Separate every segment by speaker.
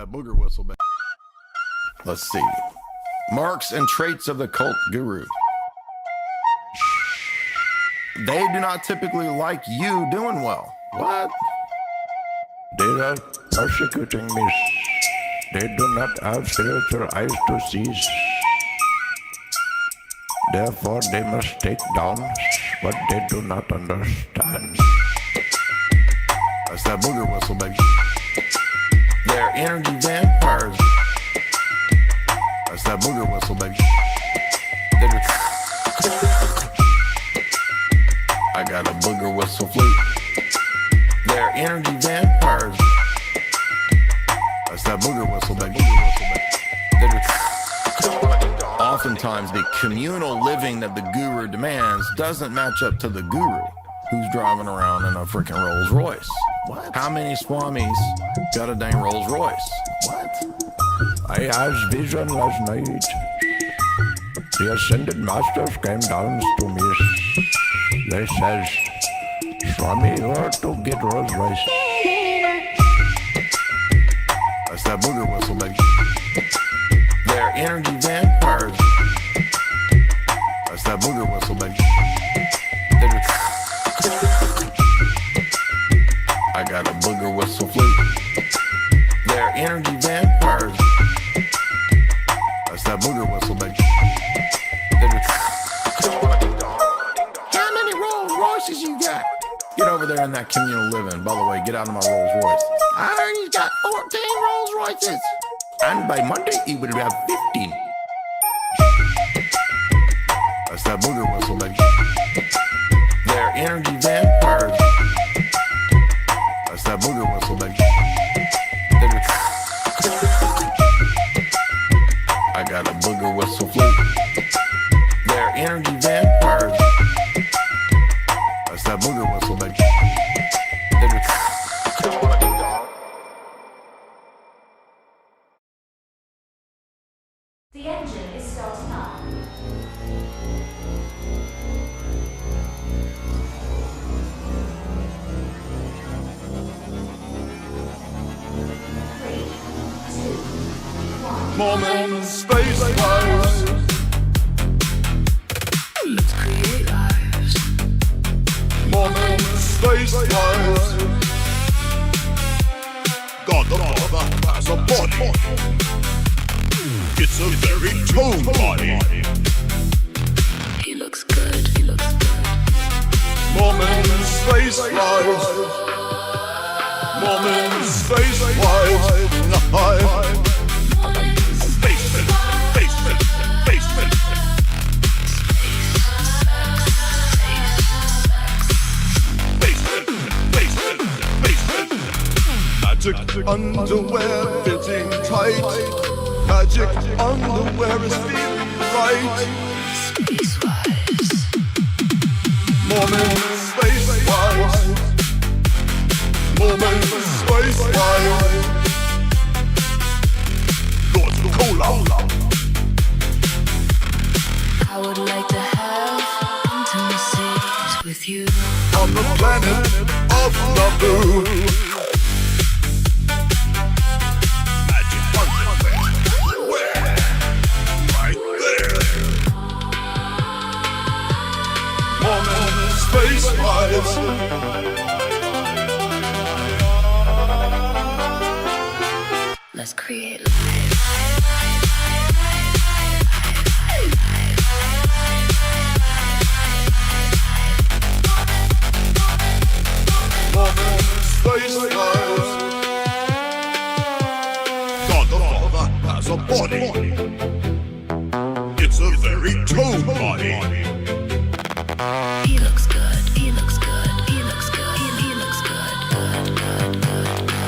Speaker 1: that booger whistle back. Let's see. Marks and traits of the cult guru. They do not typically like you doing well. What?
Speaker 2: They are persecuting me. They do not have spiritual eyes to see. Therefore, they must take down what they do not understand.
Speaker 1: That's that booger whistle, baby. They're energy vampires. That's that booger whistle, baby. I got a booger whistle flute. They're energy vampires. That's that booger whistle, baby. Oftentimes, the communal living that the guru demands doesn't match up to the guru who's driving around in a freaking Rolls Royce. What? How many swamis got a dang Rolls Royce? What?
Speaker 2: I had vision last night. The ascended masters came down to me. They says, Swami, you are to get Rolls Royce.
Speaker 1: That's that booger whistle, baby. They're energy vampires. That's that booger whistle, baby. I got a booger whistle flute. They're energy vampires. That's that booger whistle, baby. How many Rolls Royces you got? Get over there in that communal living. By the way, get out of my Rolls Royce. I heard he's got 14 Rolls Royces. And by Monday, he would have 15. That's that booger whistle, baby. They're energy vampires. That's that booger whistle, baby. I got a booger whistle flute. They're energy vampires. That's that booger whistle, baby.
Speaker 3: The engine is starting up.
Speaker 4: Moment, space, lives. Let's create lives. Moment, space, lives. God the Father has a body. It's a very tone body. He looks good, he looks good. Moment, space, lives. Moment, space, lives. Magic underwear fitting tight. Magic underwear is feeling right. Space-wise. Moment, space-wise. Moment, space-wise. Lord Cola.
Speaker 5: I would like to have intimacy with you
Speaker 4: On the planet of Naboo. Space lives.
Speaker 5: Let's create
Speaker 4: Space lives. God the Father has a body. It's a very tone body.
Speaker 5: He looks good, he looks good, he looks good, he looks good, good, good, good, good.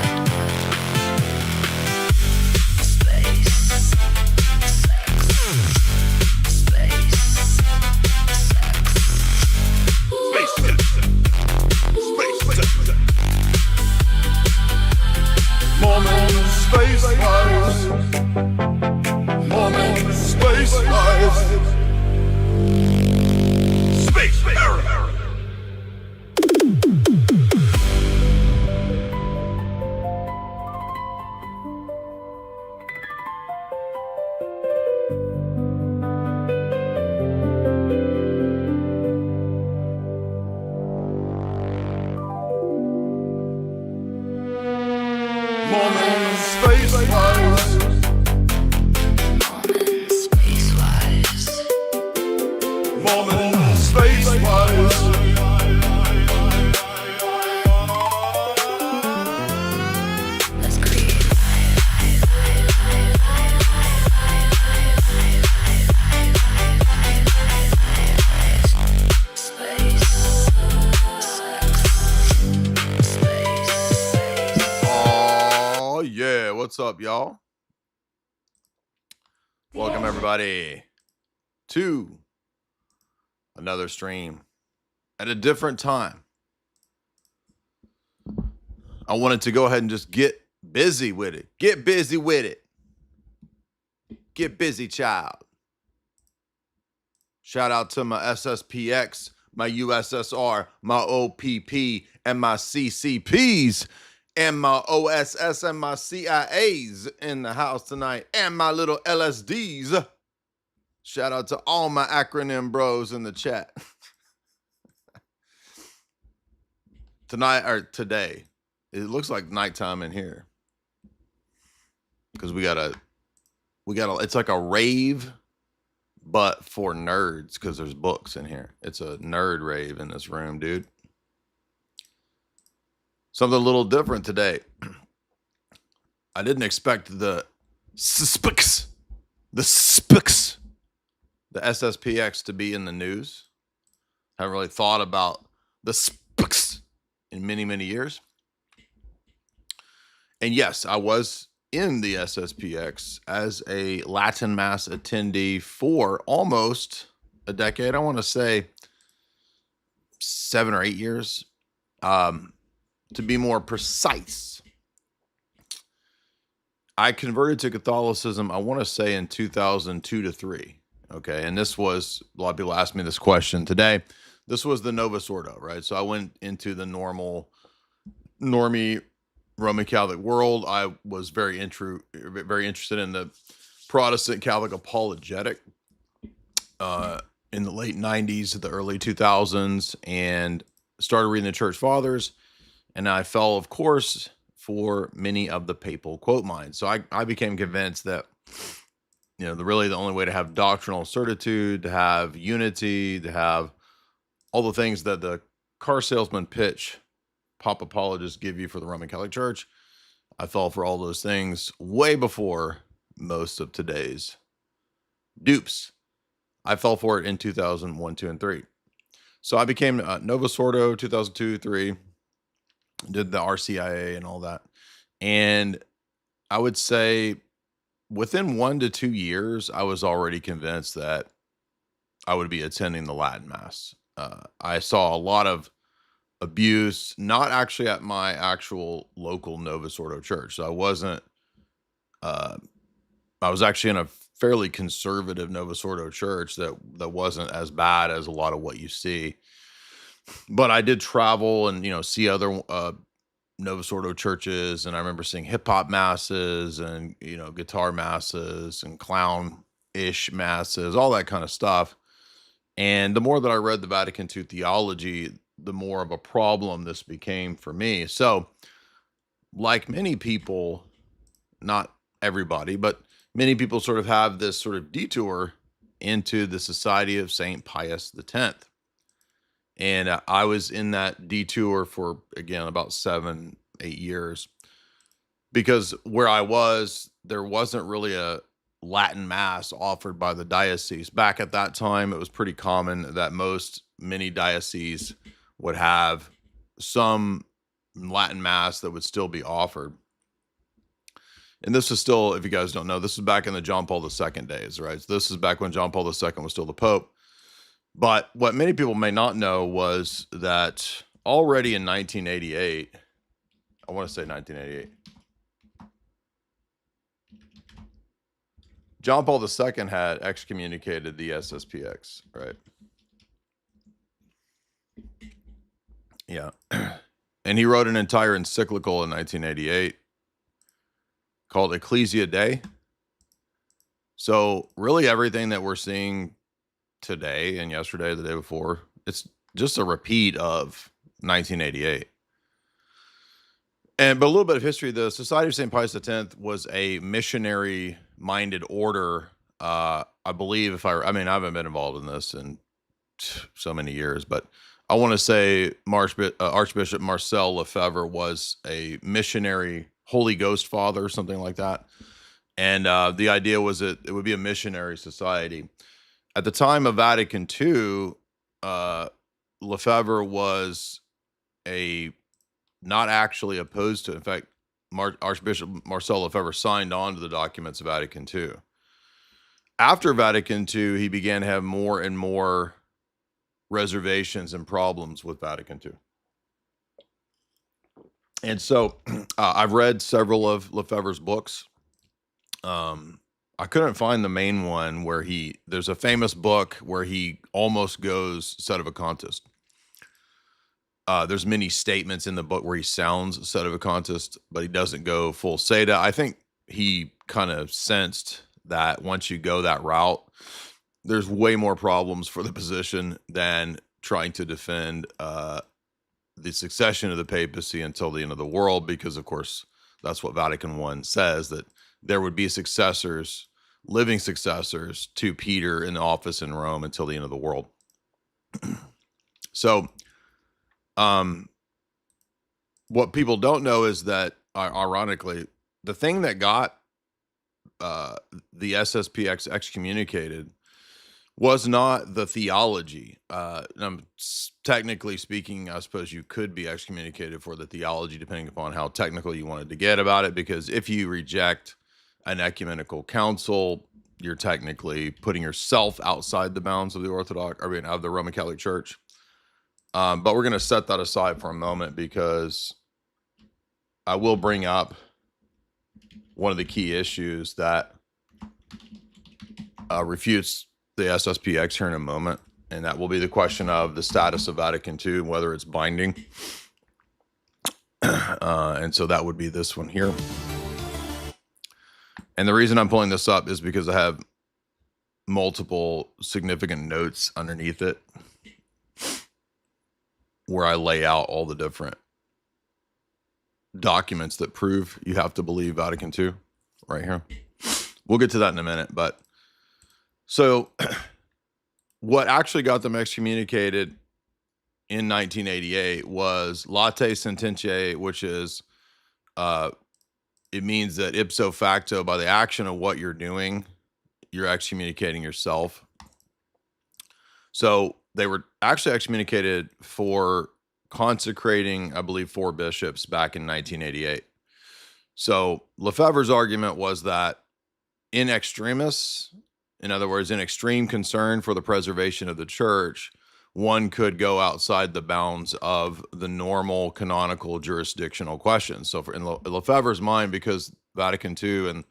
Speaker 5: Space, sex, space, sex.
Speaker 4: Space. Moment, space lives. Moment, space lives. Space error. Mormon space flies.
Speaker 5: Let's create.
Speaker 1: Oh, yeah. What's up, y'all? Welcome, everybody, to another stream at a different time. I wanted to go ahead and just get busy with it. Get busy with it. Get busy, child. Shout out to my SSPX, my USSR, my OPP, and my CCPs, and my OSS and my CIAs in the house tonight, and my little LSDs. Shout out to all my acronym bros in the chat. Tonight, or today, it looks like nighttime in here. Because we got a, it's like a rave, but for nerds, because there's books in here. It's a nerd rave in this room, dude. Something a little different today. I didn't expect the SSPX, the SSPX to be in the news. Haven't really thought about the SSPX in many, many years. And yes, I was in the SSPX as a Latin Mass attendee for almost a decade. I want to say 7 or 8 years. To be more precise, I converted to Catholicism, I want to say in 2002 to 3. Okay. And this was, a lot of people ask me this question today. This was the Novus Ordo, right? So I went into the normie Roman Catholic world. I was very interested in the Protestant Catholic apologetic in the late 90s, the early 2000s, and started reading the Church Fathers. And I fell, of course, for many of the papal quote mines. So I became convinced that, you know, the only way to have doctrinal certitude, to have unity, to have all the things that the car salesman pitch pop apologists give you for the Roman Catholic Church, I fell for all those things way before most of today's dupes. I fell for it in 2001, 2, and 3. So I became Novus Ordo 2002, 3. Did the RCIA and all that. And I would say within 1 to 2 years, I was already convinced that I would be attending the Latin Mass. I saw a lot of abuse, not actually at my actual local Novus Ordo church. So I wasn't, I was actually in a fairly conservative Novus Ordo church that wasn't as bad as a lot of what you see. But I did travel and, you know, see other Novus Ordo churches. And I remember seeing hip hop masses and, you know, guitar masses and clown-ish masses, all that kind of stuff. And the more that I read the Vatican II theology, the more of a problem this became for me. So like many people, not everybody, but many people sort of have this sort of detour into the Society of St. Pius X. And I was in that detour for, again, about 7, 8 years, because where I was, there wasn't really a Latin Mass offered by the diocese. Back at that time, it was pretty common that many dioceses would have some Latin Mass that would still be offered. And this is still, if you guys don't know, this is back in the John Paul II days, right? So this is back when John Paul II was still the Pope. But what many people may not know was that already in 1988, I want to say 1988, John Paul II had excommunicated the SSPX, right? Yeah. And he wrote an entire encyclical in 1988 called Ecclesia Dei. So really everything that we're seeing today and yesterday, the day before, it's just a repeat of 1988. But a little bit of history. The Society of St. Pius X was a missionary-minded order. I believe, I haven't been involved in this in so many years, but I want to say Archbishop Marcel Lefebvre was a missionary Holy Ghost father, something like that. And the idea was that it would be a missionary society. At the time of Vatican II, Lefebvre was not actually opposed to it. In fact, Archbishop Marcel Lefebvre signed on to the documents of Vatican II. After Vatican II, he began to have more and more reservations and problems with Vatican II. And so I've read several of Lefebvre's books. I couldn't find the main one where there's a famous book where he almost goes sedevacantist. There's many statements in the book where he sounds sedevacantist, but he doesn't go full Seda. I think he kind of sensed that once you go that route, there's way more problems for the position than trying to defend the succession of the papacy until the end of the world, because of course that's what Vatican I says, that there would be successors, living successors to Peter in the office in Rome until the end of the world. So what people don't know is that, ironically, the thing that got the SSPX excommunicated was not the theology. Technically speaking, I suppose you could be excommunicated for the theology, depending upon how technical you wanted to get about it, because if you reject an ecumenical council, you're technically putting yourself outside the bounds of the of the Roman Catholic Church. But we're going to set that aside for a moment, because I will bring up one of the key issues that refutes the SSPX here in a moment, and that will be the question of the status of Vatican II and whether it's binding. And so that would be this one here. And the reason I'm pulling this up is because I have multiple significant notes underneath it where I lay out all the different documents that prove you have to believe Vatican II right here. We'll get to that in a minute. But so what actually got them excommunicated in 1988 was late sententiae, which is, it means that ipso facto, by the action of what you're doing, you're excommunicating yourself. So they were actually excommunicated for consecrating, I believe, 4 bishops back in 1988. So Lefebvre's argument was that in extremis, in other words, in extreme concern for the preservation of the church, one could go outside the bounds of the normal canonical jurisdictional questions. So in Lefebvre's mind, because Vatican II and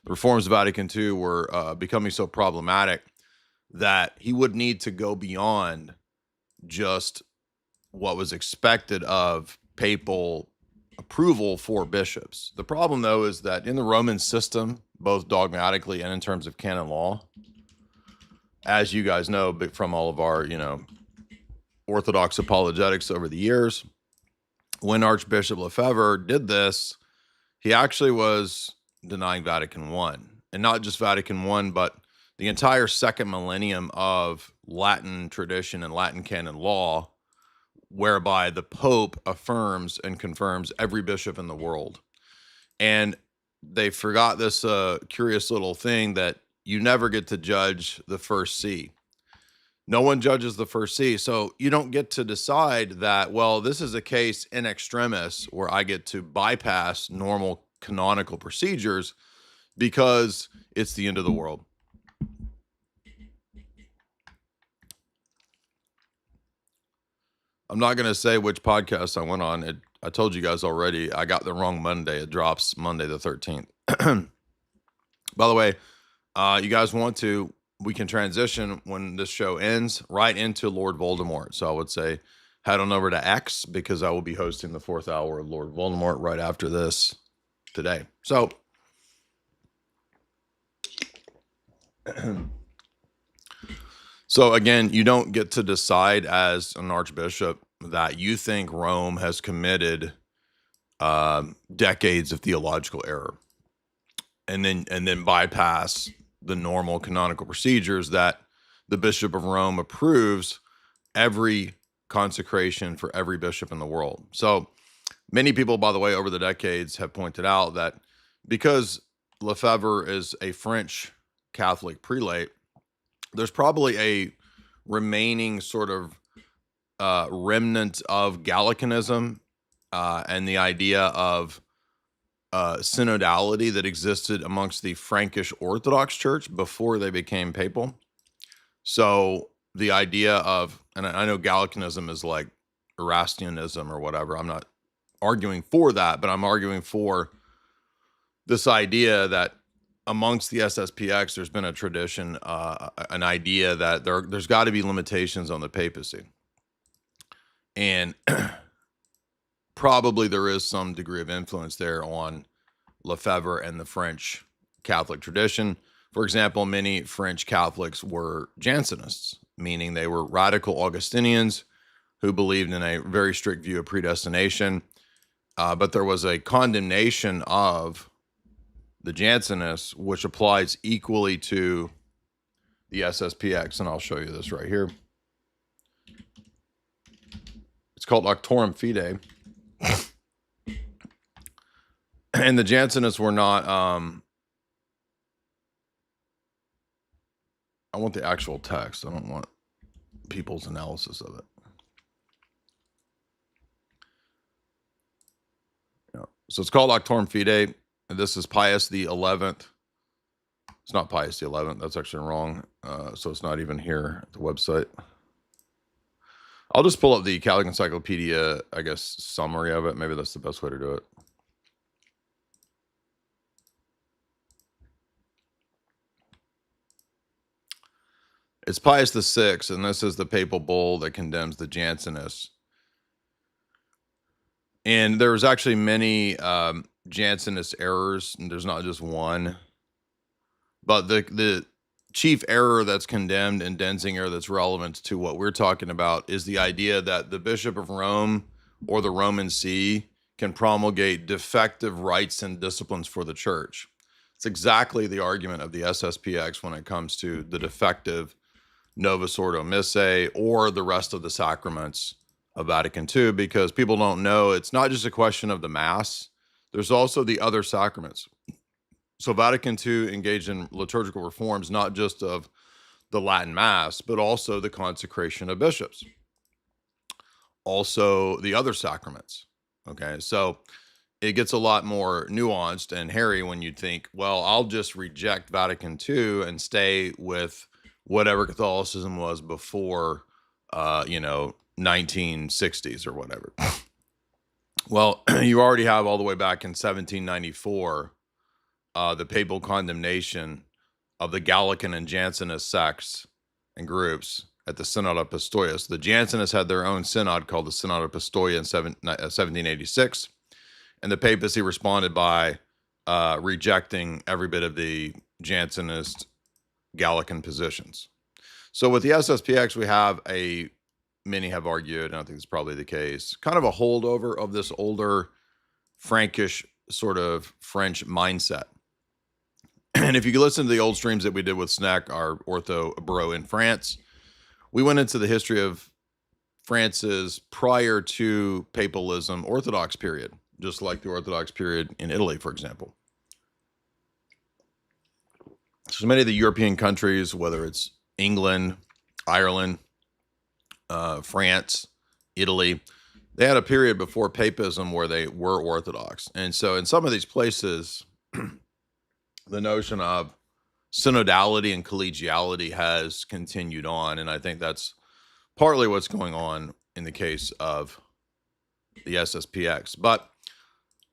Speaker 1: the reforms of Vatican II were becoming so problematic, that he would need to go beyond just what was expected of papal approval for bishops. The problem, though, is that in the Roman system, both dogmatically and in terms of canon law, as you guys know from all of our, Orthodox apologetics over the years, when Archbishop Lefebvre did this, he actually was denying Vatican I. And not just Vatican I, but the entire second millennium of Latin tradition and Latin canon law, whereby the Pope affirms and confirms every bishop in the world. And they forgot this curious little thing, that you never get to judge the first see. No one judges the first see. So you don't get to decide that, well, this is a case in extremis where I get to bypass normal canonical procedures because it's the end of the world. I'm not going to say which podcast I went on. I told you guys already, I got the wrong Monday. It drops Monday the 13th. By the way, you guys we can transition when this show ends right into Lord Voldemort. So I would say head on over to X, because I will be hosting the 4th hour of Lord Voldemort right after this today. So again, you don't get to decide as an archbishop that you think Rome has committed decades of theological error, and then bypass the normal canonical procedures that the Bishop of Rome approves every consecration for every bishop in the world. So many people, by the way, over the decades have pointed out that because Lefebvre is a French Catholic prelate, there's probably a remaining sort of remnant of Gallicanism and the idea of synodality that existed amongst the Frankish Orthodox Church before they became papal. So the idea of, and I know Gallicanism is like Erastianism or whatever. I'm not arguing for that, but I'm arguing for this idea that amongst the SSPX, there's been a tradition, an idea that there's got to be limitations on the papacy. And probably there is some degree of influence there on Lefebvre and the French Catholic tradition. For example, many French Catholics were Jansenists, meaning they were radical Augustinians who believed in a very strict view of predestination. But there was a condemnation of the Jansenists, which applies equally to the SSPX. And I'll show you this right here. It's called Auctorum Fide. And the Jansenists were not, I want the actual text. I don't want people's analysis of it. Yeah. So it's called Auctorum Fide. And this is Pius the 11th. It's not Pius the 11th. That's actually wrong. So it's not even here at the website. I'll just pull up the Catholic Encyclopedia, I guess, summary of it. Maybe that's the best way to do it. It's Pius VI, and this is the papal bull that condemns the Jansenists. And there's actually many Jansenist errors, and there's not just one. But the chief error that's condemned in Denzinger that's relevant to what we're talking about is the idea that the Bishop of Rome or the Roman See can promulgate defective rites and disciplines for the church. It's exactly the argument of the SSPX when it comes to the defective Novus Ordo Missae or the rest of the sacraments of Vatican II, because people don't know it's not just a question of the Mass. There's also the other sacraments. So Vatican II engaged in liturgical reforms, not just of the Latin Mass, but also the consecration of bishops. Also the other sacraments. Okay, so it gets a lot more nuanced and hairy when you think, well, I'll just reject Vatican II and stay with whatever Catholicism was before, 1960s or whatever. Well, you already have all the way back in 1794, the papal condemnation of the Gallican and Jansenist sects and groups at the Synod of Pistoia. So the Jansenists had their own synod called the Synod of Pistoia in 1786, and the papacy responded by rejecting every bit of the Jansenist Gallican positions. So with the SSPX, we have many have argued, and I think it's probably the case, kind of a holdover of this older Frankish sort of French mindset. And if you listen to the old streams that we did with Sneck, our ortho bro in France, we went into the history of France's prior to papalism Orthodox period, just like the Orthodox period in Italy, for example. So many of the European countries, whether it's England, Ireland, France, Italy, they had a period before papism where they were Orthodox. And so in some of these places, the notion of synodality and collegiality has continued on. And I think that's partly what's going on in the case of the SSPX. But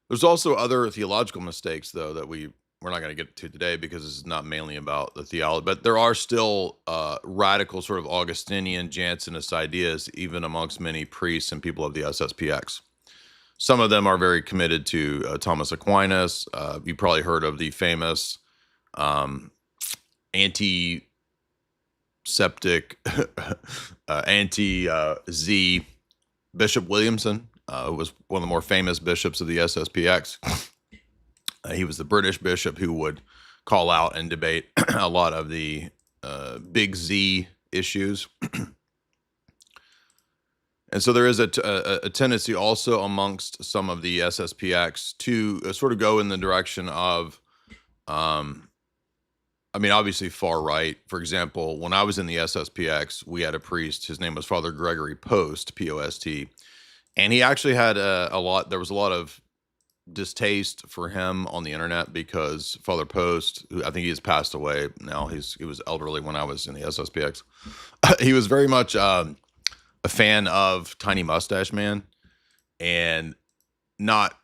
Speaker 1: there's also other theological mistakes, though, that we're not going to get to today because this is not mainly about the theology. But there are still radical sort of Augustinian Jansenist ideas, even amongst many priests and people of the SSPX. Some of them are very committed to Thomas Aquinas. You probably heard of the famous anti-septic, anti-Z Bishop Williamson, who was one of the more famous bishops of the SSPX. He was the British bishop who would call out and debate a lot of the big Z issues. And so there is a tendency also amongst some of the SSPX to sort of go in the direction of, I mean, obviously far right. For example, when I was in the SSPX, we had a priest. His name was Father Gregory Post, P-O-S-T. And he actually had there was a lot of distaste for him on the internet because Father Post, who I think he has passed away now, he was elderly when I was in the SSPX. He was very much a fan of Tiny Mustache Man, and not,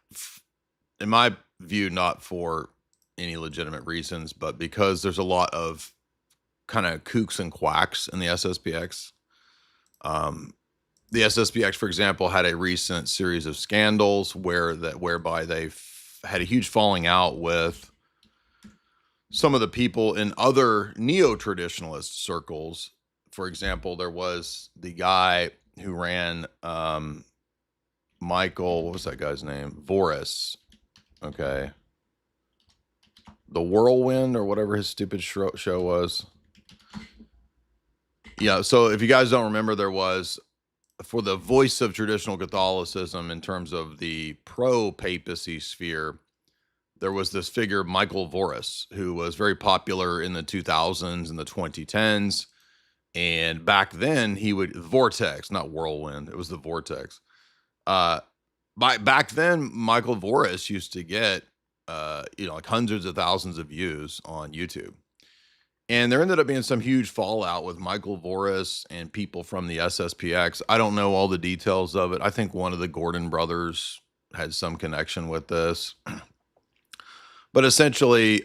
Speaker 1: in my view, not for any legitimate reasons, but because there's a lot of kind of kooks and quacks in the SSPX. The SSPX, for example, had a recent series of scandals whereby they had a huge falling out with some of the people in other neo-traditionalist circles. For example, there was the guy who ran Michael, what was that guy's name? Voris. Okay. The Whirlwind or whatever his stupid show was. Yeah, so if you guys don't remember, there was, for the voice of traditional Catholicism in terms of the pro-papacy sphere, there was this figure, Michael Voris, who was very popular in the 2000s and the 2010s. And back then he would, Vortex, not Whirlwind, it was the Vortex. Back then, Michael Voris used to get, like hundreds of thousands of views on YouTube. And there ended up being some huge fallout with Michael Voris and people from the SSPX. I don't know all the details of it. I think one of the Gordon brothers had some connection with this. But essentially,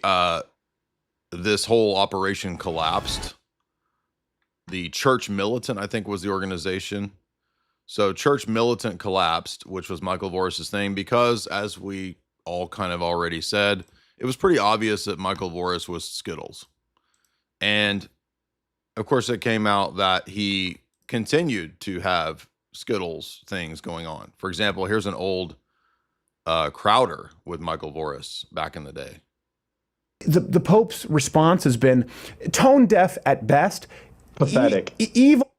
Speaker 1: this whole operation collapsed. The Church Militant, I think, was the organization. So Church Militant collapsed, which was Michael Voris's thing, because, as we all kind of already said, it was pretty obvious that Michael Voris was Skittles. And of course, it came out that he continued to have Skittles things going on. For example, here's an old Crowder with Michael Voris back in the day.
Speaker 3: The Pope's response has been tone deaf at best.
Speaker 6: Pathetic.
Speaker 3: Evil.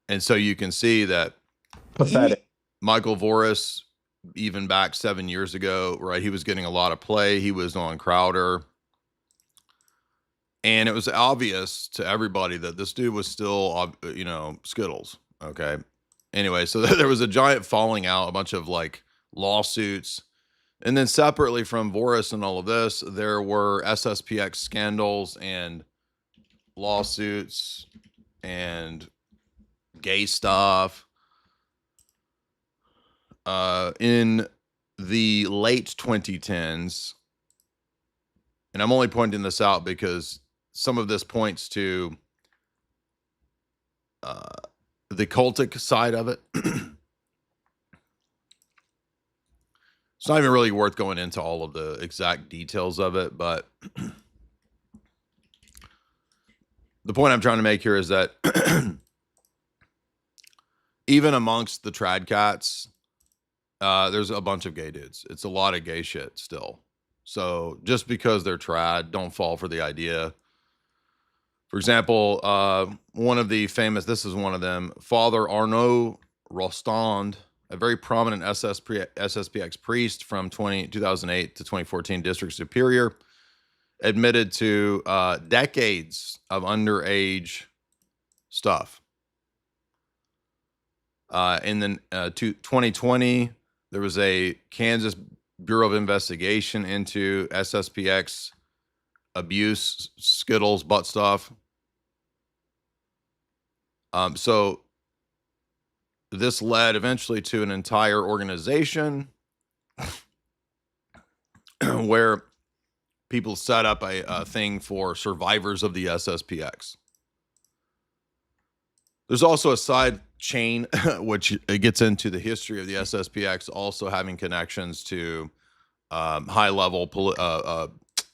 Speaker 1: And so you can see that
Speaker 6: Pathetic.
Speaker 1: Michael Voris, even back 7 years ago, right, he was getting a lot of play. He was on Crowder. And it was obvious to everybody that this dude was still, Skittles. Okay. Anyway, so there was a giant falling out, a bunch of like lawsuits. And then separately from Voris and all of this, there were SSPX scandals and lawsuits and gay stuff. In the late 2010s, and I'm only pointing this out because some of this points to the cultic side of it. It's not even really worth going into all of the exact details of it, but the point I'm trying to make here is that even amongst the trad cats, there's a bunch of gay dudes. It's a lot of gay shit still. So just because they're trad, don't fall for the idea. For example, one of the famous, this is one of them, Father Arnaud Rostand, a very prominent SSPX priest from 2008 to 2014 district superior, admitted to decades of underage stuff. In the 2020, there was a Kansas Bureau of Investigation into SSPX abuse, Skittles, butt stuff. So this led eventually to an entire organization where people set up a thing for survivors of the SSPX. There's also a side chain, which it gets into the history of the SSPX, also having connections to high-level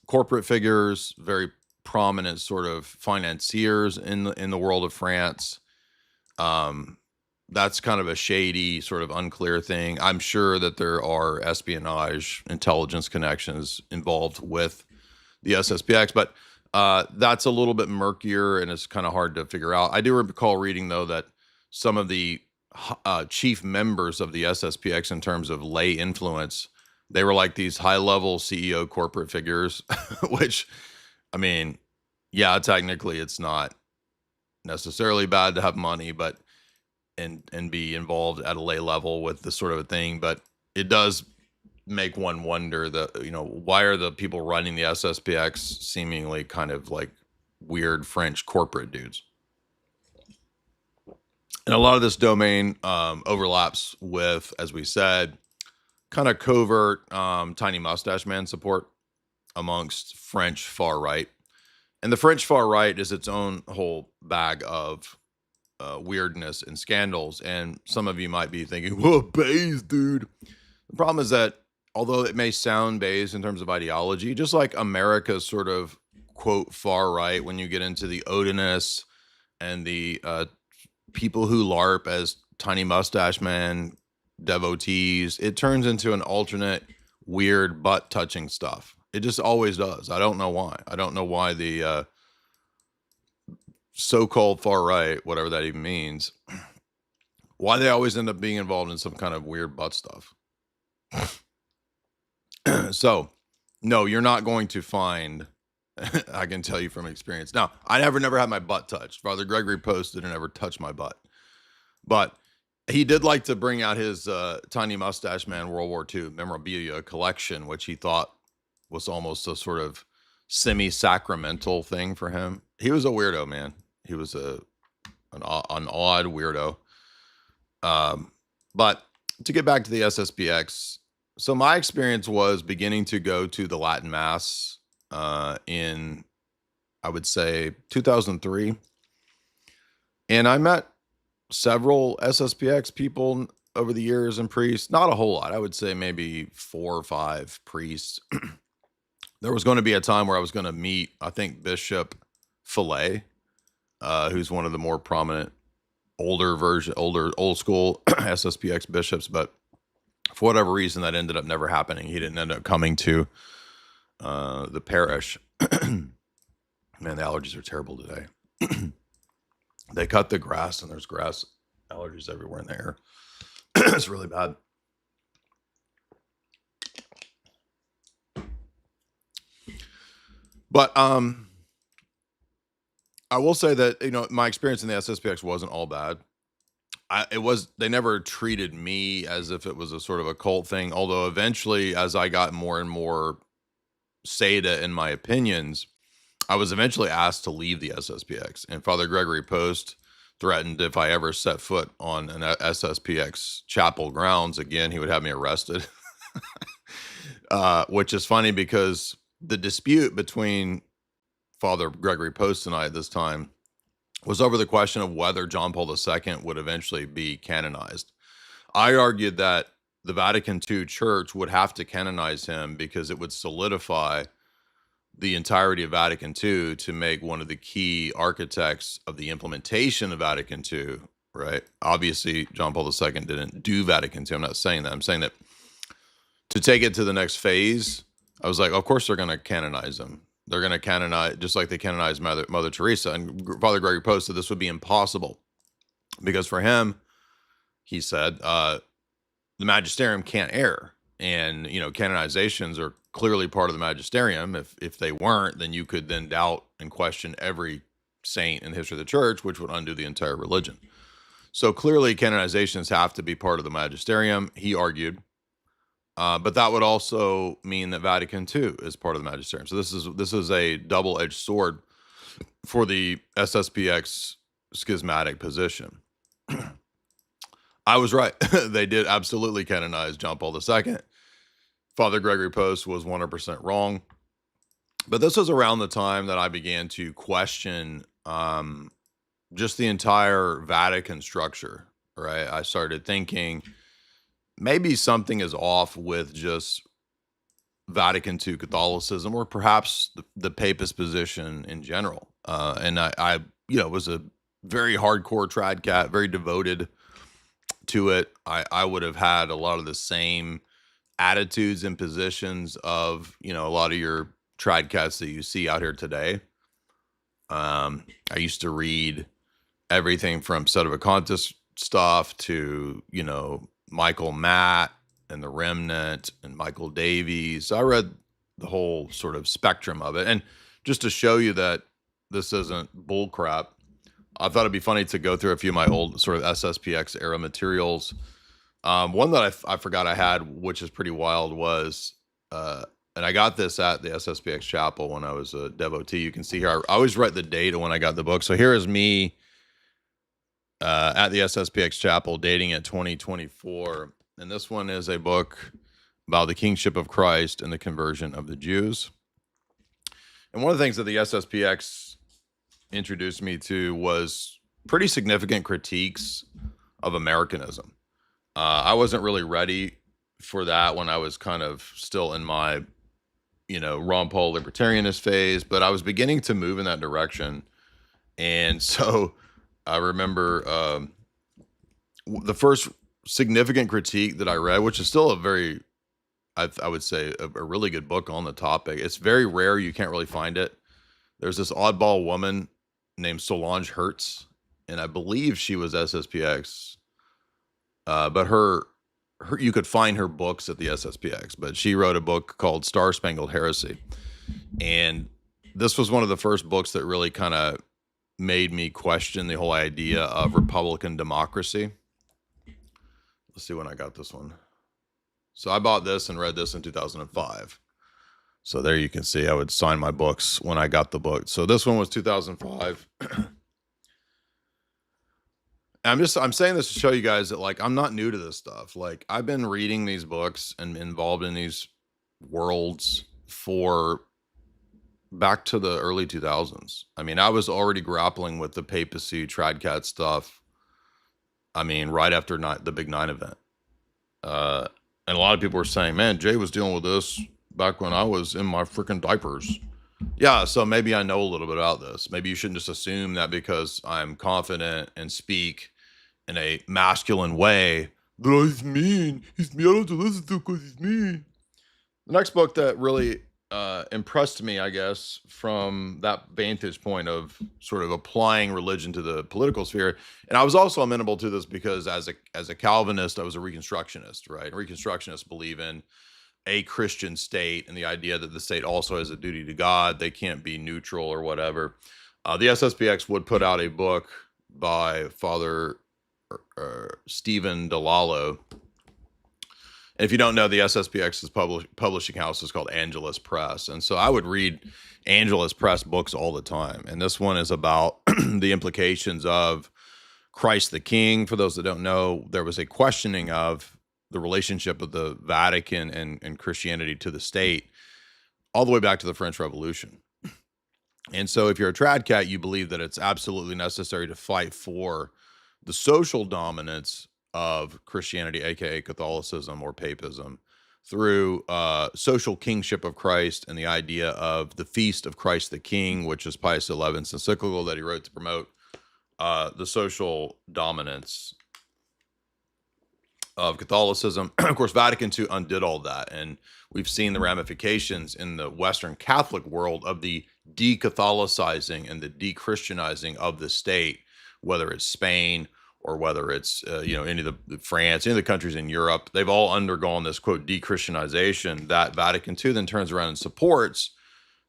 Speaker 1: corporate figures, very prominent sort of financiers in the world of France. That's kind of a shady, sort of unclear thing. I'm sure that there are espionage, intelligence connections involved with the SSPX, but that's a little bit murkier and it's kind of hard to figure out. I do recall reading, though, that some of the chief members of the SSPX in terms of lay influence. They were like these high-level CEO corporate figures, which, I mean, yeah, technically it's not necessarily bad to have money, but and be involved at a lay level with this sort of a thing. But it does make one wonder why are the people running the SSPX seemingly kind of like weird French corporate dudes? And a lot of this domain overlaps with, as we said, kind of covert tiny mustache man support amongst French far right. And the French far right is its own whole bag of weirdness and scandals. And some of you might be thinking, whoa, beige, dude. The problem is that although it may sound beige in terms of ideology, just like America's sort of, quote, far right, when you get into the Odinists and the people who LARP as tiny mustache man devotees, it turns into an alternate weird butt touching stuff. It just always does. I don't know why. I don't know why the so-called far right, whatever that even means, why they always end up being involved in some kind of weird butt stuff. So, no, you're not going to find, I can tell you from experience. Now, I never had my butt touched. Father Gregory Post didn't ever touch my butt. But he did like to bring out his Tiny Mustache Man World War II memorabilia collection, which he thought was almost a sort of semi-sacramental thing for him. He was a weirdo, man. He was an odd weirdo. But to get back to the SSPX, so my experience was beginning to go to the Latin Mass in, I would say, 2003. And I met several SSPX people over the years and priests. Not a whole lot. I would say maybe 4 or 5 priests. There was going to be a time where I was going to meet, I think, Bishop Fillet, who's one of the more prominent old school SSPX bishops, but for whatever reason that ended up never happening. He didn't end up coming to the parish. Man, the allergies are terrible today. They cut the grass and there's grass allergies everywhere in the air. It's really bad. But I will say that, my experience in the SSPX wasn't all bad. They never treated me as if it was a sort of a cult thing. Although eventually, as I got more and more Seda in my opinions, I was eventually asked to leave the SSPX. And Father Gregory Post threatened if I ever set foot on an SSPX chapel grounds again, he would have me arrested. Which is funny because the dispute between Father Gregory Post and I at this time was over the question of whether John Paul II would eventually be canonized. I argued that the Vatican II Church would have to canonize him because it would solidify the entirety of Vatican II to make one of the key architects of the implementation of Vatican II, right? Obviously, John Paul II didn't do Vatican II. I'm not saying that. I'm saying that to take it to the next phase, I was like, of course they're going to canonize him. They're going to canonize, just like they canonized Mother Teresa. And Father Gregory Post said this would be impossible because for him, he said, the magisterium can't err. And, canonizations are clearly part of the magisterium. If they weren't, then you could then doubt and question every saint in the history of the church, which would undo the entire religion. So clearly canonizations have to be part of the magisterium, he argued. But that would also mean that Vatican II is part of the magisterium. So this is a double-edged sword for the SSPX schismatic position. I was right. They did absolutely canonize John Paul II. Father Gregory Post was 100% wrong. But this was around the time that I began to question just the entire Vatican structure, right? I started thinking maybe something is off with just Vatican II Catholicism, or perhaps the papist position in general. And I was a very hardcore trad cat, very devoted to it. I would have had a lot of the same attitudes and positions of, a lot of your trad cats that you see out here today. I used to read everything from Sedevacantists stuff to, Michael Matt and the Remnant and Michael Davies. I read the whole sort of spectrum of it. And just to show you that this isn't bull crap, I thought it'd be funny to go through a few of my old sort of SSPX era materials. One that I forgot I had, which is pretty wild, was, and I got this at the SSPX chapel when I was a devotee. You can see here, I always write the date of when I got the book. So here is me at the SSPX chapel dating it 2024. And this one is a book about the kingship of Christ and the conversion of the Jews. And one of the things that the SSPX introduced me to was pretty significant critiques of Americanism. I wasn't really ready for that when I was kind of still in my, Ron Paul libertarianist phase, but I was beginning to move in that direction. And so I remember the first significant critique that I read, which is still a very, I would say, a really good book on the topic. It's very rare. You can't really find it. There's this oddball woman named Solange Hertz, and I believe she was SSPX. But her, you could find her books at the SSPX, but she wrote a book called Star Spangled Heresy. And this was one of the first books that really kind of made me question the whole idea of Republican democracy. Let's see when I got this one. So I bought this and read this in 2005. So there you can see I would sign my books when I got the book. So this one was 2005. I'm saying this to show you guys that, like, I'm not new to this stuff. Like, I've been reading these books and involved in these worlds for back to the early 2000s. I mean, I was already grappling with the papacy, Tradcat stuff. I mean, right after the Big 9 event. And a lot of people were saying, man, Jay was dealing with this back when I was in my freaking diapers. Yeah, so maybe I know a little bit about this. Maybe you shouldn't just assume that because I'm confident and speak in a masculine way that he's mean. He's mean. I don't have to listen to because he's mean. The next book that really impressed me, I guess, from that vantage point of sort of applying religion to the political sphere, and I was also amenable to this because as a Calvinist, I was a Reconstructionist, right? Reconstructionists believe in a Christian state and the idea that the state also has a duty to God. They can't be neutral or whatever. The SSPX would put out a book by Father Stephen DeLallo. And if you don't know, the SSPX's publishing house is called Angelus Press. And so I would read Angelus Press books all the time. And this one is about the implications of Christ the King. For those that don't know, there was a questioning of the relationship of the Vatican and Christianity to the state all the way back to the French Revolution. And so if you're a Tradcat, you believe that it's absolutely necessary to fight for the social dominance of Christianity, aka Catholicism or Papism, through social kingship of Christ and the idea of the feast of Christ the King, which is Pius XI's encyclical that he wrote to promote the social dominance of Catholicism. Of course, Vatican II undid all that, and we've seen the ramifications in the Western Catholic world of the de-Catholicizing and the de-Christianizing of the state, whether it's Spain or whether it's any of the France, any of the countries in Europe. They've all undergone this, quote, de-Christianization that Vatican II then turns around and supports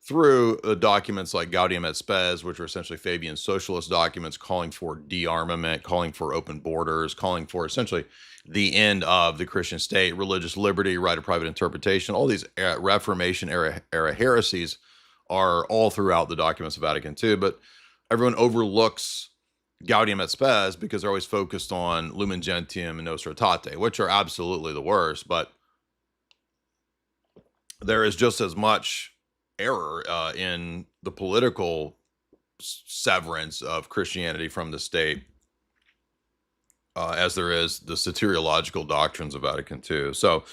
Speaker 1: through documents like Gaudium et Spes, which are essentially Fabian socialist documents calling for de-armament, calling for open borders, calling for essentially the end of the Christian state, religious liberty, right of private interpretation. All these Reformation era heresies are all throughout the documents of Vatican II, but everyone overlooks Gaudium et Spes because they're always focused on Lumen Gentium and Nostra Aetate, which are absolutely the worst, but there is just as much error in the political severance of Christianity from the state as there is the soteriological doctrines of Vatican II. So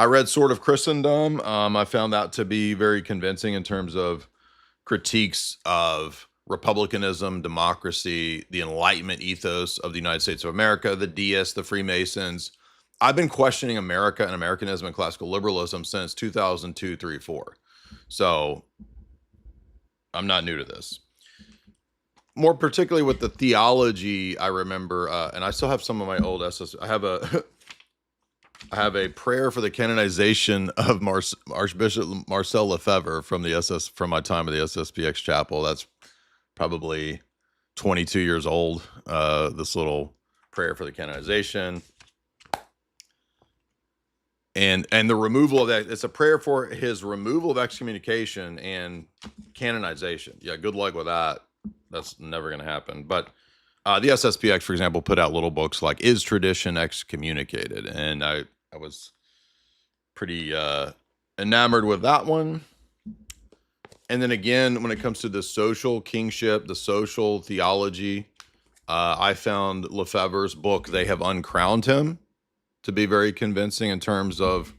Speaker 1: I read Sword of Christendom. I found that to be very convincing in terms of critiques of republicanism, democracy, the Enlightenment ethos of the United States of America, the deists, the Freemasons. I've been questioning America and Americanism and classical liberalism since 2002, 3, 4. So I'm not new to this. more particularly with the theology, I remember, and I still have some of my old SS. I have a prayer for the canonization of Archbishop Marcel Lefebvre from my time at the SSPX chapel. That's probably 22 years old. This little prayer for the canonization. And the removal of that, it's a prayer for his removal of excommunication and canonization. Yeah, good luck with that. That's never going to happen. But the SSPX, for example, put out little books like "Is Tradition Excommunicated?" And I was pretty enamored with that one. And then again, when it comes to the social kingship, the social theology, I found Lefebvre's book, "They Have Uncrowned Him," to be very convincing in terms of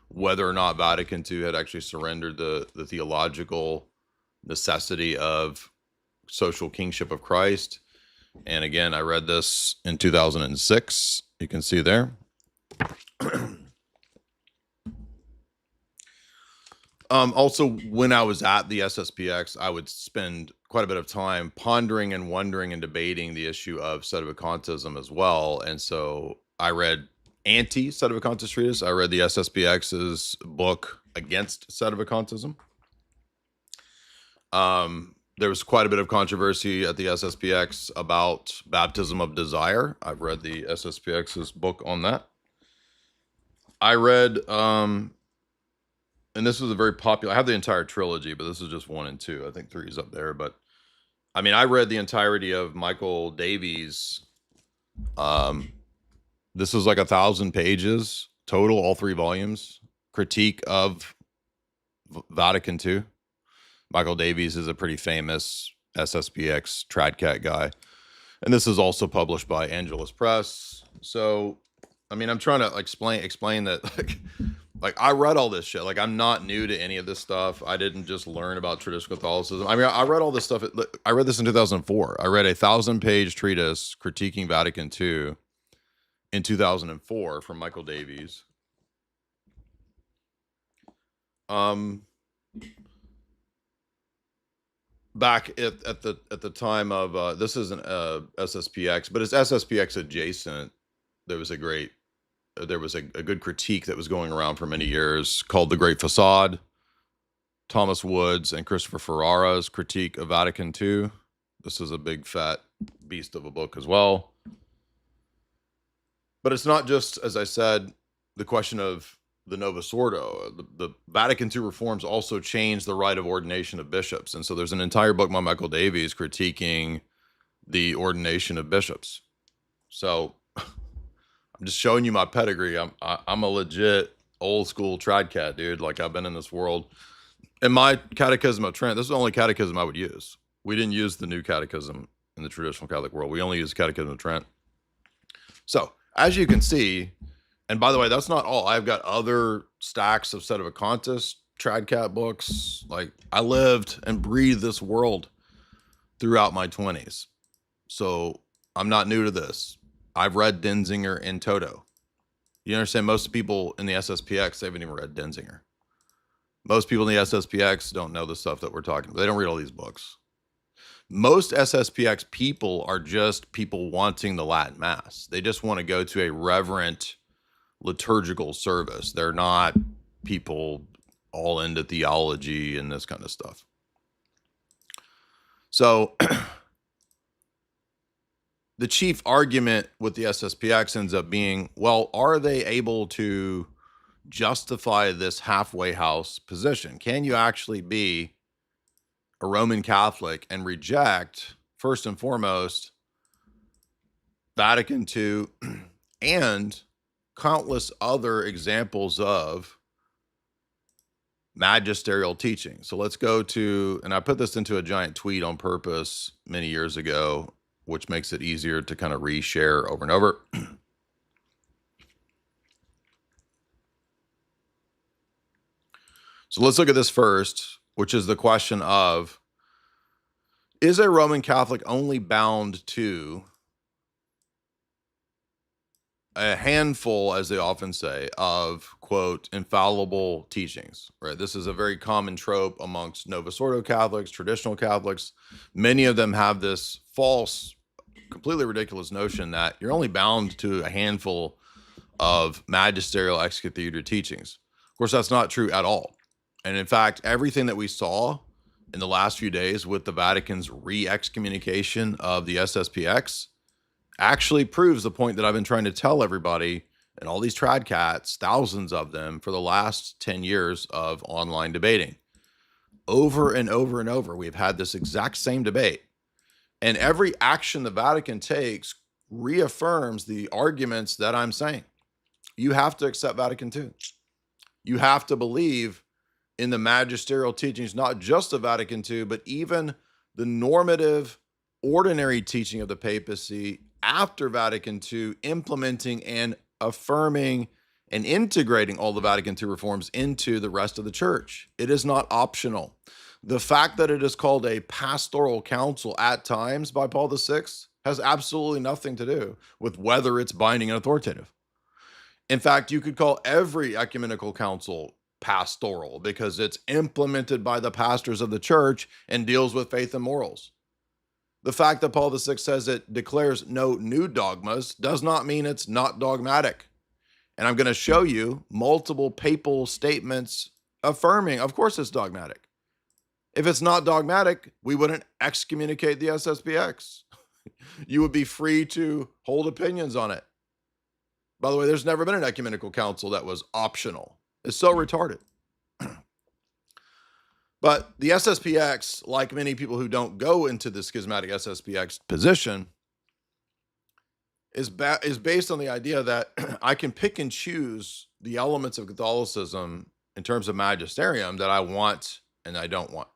Speaker 1: whether or not Vatican II had actually surrendered the theological necessity of social kingship of Christ. And again, I read this in 2006. You can see there. Also, when I was at the SSPX, I would spend quite a bit of time pondering and wondering and debating the issue of sedevacantism as well. And so I read anti-sedevacantist treatise. I read the SSPX's book against sedevacantism. There was quite a bit of controversy at the SSPX about baptism of desire. I've read the SSPX's book on that. I read, and this was a very popular, I have the entire trilogy, but this is just 1 and 2. I think 3 is up there. But I mean, I read the entirety of Michael Davies. This was like 1,000 pages total, all 3 volumes. Critique of Vatican II. Michael Davies is a pretty famous SSPX Tradcat guy. And this is also published by Angelus Press. So, I mean, I'm trying to explain that, like I read all this shit. Like, I'm not new to any of this stuff. I didn't just learn about traditional Catholicism. I mean, I read all this stuff. I read this in 2004. I read a 1,000-page treatise critiquing Vatican II in 2004 from Michael Davies. Back at the time of this isn't SSPX, but it's SSPX adjacent. There was a good critique that was going around for many years called "The Great Facade." Thomas Woods and Christopher Ferrara's critique of Vatican II. This is a big fat beast of a book as well. But it's not just, as I said, the question of the Novus Ordo. The Vatican II reforms also changed the rite of ordination of bishops. And so there's an entire book by Michael Davies critiquing the ordination of bishops. So I'm just showing you my pedigree. I'm a legit old school Tradcat, dude. Like, I've been in this world. In my Catechism of Trent, this is the only catechism I would use. We didn't use the new catechism in the traditional Catholic world. We only use Catechism of Trent. So, as you can see, and by the way, that's not all. I've got other stacks of Sedevacantist Tradcat books. Like, I lived and breathed this world throughout my 20s. So I'm not new to this. I've read Denzinger in toto. You understand, most people in the SSPX, they haven't even read Denzinger. Most people in the SSPX don't know the stuff that we're talking about. They don't read all these books. Most SSPX people are just people wanting the Latin Mass. They just want to go to a reverent liturgical service. They're not people all into theology and this kind of stuff. So the chief argument with the SSPX ends up being, well, are they able to justify this halfway house position? Can you actually be a Roman Catholic and reject, first and foremost, Vatican II and countless other examples of magisterial teaching? So let's go to, and I put this into a giant tweet on purpose many years ago, which makes it easier to kind of reshare over and over. So let's look at this first, which is the question of, is a Roman Catholic only bound to a handful, as they often say, of quote, infallible teachings, right? This is a very common trope amongst Novus Ordo Catholics, traditional Catholics. Many of them have this false, completely ridiculous notion that you're only bound to a handful of magisterial ex cathedra teachings. Of course, that's not true at all. And in fact, everything that we saw in the last few days with the Vatican's re-excommunication of the SSPX actually proves the point that I've been trying to tell everybody and all these trad cats, thousands of them, for the last 10 years of online debating. Over and over and over, we've had this exact same debate. And every action the Vatican takes reaffirms the arguments that I'm saying. You have to accept Vatican II. You have to believe in the magisterial teachings, not just of Vatican II, but even the normative, ordinary teaching of the papacy after Vatican II, implementing and affirming and integrating all the Vatican II reforms into the rest of the church. It is not optional. The fact that it is called a pastoral council at times by Paul VI has absolutely nothing to do with whether it's binding and authoritative. In fact, you could call every ecumenical council pastoral because it's implemented by the pastors of the church and deals with faith and morals. The fact that Paul VI says it declares no new dogmas does not mean it's not dogmatic. And I'm going to show you multiple papal statements affirming, of course it's dogmatic. If it's not dogmatic, we wouldn't excommunicate the SSPX. You would be free to hold opinions on it. By the way, there's never been an ecumenical council that was optional. It's so retarded. But the SSPX, like many people who don't go into the schismatic SSPX position, is based on the idea that I can pick and choose the elements of Catholicism in terms of magisterium that I want and I don't want.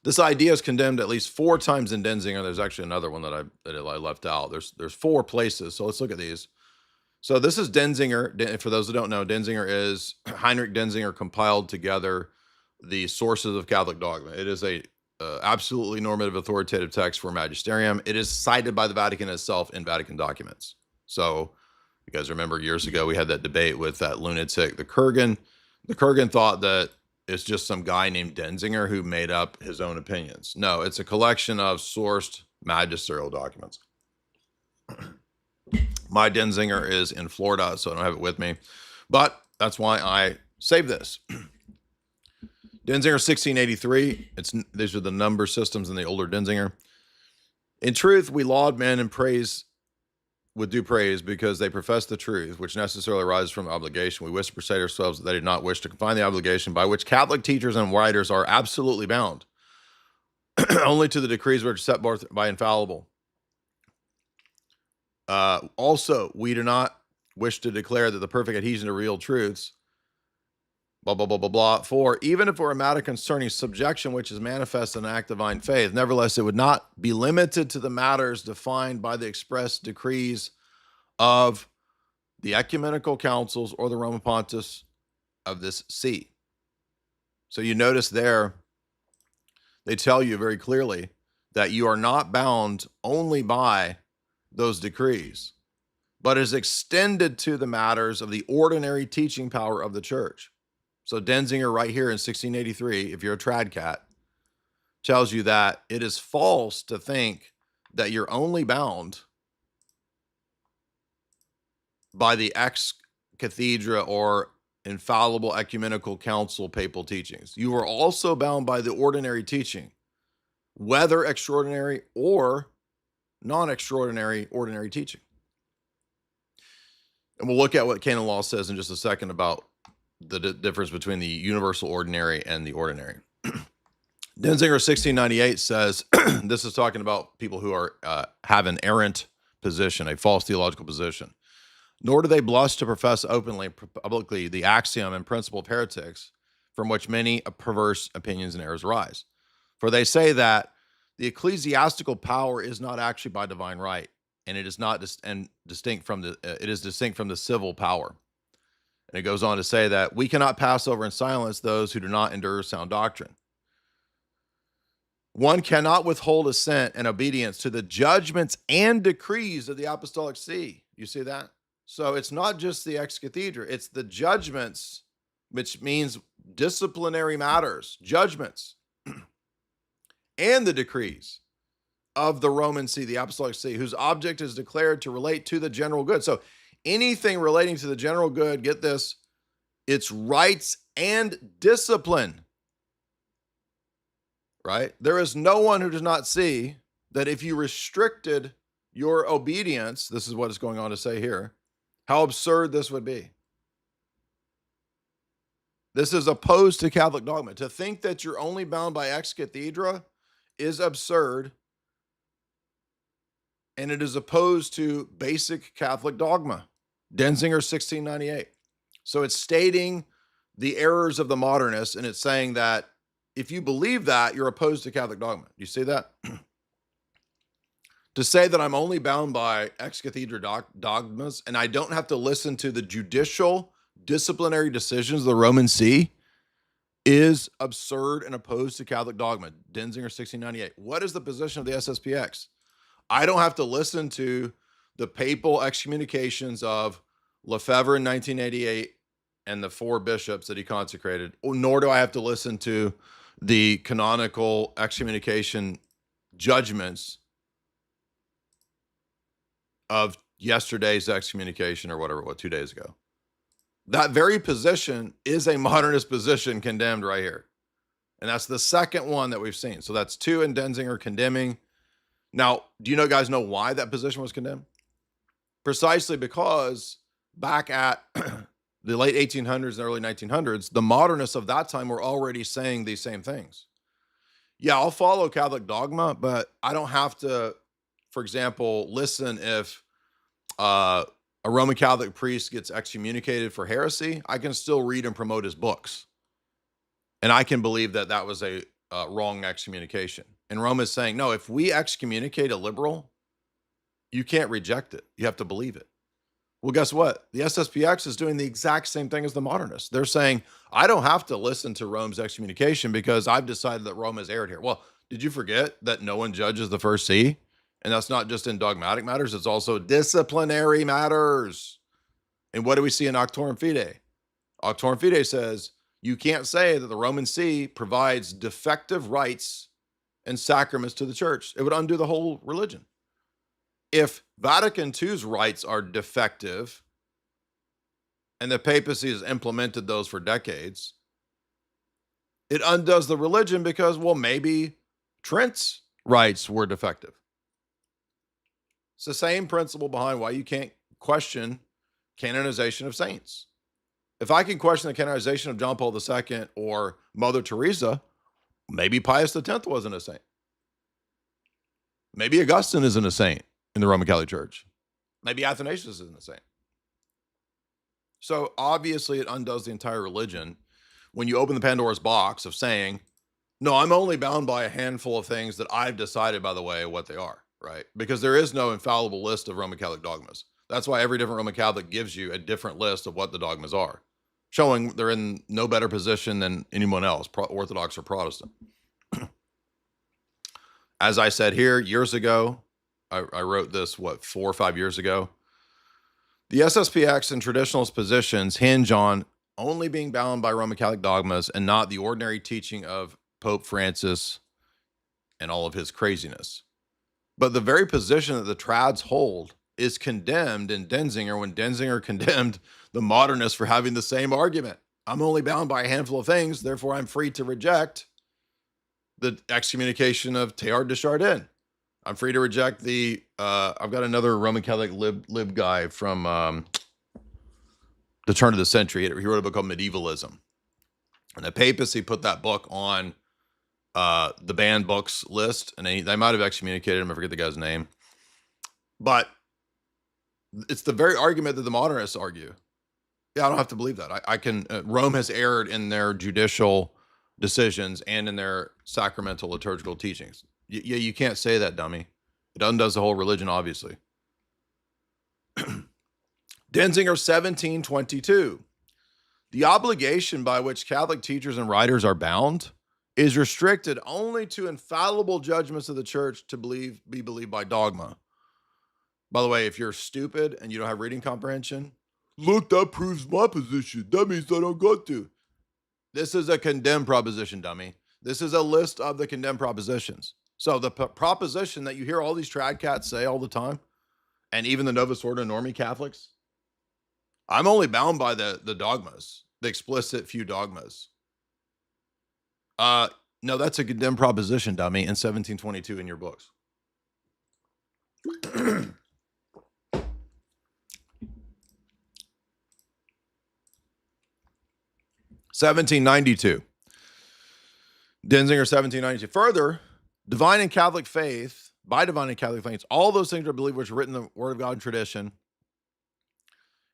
Speaker 1: This idea is condemned at least 4 times in Denzinger. There's actually another one that I left out. There's 4 places, so let's look at these. So this is Denzinger. For those who don't know, Denzinger is Heinrich Denzinger compiled together the sources of Catholic dogma. It is a absolutely normative authoritative text for magisterium. It is cited by the Vatican itself in Vatican documents. So you guys remember years ago we had that debate with that lunatic, the Kurgan. The Kurgan thought that it's just some guy named Denzinger who made up his own opinions. No, it's a collection of sourced magisterial documents. My Denzinger is in Florida, so I don't have it with me, but that's why I saved this. Denzinger 1683. These are the number systems in the older Denzinger. In truth, we laud men and praise with due praise because they profess the truth, which necessarily arises from obligation. We wish to persuade ourselves that they did not wish to confine the obligation by which Catholic teachers and writers are absolutely bound, only to the decrees which are set forth by infallible. Also, we do not wish to declare that the perfect adhesion to real truths, blah, blah, blah, blah, blah. For even if it were a matter concerning subjection, which is manifest in an act of divine faith, nevertheless, it would not be limited to the matters defined by the express decrees of the ecumenical councils or the Roman Pontiffs of this see. So you notice there, they tell you very clearly that you are not bound only by those decrees, but is extended to the matters of the ordinary teaching power of the church. So Denzinger right here in 1683, if you're a trad cat, tells you that it is false to think that you're only bound by the ex cathedra or infallible ecumenical council papal teachings. You are also bound by the ordinary teaching, whether extraordinary or non-extraordinary ordinary teaching. And we'll look at what canon law says in just a second about the difference between the universal ordinary and the ordinary. Denzinger 1698 says, this is talking about people who are have an errant position, a false theological position. Nor do they blush to profess openly, publicly, the axiom and principle of heretics, from which many perverse opinions and errors arise. For they say that the ecclesiastical power is not actually by divine right, and it is not distinct from the civil power. And it goes on to say that we cannot pass over in silence those who do not endure sound doctrine. One cannot withhold assent and obedience to the judgments and decrees of the apostolic see. You see that? So it's not just the ex cathedra, it's the judgments, which means disciplinary matters, judgments, and the decrees of the Roman See, the Apostolic See, whose object is declared to relate to the general good. So anything relating to the general good, get this, it's rights and discipline, right? There is no one who does not see that if you restricted your obedience, this is what is going on to say here, how absurd this would be. This is opposed to Catholic dogma. To think that you're only bound by ex cathedra is absurd, and it is opposed to basic Catholic dogma. Denzinger 1698. So it's stating the errors of the modernists, and it's saying that if you believe that, you're opposed to Catholic dogma. You see that? To say that I'm only bound by ex cathedra dogmas and I don't have to listen to the judicial disciplinary decisions of the Roman See is absurd and opposed to Catholic dogma. Denzinger 1698. What is the position of the SSPX? I don't have to listen to the papal excommunications of Lefebvre in 1988 and the 4 bishops that he consecrated, nor do I have to listen to the canonical excommunication judgments of yesterday's excommunication or whatever, 2 days ago. That very position is a modernist position condemned right here. And that's the second one that we've seen. So that's 2 in Denzinger condemning. Now, do you guys know why that position was condemned? Precisely because back at the late 1800s and early 1900s, the modernists of that time were already saying these same things. Yeah, I'll follow Catholic dogma, but I don't have to, for example, listen if a Roman Catholic priest gets excommunicated for heresy. I can still read and promote his books. And I can believe that that was a wrong excommunication. And Rome is saying, no, if we excommunicate a liberal, you can't reject it. You have to believe it. Well, guess what? The SSPX is doing the exact same thing as the modernists. They're saying, I don't have to listen to Rome's excommunication because I've decided that Rome has erred here. Well, did you forget that no one judges the first see? And that's not just in dogmatic matters, it's also disciplinary matters. And what do we see in Auctorum Fidei? Auctorum Fidei says, you can't say that the Roman See provides defective rites and sacraments to the church. It would undo the whole religion. If Vatican II's rites are defective and the papacy has implemented those for decades, it undoes the religion because, well, maybe Trent's rites were defective. It's the same principle behind why you can't question canonization of saints. If I can question the canonization of John Paul II or Mother Teresa, maybe Pius X wasn't a saint. Maybe Augustine isn't a saint in the Roman Catholic Church. Maybe Athanasius isn't a saint. So obviously it undoes the entire religion when you open the Pandora's box of saying, no, I'm only bound by a handful of things that I've decided, by the way, what they are, right? Because there is no infallible list of Roman Catholic dogmas. That's why every different Roman Catholic gives you a different list of what the dogmas are, showing they're in no better position than anyone else, Orthodox or Protestant. As I said here years ago, I wrote this, 4 or 5 years ago. The SSPX and traditionalist positions hinge on only being bound by Roman Catholic dogmas and not the ordinary teaching of Pope Francis and all of his craziness. But the very position that the trads hold is condemned in Denzinger when Denzinger condemned the modernists for having the same argument. I'm only bound by a handful of things, therefore I'm free to reject the excommunication of Teilhard de Chardin. I'm free to reject the, I've got another Roman Catholic lib guy from the turn of the century. He wrote a book called Medievalism. And the papacy put that book on the banned books list, and they might have excommunicated him. I forget the guy's name. But it's the very argument that the modernists argue. Yeah, I don't have to believe that. I can, Rome has erred in their judicial decisions and in their sacramental liturgical teachings. Yeah, you can't say that, dummy. It undoes the whole religion, obviously. Denzinger 1722. The obligation by which Catholic teachers and writers are bound is restricted only to infallible judgments of the church to be believed by dogma. By the way, if you're stupid and you don't have reading comprehension, look, that proves my position. That means I don't got to. This is a condemned proposition, dummy. This is a list of the condemned propositions. So the proposition that you hear all these trad cats say all the time, and even the Novus Ordo Normie Catholics, I'm only bound by the dogmas, the explicit few dogmas. No, that's a condemned proposition, dummy, in 1722 in your books. 1792. Denzinger, 1792. Further, divine and Catholic faith, by divine and Catholic faith, all those things are believed which are written in the Word of God and tradition,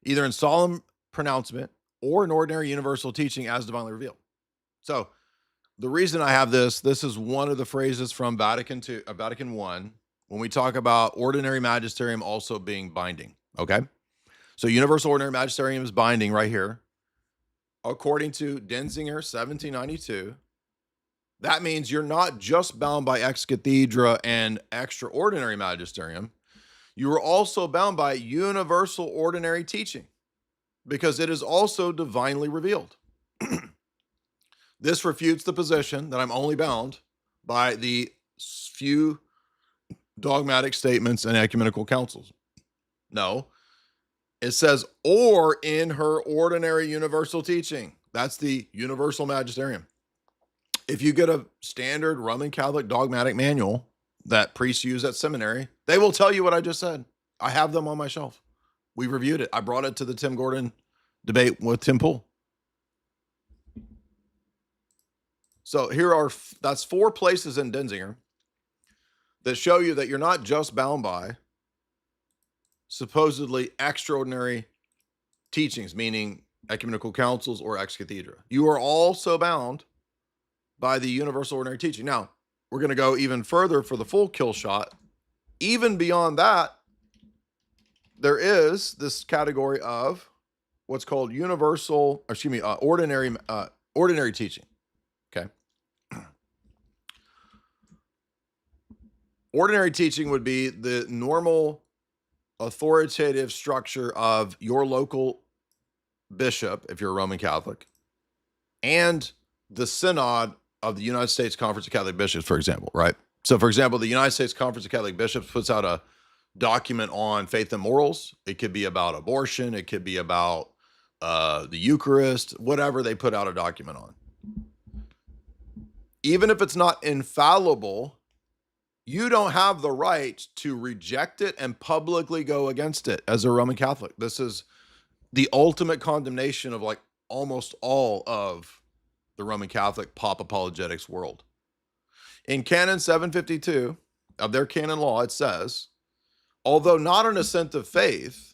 Speaker 1: either in solemn pronouncement or in ordinary universal teaching as divinely revealed. So the reason I have this is one of the phrases from Vatican I, when we talk about ordinary magisterium also being binding, okay? So universal ordinary magisterium is binding right here. According to Denzinger, 1792, that means you're not just bound by ex cathedra and extraordinary magisterium. You are also bound by universal ordinary teaching because it is also divinely revealed. This refutes the position that I'm only bound by the few dogmatic statements and ecumenical councils. No, it says, or in her ordinary universal teaching. That's the universal magisterium. If you get a standard Roman Catholic dogmatic manual that priests use at seminary, they will tell you what I just said. I have them on my shelf. We reviewed it. I brought it to the Tim Gordon debate with Tim Poole. So that's 4 places in Denzinger that show you that you're not just bound by supposedly extraordinary teachings, meaning ecumenical councils or ex cathedra. You are also bound by the universal ordinary teaching. Now, we're going to go even further for the full kill shot. Even beyond that, there is this category of what's called ordinary teaching. Okay. Ordinary teaching would be the normal authoritative structure of your local bishop, if you're a Roman Catholic, and the synod of the United States Conference of Catholic Bishops, for example, right? So, for example, the United States Conference of Catholic Bishops puts out a document on faith and morals. It could be about abortion. It could be about the Eucharist, whatever they put out a document on. Even if it's not infallible, you don't have the right to reject it and publicly go against it as a Roman Catholic. This is the ultimate condemnation of like almost all of the Roman Catholic pop apologetics world. In Canon 752 of their canon law, it says, although not an assent of faith,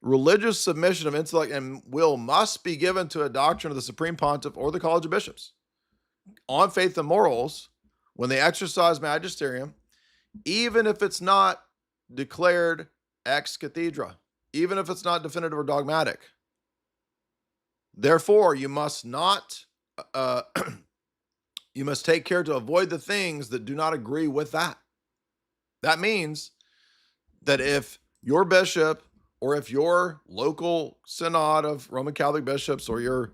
Speaker 1: religious submission of intellect and will must be given to a doctrine of the Supreme Pontiff or the College of Bishops on faith and morals when they exercise magisterium, even if it's not declared ex cathedra, even if it's not definitive or dogmatic. Therefore, you must not, you must take care to avoid the things that do not agree with that. That means that if your bishop or if your local synod of Roman Catholic bishops or your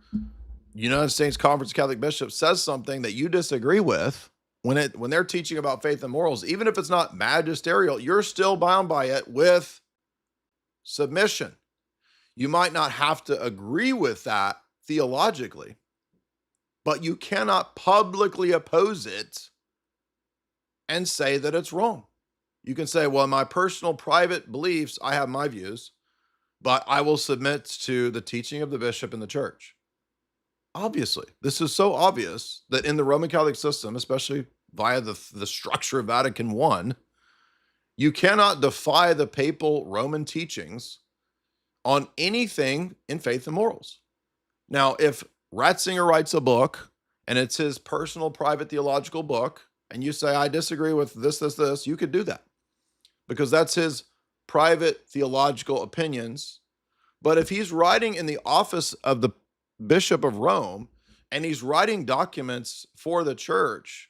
Speaker 1: United States Conference of Catholic Bishops says something that you disagree with, when they're teaching about faith and morals, even if it's not magisterial, you're still bound by it with submission. You might not have to agree with that theologically, but you cannot publicly oppose it and say that it's wrong. You can say, well, my personal private beliefs, I have my views, but I will submit to the teaching of the bishop in the church. Obviously, this is so obvious that in the Roman Catholic system, especially via the structure of Vatican I, you cannot defy the papal Roman teachings on anything in faith and morals. Now, if Ratzinger writes a book and it's his personal private theological book, and you say, I disagree with this, you could do that because that's his private theological opinions. But if he's writing in the office of the Bishop of Rome and he's writing documents for the church,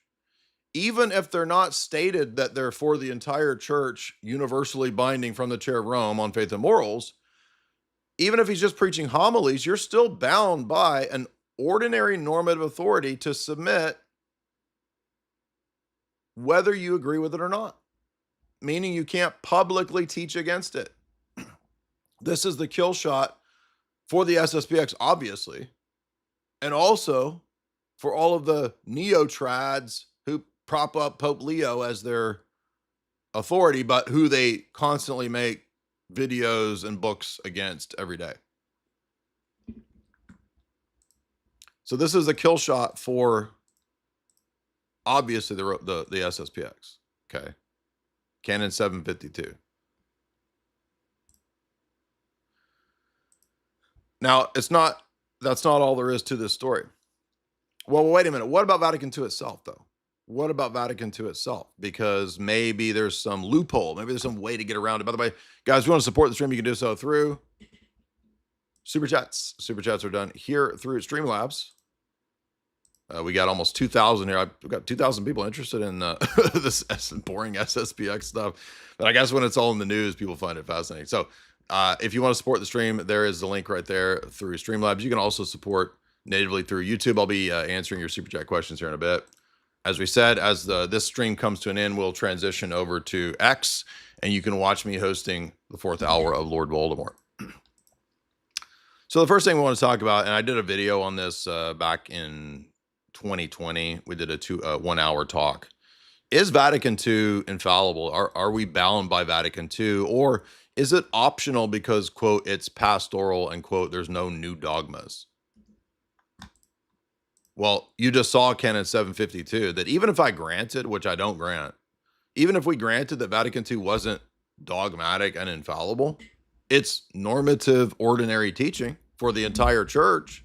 Speaker 1: even if they're not stated that they're for the entire church, universally binding from the chair of Rome on faith and morals, even if he's just preaching homilies, you're still bound by an ordinary normative authority to submit whether you agree with it or not, meaning you can't publicly teach against it. This is the kill shot for the SSPX, obviously, and also for all of the neo-trads who prop up Pope Leo as their authority, but who they constantly make videos and books against every day. So this is a kill shot for obviously the SSPX. Okay. Canon 752. Now, that's not all there is to this story. Well, wait a minute. What about Vatican II itself, though? What about Vatican II itself? Because maybe there's some loophole. Maybe there's some way to get around it. By the way, guys, if you want to support the stream, you can do so through Super Chats. Super Chats are done here through Streamlabs. We got almost 2,000 here. We've got 2,000 people interested in this boring SSPX stuff. But I guess when it's all in the news, people find it fascinating. So if you want to support the stream, there is the link right there through Streamlabs. You can also support natively through YouTube. I'll be answering your Super Chat questions here in a bit. As we said, as this stream comes to an end, we'll transition over to X, and you can watch me hosting the 4th hour of Lord Voldemort. So the first thing we want to talk about, and I did a video on this back in 2020. We did a 1 hour talk. Is Vatican II infallible? Are we bound by Vatican II? Or is it optional because, quote, it's pastoral and, quote, there's no new dogmas? Well, you just saw Canon 752 that even if I granted, which I don't grant, even if we granted that Vatican II wasn't dogmatic and infallible, it's normative, ordinary teaching for the entire church.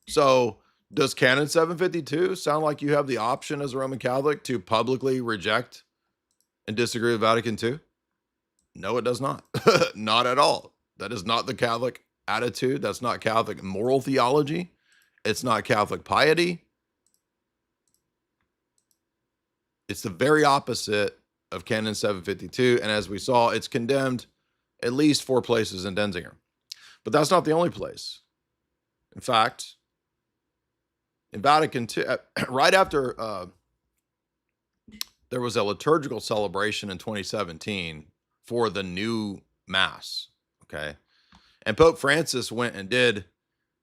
Speaker 1: So does Canon 752 sound like you have the option as a Roman Catholic to publicly reject and disagree with Vatican II? No, it does not. Not at all. That is not the Catholic attitude. That's not Catholic moral theology. It's not Catholic piety. It's the very opposite of Canon 752. And as we saw, it's condemned at least 4 places in Denzinger. But that's not the only place. In fact, in Vatican II, right after there was a liturgical celebration in 2017 for the new Mass, okay? And Pope Francis went and did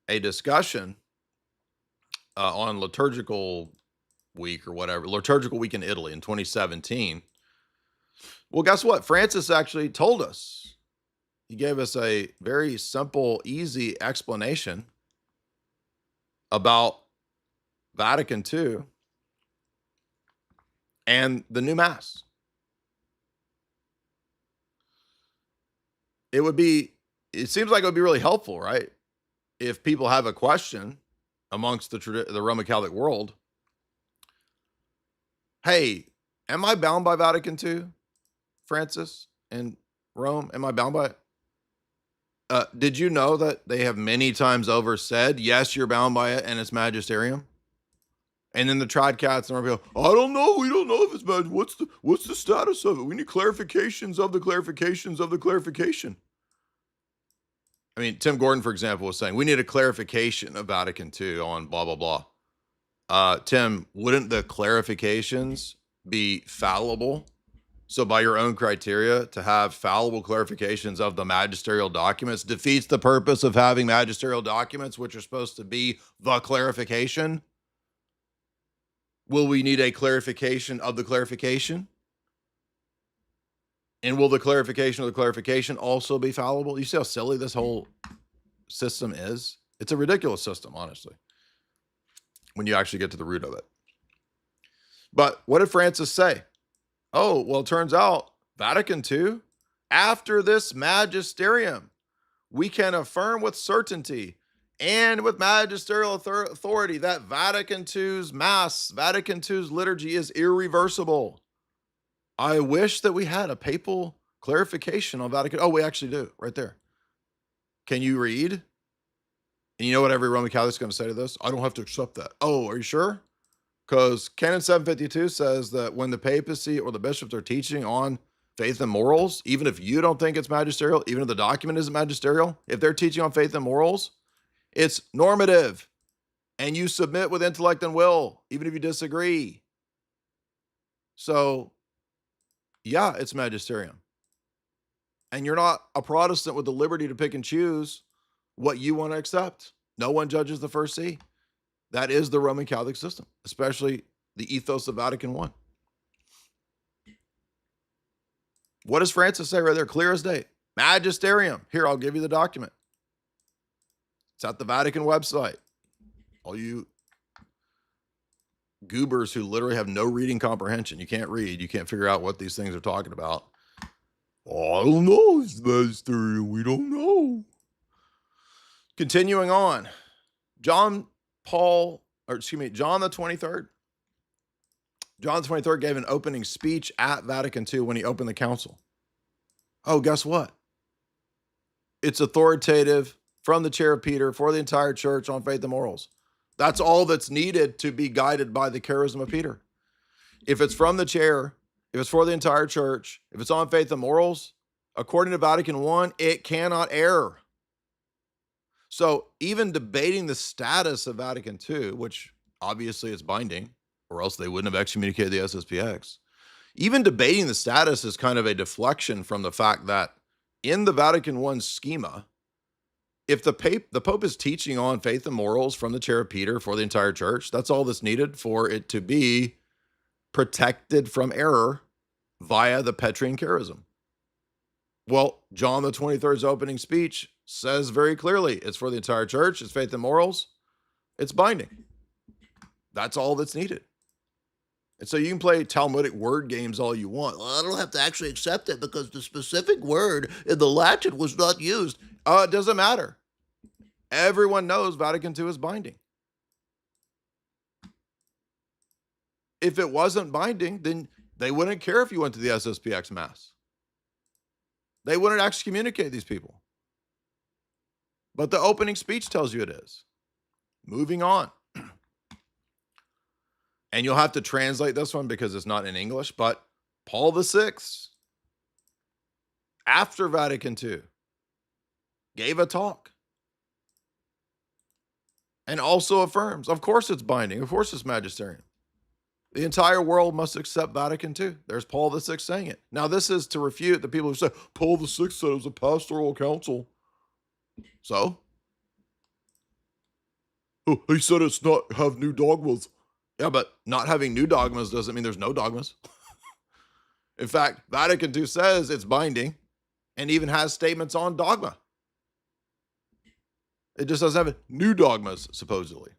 Speaker 1: a discussion on liturgical week or whatever, liturgical week in Italy in 2017. Well, guess what? Francis actually told us. He gave us a very simple, easy explanation about Vatican II and the new Mass. It seems like it would be really helpful, right? If people have a question amongst the Roman Catholic world, hey, am I bound by Vatican II, Francis, in Rome? Am I bound by it? Did you know that they have many times over said, yes, you're bound by it and it's magisterium? And then the trad cats and people, I don't know. We don't know if it's bad. What's the status of it? We need clarifications of the clarifications of the clarification. I mean, Tim Gordon, for example, was saying, we need a clarification of Vatican II on blah, blah, blah. Tim, wouldn't the clarifications be fallible? So by your own criteria, to have fallible clarifications of the magisterial documents defeats the purpose of having magisterial documents, which are supposed to be the clarification. Will we need a clarification of the clarification? And will the clarification of the clarification also be fallible? You see how silly this whole system is? It's a ridiculous system, honestly, when you actually get to the root of it. But what did Francis say? Oh, well, it turns out Vatican II, after this magisterium, we can affirm with certainty and with magisterial authority that Vatican II's Mass, Vatican II's liturgy is irreversible. I wish that we had a papal clarification on Vatican. Oh, we actually do, right there. Can you read? And you know what every Roman Catholic's going to say to this? I don't have to accept that. Oh, are you sure? Because Canon 752 says that when the papacy or the bishops are teaching on faith and morals, even if you don't think it's magisterial, even if the document isn't magisterial, if they're teaching on faith and morals, it's normative. And you submit with intellect and will, even if you disagree. So, yeah, it's magisterium. And you're not a Protestant with the liberty to pick and choose what you want to accept. No one judges the first see. That is the Roman Catholic system, especially the ethos of Vatican I. What does Francis say right there? Clear as day. Magisterium. Here, I'll give you the document. It's at the Vatican website. All you goobers who literally have no reading comprehension. You can't read. You can't figure out what these things are talking about. Oh, I don't know. It's magisterium. We don't know. Continuing on. John the 23rd. John the 23rd gave an opening speech at Vatican II when he opened the council. Oh, guess what? It's authoritative from the chair of Peter for the entire church on faith and morals. That's all that's needed to be guided by the charism of Peter. If it's from the chair, if it's for the entire church, if it's on faith and morals, according to Vatican I, it cannot err. So even debating the status of Vatican II, which obviously is binding, or else they wouldn't have excommunicated the SSPX, even debating the status is kind of a deflection from the fact that in the Vatican I schema, if the Pope is teaching on faith and morals from the chair of Peter for the entire church, that's all that's needed for it to be protected from error via the Petrine charism. Well, John the 23rd's opening speech says very clearly, it's for the entire church, it's faith and morals, it's binding. That's all that's needed. And so you can play Talmudic word games all you want. Well, I don't have to actually accept it because the specific word in the Latin was not used. It doesn't matter. Everyone knows Vatican II is binding. If it wasn't binding, then they wouldn't care if you went to the SSPX Mass. They wouldn't excommunicate these people. But the opening speech tells you it is. Moving on. And you'll have to translate this one because it's not in English, but Paul VI, after Vatican II, gave a talk and also affirms, of course it's binding, of course it's magisterium. The entire world must accept Vatican II. There's Paul VI saying it. Now, this is to refute the people who say, Paul VI said it was a pastoral council. So? Oh, he said it's not have new dogmas. Yeah, but not having new dogmas doesn't mean there's no dogmas. In fact, Vatican II says it's binding and even has statements on dogma. It just doesn't have new dogmas, supposedly.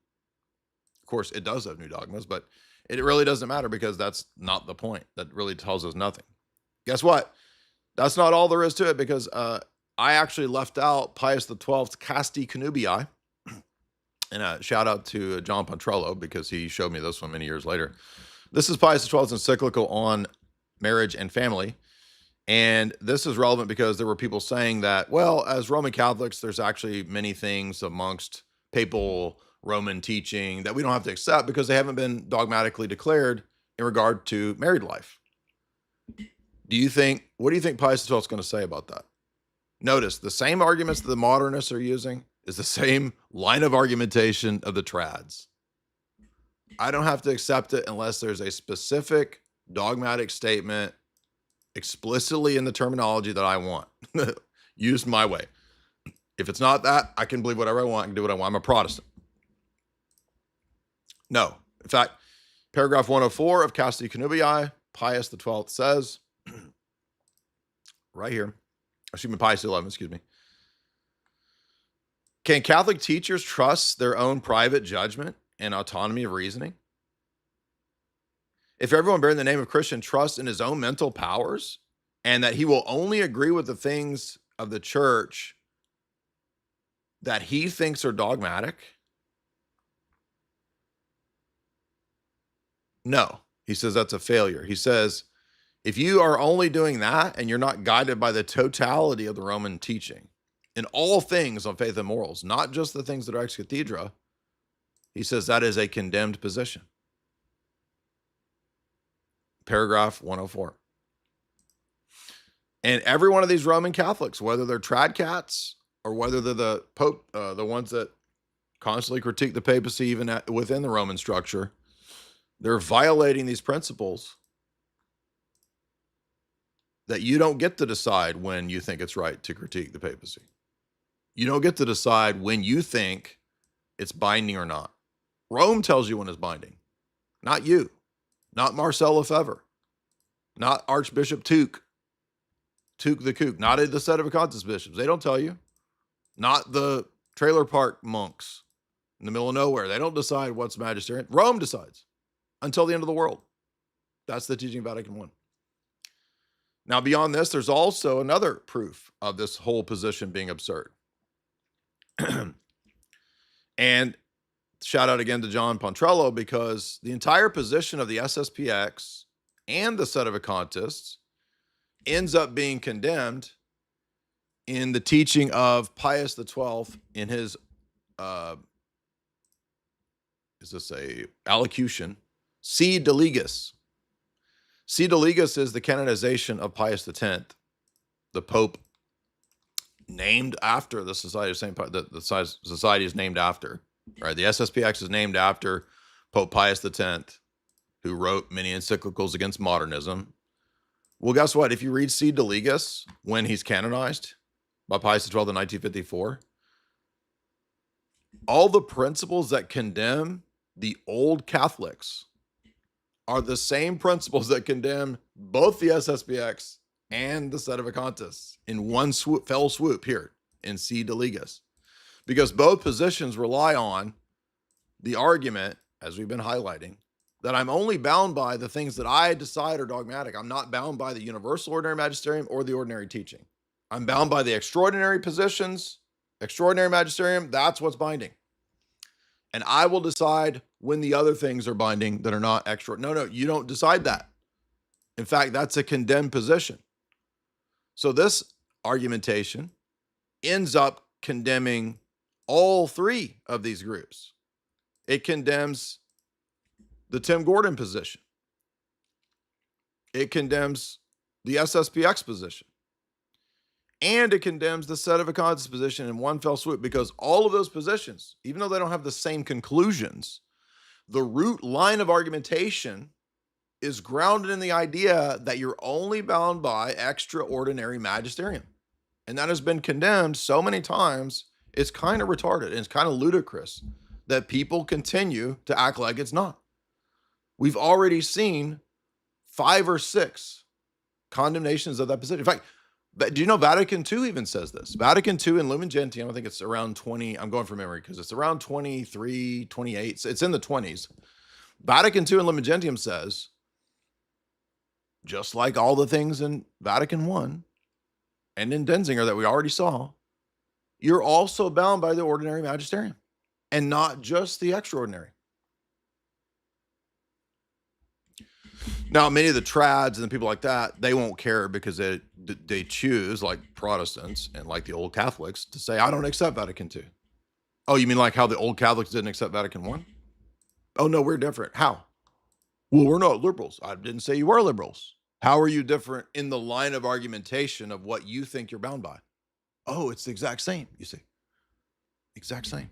Speaker 1: Of course, it does have new dogmas, but it really doesn't matter because that's not the point. That really tells us nothing. Guess what? That's not all there is to it because I actually left out Pius XII's Casti Connubii. And a shout out to John Pontrello because he showed me this one many years later. This is Pius XII's encyclical on marriage and family. And this is relevant because there were people saying that, well, as Roman Catholics, there's actually many things amongst papal Roman teaching that we don't have to accept because they haven't been dogmatically declared in regard to married life. What do you think Pius XII is going to say about that? Notice the same arguments that the modernists are using is the same line of argumentation of the trads. I don't have to accept it unless there's a specific dogmatic statement explicitly in the terminology that I want, used my way. If it's not that, I can believe whatever I want and do what I want. I'm a Protestant. No. In fact, paragraph 104 of Casti Connubii, Pius XII says, right here, Pius XI, excuse me. Can Catholic teachers trust their own private judgment and autonomy of reasoning? If everyone bearing the name of Christian trusts in his own mental powers and that he will only agree with the things of the church that he thinks are dogmatic? No, he says that's a failure. He says, if you are only doing that and you're not guided by the totality of the Roman teaching in all things on faith and morals, not just the things that are ex cathedra, he says that is a condemned position. paragraph 104. And every one of these Roman Catholics, whether they're trad cats or whether they're the Pope, the ones that constantly critique the papacy even within the Roman structure, they're violating these principles that you don't get to decide when you think it's right to critique the papacy. You don't get to decide when you think it's binding or not. Rome tells you when it's binding, not you, not Marcel Lefebvre, not Archbishop Tuke the Kook, not the Sedevacantist bishops. They don't tell you. Not the trailer park monks in the middle of nowhere. They don't decide what's magisterium. Rome decides until the end of the world. That's the teaching of Vatican I. Now, beyond this, there's also another proof of this whole position being absurd. And shout out again to John Pontrello, because the entire position of the SSPX and the Sedevacantists ends up being condemned in the teaching of Pius XII in his, is this a allocution? Si de Legis. Si de Legis is the canonization of Pius X, the Pope named after the Society of St. Pius. The society is named after, right? The SSPX is named after Pope Pius X, who wrote many encyclicals against modernism. Well, guess what? If you read Si de Legis, when he's canonized by Pius XII in 1954, all the principles that condemn the old Catholics are the same principles that condemn both the SSPX and the Sedevacantists in one fell swoop here in Si de Legis. Because both positions rely on the argument, as we've been highlighting, that I'm only bound by the things that I decide are dogmatic. I'm not bound by the universal ordinary magisterium or the ordinary teaching. I'm bound by the extraordinary positions, extraordinary magisterium. That's what's binding. And I will decide when the other things are binding that are not extra. No, you don't decide that. In fact, that's a condemned position. So this argumentation ends up condemning all three of these groups. It condemns the Tim Gordon position. It condemns the SSPX position. And it condemns the Sedevacantist position in one fell swoop, because all of those positions, even though they don't have the same conclusions, the root line of argumentation is grounded in the idea that you're only bound by extraordinary magisterium. And that has been condemned so many times, it's kind of retarded and it's kind of ludicrous that people continue to act like it's not. We've already seen 5 or 6 condemnations of that position. In fact, do you know Vatican II even says this? Vatican II in Lumen Gentium, I think it's around 20, I'm going from memory because it's around 23, 28, it's in the 20s. Vatican II in Lumen Gentium says, just like all the things in Vatican I and in Denzinger that we already saw, you're also bound by the ordinary magisterium and not just the extraordinary. Now, many of the trads and the people like that, they won't care because they choose, like Protestants and like the old Catholics, to say, I don't accept Vatican II. Oh, you mean like how the old Catholics didn't accept Vatican I? Oh, no, we're different. How? Well, we're not liberals. I didn't say you were liberals. How are you different in the line of argumentation of what you think you're bound by? Oh, it's the exact same, you see. Exact same.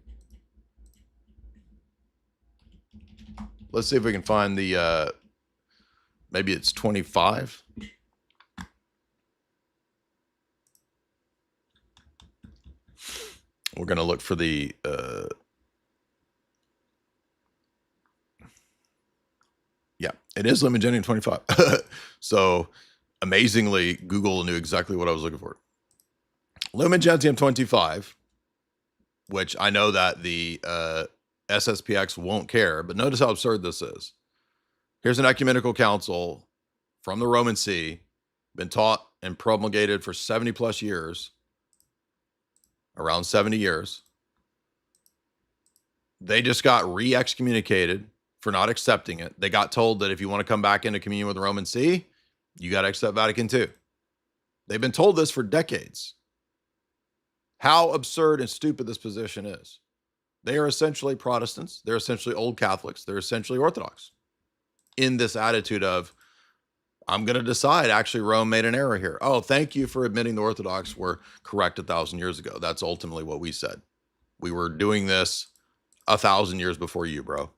Speaker 1: Let's see if we can find the... maybe it's 25. We're going to look for the, yeah, it is Lumen Gentium 25. So amazingly, Google knew exactly what I was looking for. Lumen Gentium 25, which I know that the SSPX won't care, but notice how absurd this is. Here's an ecumenical council from the Roman See, been taught and promulgated for 70 plus years, around 70 years. They just got re-excommunicated for not accepting it. They got told that if you want to come back into communion with the Roman See, you got to accept Vatican II. They've been told this for decades. How absurd and stupid this position is. They are essentially Protestants. They're essentially old Catholics. They're essentially Orthodox in this attitude of, I'm going to decide, actually, Rome made an error here. Oh, thank you for admitting the Orthodox were correct 1,000 years ago. That's ultimately what we said. We were doing this 1,000 years before you, bro.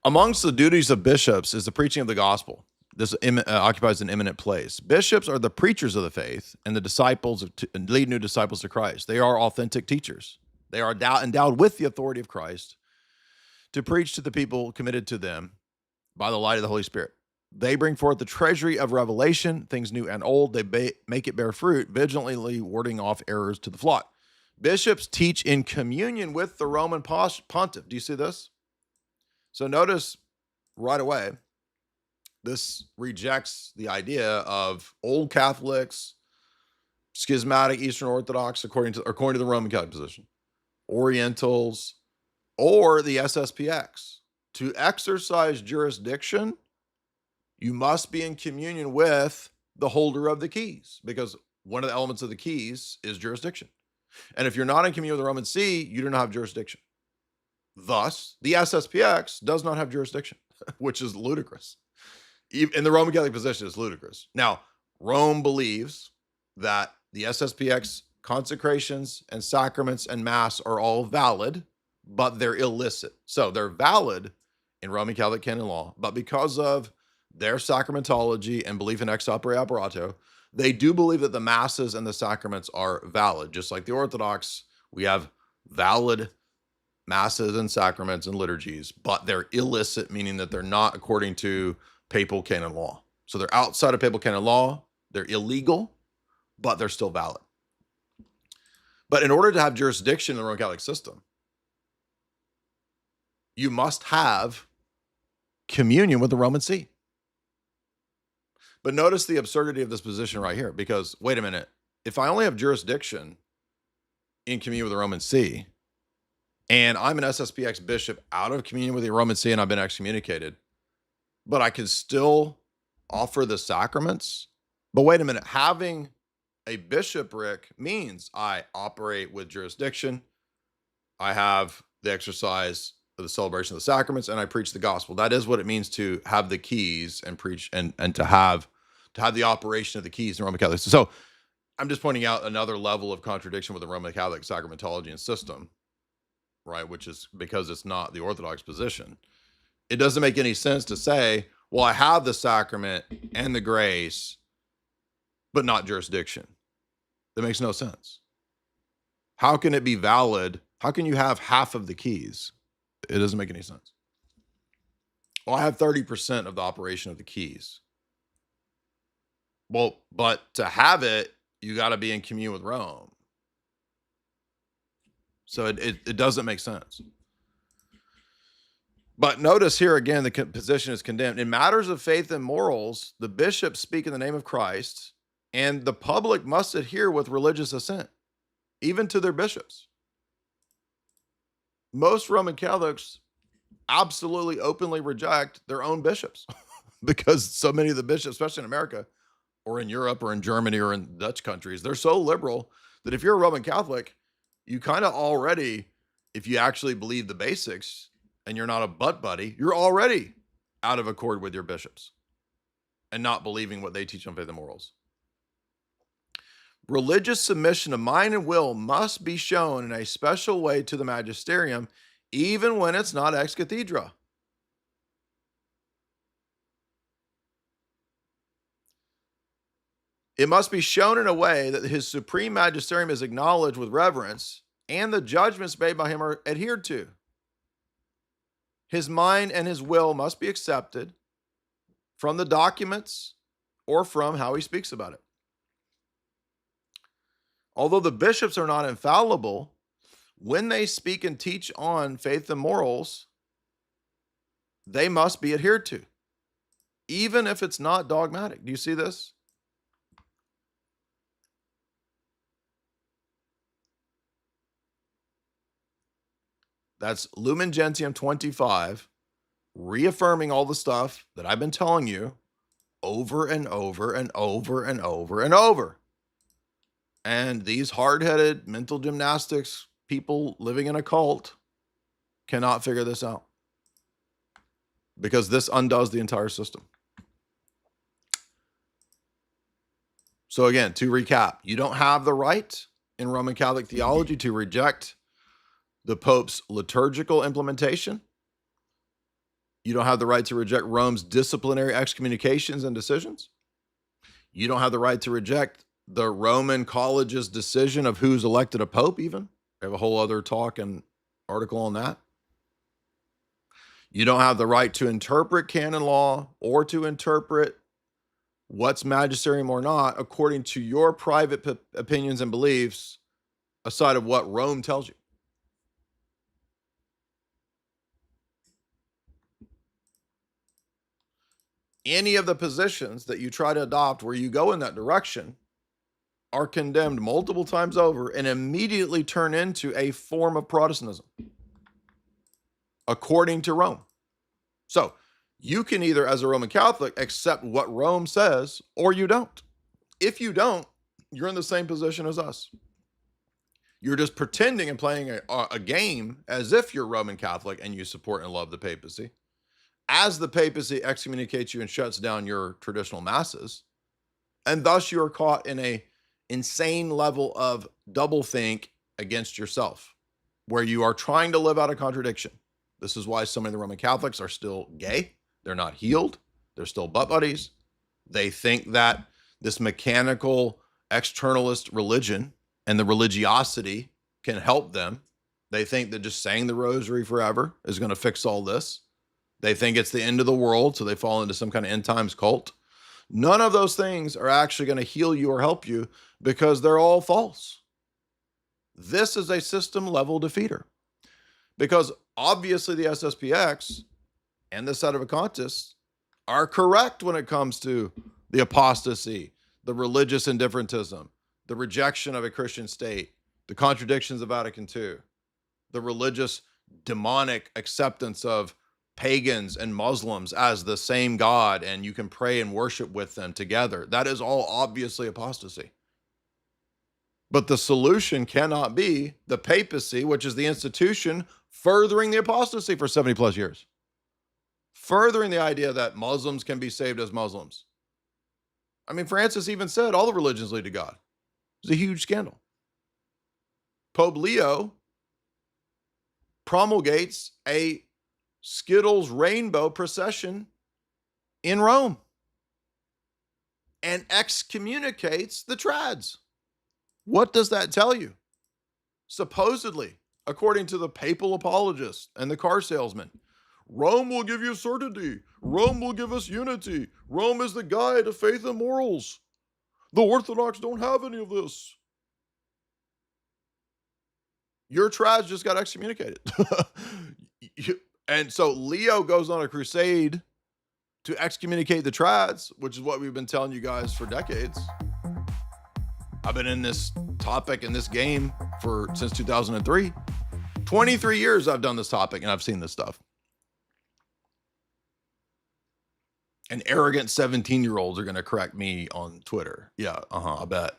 Speaker 1: Amongst the duties of bishops is the preaching of the gospel. This occupies an eminent place. Bishops are the preachers of the faith and the disciples and lead new disciples to Christ. They are authentic teachers. They are endowed with the authority of Christ to preach to the people committed to them by the light of the Holy Spirit. They bring forth the treasury of revelation, things new and old. They make it bear fruit, vigilantly warding off errors to the flock. Bishops teach in communion with the Roman pontiff. Do you see this? So notice right away, this rejects the idea of old Catholics, schismatic Eastern Orthodox, according to the Roman Catholic position, Orientals, or the SSPX. To exercise jurisdiction, you must be in communion with the holder of the keys, because one of the elements of the keys is jurisdiction. And if you're not in communion with the Roman See, you do not have jurisdiction. Thus, the SSPX does not have jurisdiction, which is ludicrous. In the Roman Catholic position, it's ludicrous. Now, Rome believes that the SSPX consecrations and sacraments and mass are all valid, but they're illicit. So they're valid in Roman Catholic canon law, but because of their sacramentology and belief in ex opere operato, they do believe that the masses and the sacraments are valid. Just like the Orthodox, we have valid masses and sacraments and liturgies, but they're illicit, meaning that they're not according to papal canon law. So they're outside of papal canon law, they're illegal, but they're still valid. But in order to have jurisdiction in the Roman Catholic system, you must have communion with the Roman See. But notice the absurdity of this position right here, because wait a minute, if I only have jurisdiction in communion with the Roman See, and I'm an SSPX bishop out of communion with the Roman See and I've been excommunicated, but I can still offer the sacraments. But wait a minute, having a bishopric means I operate with jurisdiction, I have the exercise of the celebration of the sacraments, and I preach the gospel. That is what it means to have the keys and preach and to have the operation of the keys in Roman Catholic. So I'm just pointing out another level of contradiction with the Roman Catholic sacramentology and system, right? Which is because it's not the Orthodox position. It doesn't make any sense to say, well, I have the sacrament and the grace, but not jurisdiction. That makes no sense. How can it be valid? How can you have half of the keys? It doesn't make any sense. Well, I have 30% of the operation of the keys. Well, but to have it, you got to be in communion with Rome. So it doesn't make sense. But notice here again, the position is condemned. In matters of faith and morals, the bishops speak in the name of Christ, and the public must adhere with religious assent, even to their bishops. Most Roman Catholics absolutely openly reject their own bishops because so many of the bishops, especially in America or in Europe or in Germany or in Dutch countries, they're so liberal that if you're a Roman Catholic, you kind of already, if you actually believe the basics and you're not a butt buddy, you're already out of accord with your bishops and not believing what they teach on faith and morals. Religious submission of mind and will must be shown in a special way to the magisterium, even when it's not ex cathedra. It must be shown in a way that his supreme magisterium is acknowledged with reverence and the judgments made by him are adhered to. His mind and his will must be accepted from the documents or from how he speaks about it. Although the bishops are not infallible, when they speak and teach on faith and morals, they must be adhered to, even if it's not dogmatic. Do you see this? That's Lumen Gentium 25, reaffirming all the stuff that I've been telling you over and over and over and over and over. And these hard-headed mental gymnastics people living in a cult cannot figure this out because this undoes the entire system. So again, to recap, you don't have the right in Roman Catholic theology to reject the Pope's liturgical implementation. You don't have the right to reject Rome's disciplinary excommunications and decisions. You don't have the right to reject the Roman college's decision of who's elected a pope even. We have a whole other talk and article on that. You don't have the right to interpret canon law or to interpret what's magisterium or not according to your private opinions and beliefs aside of what Rome tells you. Any of the positions that you try to adopt where you go in that direction are condemned multiple times over and immediately turn into a form of Protestantism, according to Rome. So you can either, as a Roman Catholic, accept what Rome says, or you don't. If you don't, you're in the same position as us. You're just pretending and playing a game as if you're Roman Catholic and you support and love the papacy. As the papacy excommunicates you and shuts down your traditional masses, and thus you are caught in a insane level of doublethink against yourself, where you are trying to live out a contradiction. This is why so many of the Roman Catholics are still gay. They're not healed. They're still butt buddies. They think that this mechanical externalist religion and the religiosity can help them. They think that just saying the rosary forever is going to fix all this. They think it's the end of the world, so they fall into some kind of end times cult. None of those things are actually going to heal you or help you because they're all false. This is a system level defeater because obviously the SSPX and the Sedevacantists are correct when it comes to the apostasy, the religious indifferentism, the rejection of a Christian state, the contradictions of Vatican II, the religious demonic acceptance of pagans and Muslims as the same God, and you can pray and worship with them together. That is all obviously apostasy. But the solution cannot be the papacy, which is the institution furthering the apostasy for 70 plus years. Furthering the idea that Muslims can be saved as Muslims. I mean, Francis even said all the religions lead to God. It was a huge scandal. Pope Leo promulgates a Skittles rainbow procession in Rome and excommunicates the trads. What does that tell you? Supposedly, according to the papal apologists and the car salesman, Rome will give you certainty. Rome will give us unity. Rome is the guide of faith and morals. The Orthodox don't have any of this. Your trads just got excommunicated. And so Leo goes on a crusade to excommunicate the trads, which is what we've been telling you guys for decades. I've been in this topic in this game since 2003. 23 years I've done this topic and I've seen this stuff. And arrogant 17-year-olds are going to correct me on Twitter. Yeah, I bet.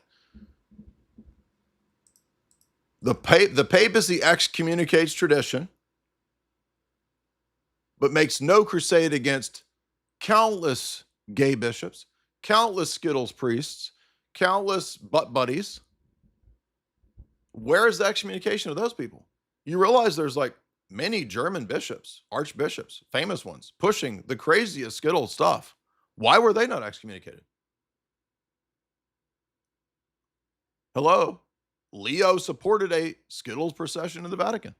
Speaker 1: The papacy excommunicates tradition, but makes no crusade against countless gay bishops, countless Skittles priests, countless butt buddies. Where is the excommunication of those people? You realize there's like many German bishops, archbishops, famous ones, pushing the craziest Skittles stuff. Why were they not excommunicated? Hello? Leo supported a Skittles procession in the Vatican.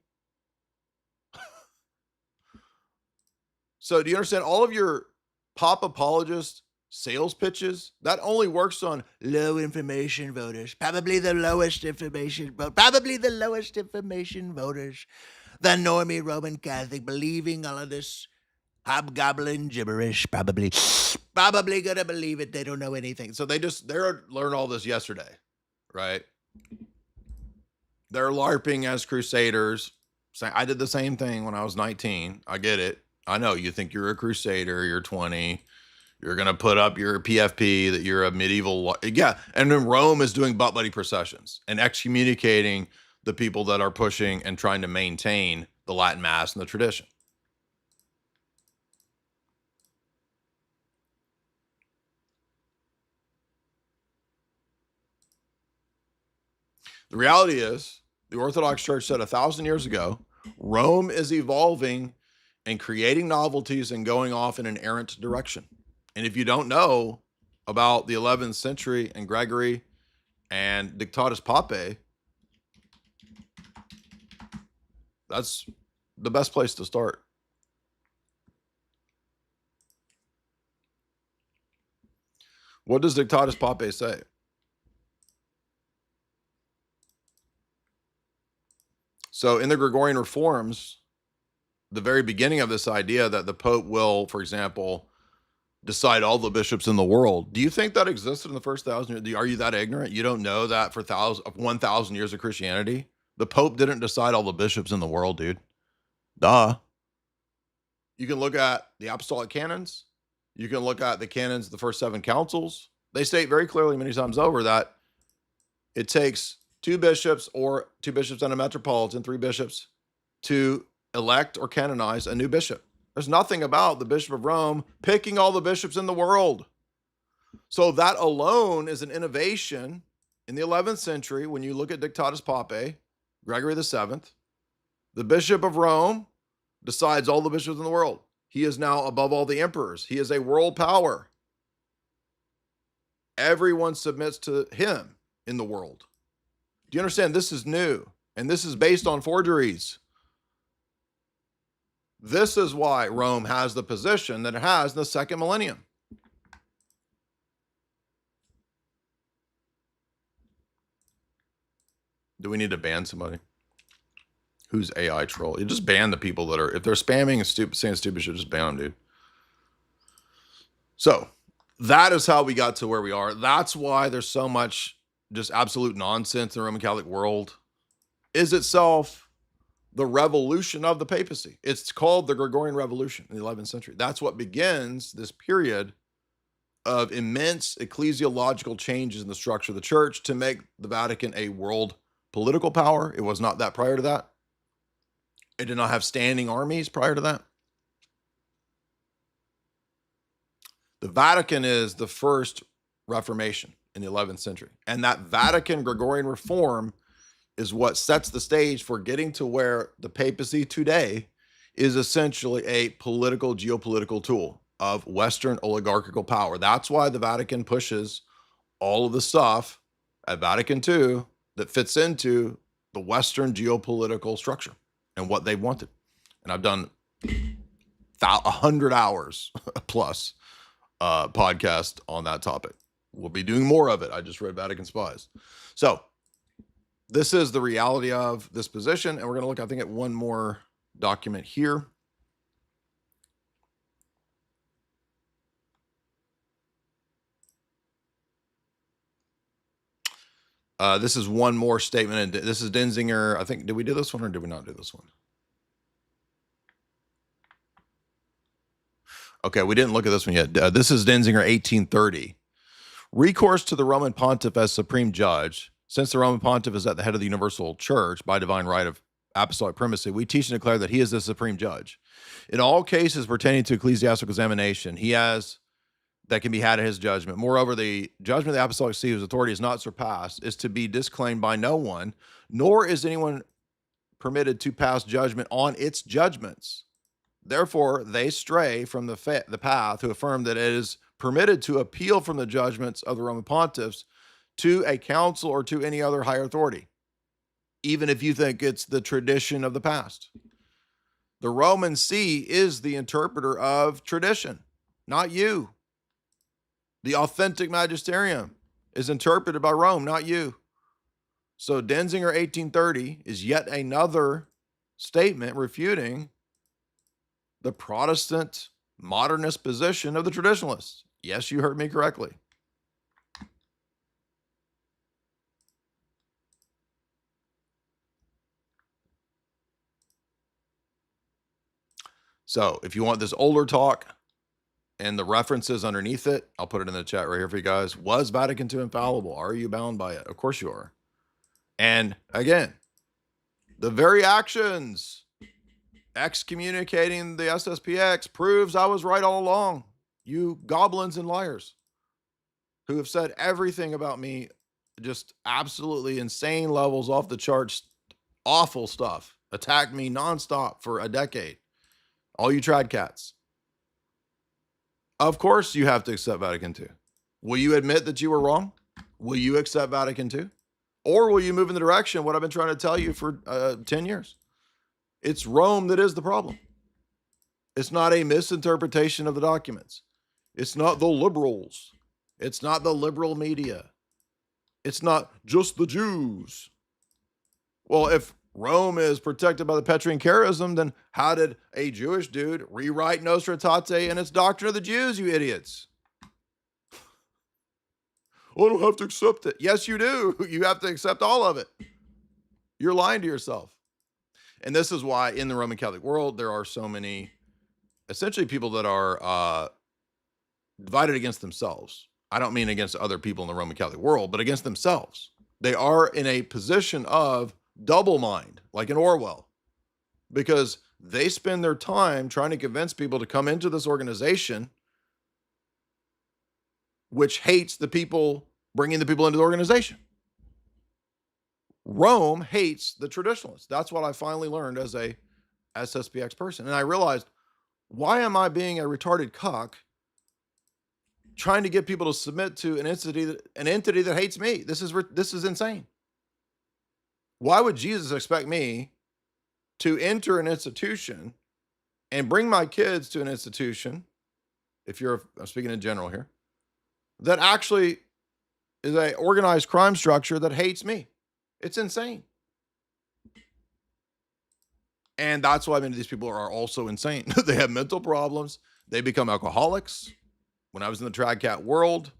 Speaker 1: So do you understand all of your pop apologist sales pitches? That only works on low information voters, probably the lowest information voters, the normie Roman Catholic believing all of this hobgoblin gibberish, probably gonna believe it. They don't know anything. So they learned all this yesterday, right? They're LARPing as crusaders. I did the same thing when I was 19. I get it. I know you think you're a crusader, you're 20, you're going to put up your PFP that you're a medieval. Yeah. And then Rome is doing butt buddy processions and excommunicating the people that are pushing and trying to maintain the Latin Mass and the tradition. The reality is, the Orthodox Church said 1,000 years ago, Rome is evolving and creating novelties and going off in an errant direction. And if you don't know about the 11th century and Gregory and Dictatus Papae, that's the best place to start. What does Dictatus Papae say? So in the Gregorian reforms, the very beginning of this idea that the Pope will, for example, decide all the bishops in the world. Do you think that existed in the first 1,000 years? Are you that ignorant? You don't know that for 1,000 years of Christianity? The Pope didn't decide all the bishops in the world, dude. Duh. You can look at the apostolic canons. You can look at the canons of the first 7 councils. They state very clearly many times over that it takes 2 bishops or 2 bishops and a metropolitan, 3 bishops, to elect or canonize a new bishop. There's nothing about the Bishop of Rome picking all the bishops in the world. So that alone is an innovation in the 11th century. When you look at Dictatus Papae, Gregory VII, the Bishop of Rome decides all the bishops in the world. He is now above all the emperors. He is a world power. Everyone submits to him in the world. Do you understand? This is new, and this is based on forgeries. This is why Rome has the position that it has in the 2nd millennium. Do we need to ban somebody? Who's AI troll? You just ban the people that are, if they're spamming and saying stupid shit, just ban them, dude. So that is how we got to where we are. That's why there's so much just absolute nonsense in the Roman Catholic world. Is itself the revolution of the papacy. It's called the Gregorian Revolution in the 11th century. That's what begins this period of immense ecclesiological changes in the structure of the church to make the Vatican a world political power. It was not that prior to that. It did not have standing armies prior to that. The Vatican is the first Reformation in the 11th century. And that Vatican Gregorian reform is what sets the stage for getting to where the papacy today is essentially a political, geopolitical tool of Western oligarchical power. That's why the Vatican pushes all of the stuff at Vatican II that fits into the Western geopolitical structure and what they wanted. And I've done 100 hours plus podcast on that topic. We'll be doing more of it. I just read Vatican Spies. So this is the reality of this position. And we're going to look, I think, at one more document here. This is one more statement. And this is Denzinger. I think, did we do this one or did we not do this one? Okay, we didn't look at this one yet. This is Denzinger 1830. Recourse to the Roman pontiff as supreme judge. Since the Roman pontiff is at the head of the universal church by divine right of apostolic primacy, we teach and declare that he is the supreme judge. In all cases pertaining to ecclesiastical examination, he has that can be had at his judgment. Moreover, the judgment of the apostolic see, whose authority is not surpassed, is to be disclaimed by no one, nor is anyone permitted to pass judgment on its judgments. Therefore, they stray from the path who affirm that it is permitted to appeal from the judgments of the Roman pontiffs to a council or to any other higher authority, even if you think it's the tradition of the past. The Roman See is the interpreter of tradition, not you. The authentic magisterium is interpreted by Rome, not you. So Denzinger 1830 is yet another statement refuting the Protestant modernist position of the traditionalists. Yes, you heard me correctly. So if you want this older talk and the references underneath it, I'll put it in the chat right here for you guys. Was Vatican II infallible? Are you bound by it? Of course you are. And again, the very actions excommunicating the SSPX proves I was right all along. You goblins and liars who have said everything about me just absolutely insane levels, off the charts, awful stuff. Attacked me nonstop for a decade. All you trad cats. Of course you have to accept Vatican II. Will you admit that you were wrong? Will you accept Vatican II? Or will you move in the direction of what I've been trying to tell you for 10 years? It's Rome that is the problem. It's not a misinterpretation of the documents. It's not the liberals. It's not the liberal media. It's not just the Jews. Well, if Rome is protected by the Petrine charism, then how did a Jewish dude rewrite Nostra Aetate and its doctrine of the Jews, you idiots? I don't have to accept it. Yes, you do. You have to accept all of it. You're lying to yourself. And this is why in the Roman Catholic world, there are so many, essentially, people that are divided against themselves. I don't mean against other people in the Roman Catholic world, but against themselves. They are in a position of double mind, like in Orwell, because they spend their time trying to convince people to come into this organization, which hates the people bringing the people into the organization. Rome hates the traditionalists. That's what I finally learned as a SSPX person. And I realized, why am I being a retarded cock trying to get people to submit to an entity that hates me? This is insane. Why would Jesus expect me to enter an institution and bring my kids to an institution, I'm speaking in general here, that actually is a organized crime structure that hates me? It's insane. And that's why many of these people are also insane. They have mental problems. They become alcoholics. When I was in the trad cat world,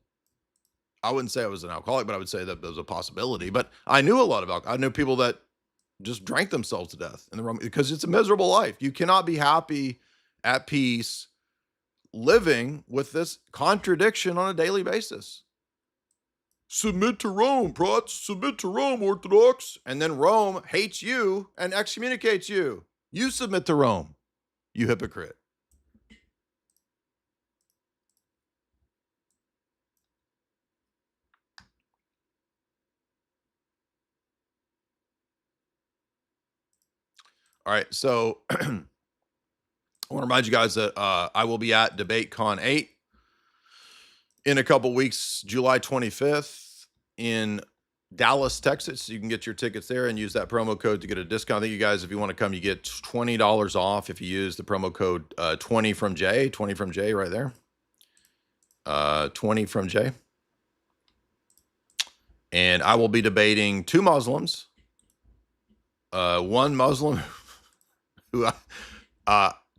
Speaker 1: I wouldn't say I was an alcoholic, but I would say that there was a possibility. But I knew a lot of alcohol. I knew people that just drank themselves to death in the Roman, because it's a miserable life. You cannot be happy, at peace, living with this contradiction on a daily basis. Submit to Rome, Prots. Submit to Rome, Orthodox. And then Rome hates you and excommunicates you. You submit to Rome, you hypocrite. All right, so I want to remind you guys that I will be at DebateCon 8 in a couple weeks, July 25th in Dallas, Texas. You can get your tickets there and use that promo code to get a discount. I think you guys, if you want to come, you get $20 off if you use the promo code 20 from Jay right there. 20 from Jay. And I will be debating two Muslims. One Muslim who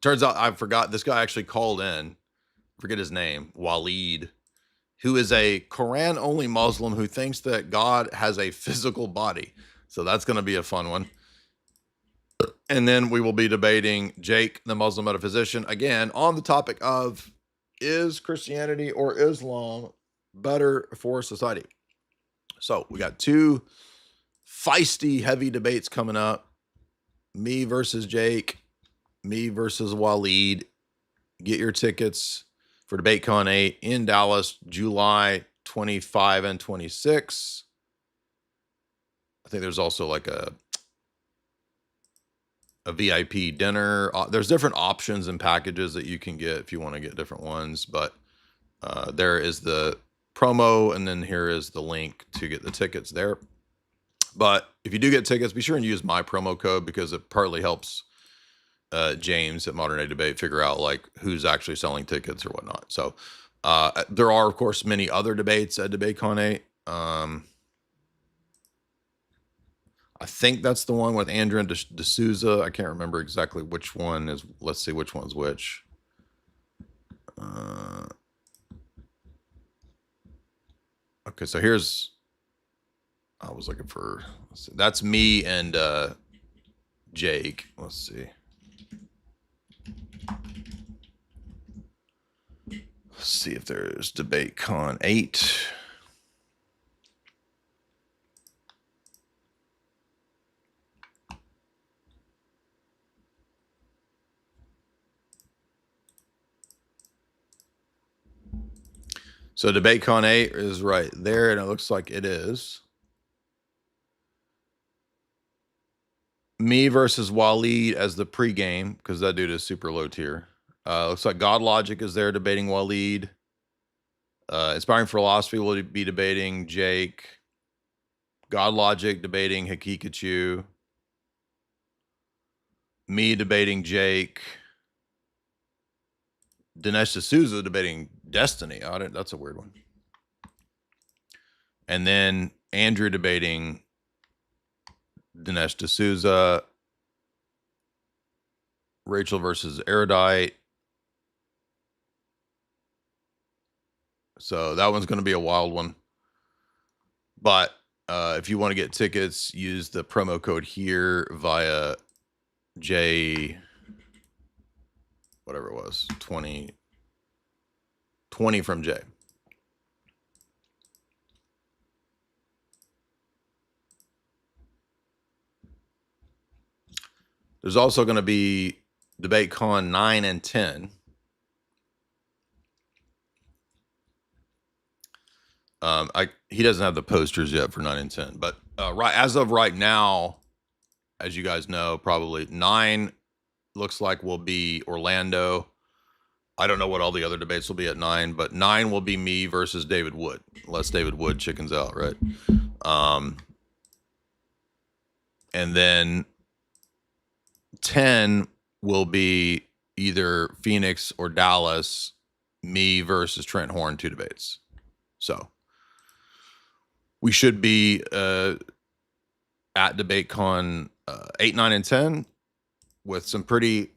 Speaker 1: turns out I forgot, this guy actually called in, forget his name, Waleed, who is a Quran only Muslim who thinks that God has a physical body. So that's going to be a fun one. And then we will be debating Jake, the Muslim metaphysician, again on the topic of, is Christianity or Islam better for society? So we got two feisty, heavy debates coming up. Me versus Jake, me versus Waleed. Get your tickets for DebateCon 8 in Dallas, July 25 and 26. I think there's also like a VIP dinner. There's different options and packages that you can get if you want to get different ones, but there is the promo, and then here is the link to get the tickets there. But if you do get tickets, be sure and use my promo code, because it partly helps James at Modern Day Debate figure out like who's actually selling tickets or whatnot. So there are, of course, many other debates at DebateCon 8. I think that's the one with Andrew and D'Souza. I can't remember exactly which one is. Let's see which one's which. Okay, so here's. I was looking for. Let's see, that's me and Jake. Let's see. Let's see if there's DebateCon 8. So DebateCon 8 is right there, and it looks like it is. Me versus Waleed as the pregame, because that dude is super low tier. Looks like Godlogic is there debating Waleed. Inspiring Philosophy will be debating Jake. Godlogic debating Hakikachu. Me debating Jake. Dinesh D'Souza debating Destiny. That's a weird one. And then Andrew debating Dinesh D'Souza. Rachel versus Erudite. So that one's going to be a wild one. But if you want to get tickets, use the promo code here via J, whatever it was, 20 from J. There's also going to be DebateCon 9 and 10. He doesn't have the posters yet for 9 and 10, but as of right now, as you guys know, probably 9 looks like will be Orlando. I don't know what all the other debates will be at 9, but 9 will be me versus David Wood, unless David Wood chickens out, right? And then 10 will be either Phoenix or Dallas, me versus Trent Horn, 2 debates. So we should be at DebateCon 8, 9, and 10 with some pretty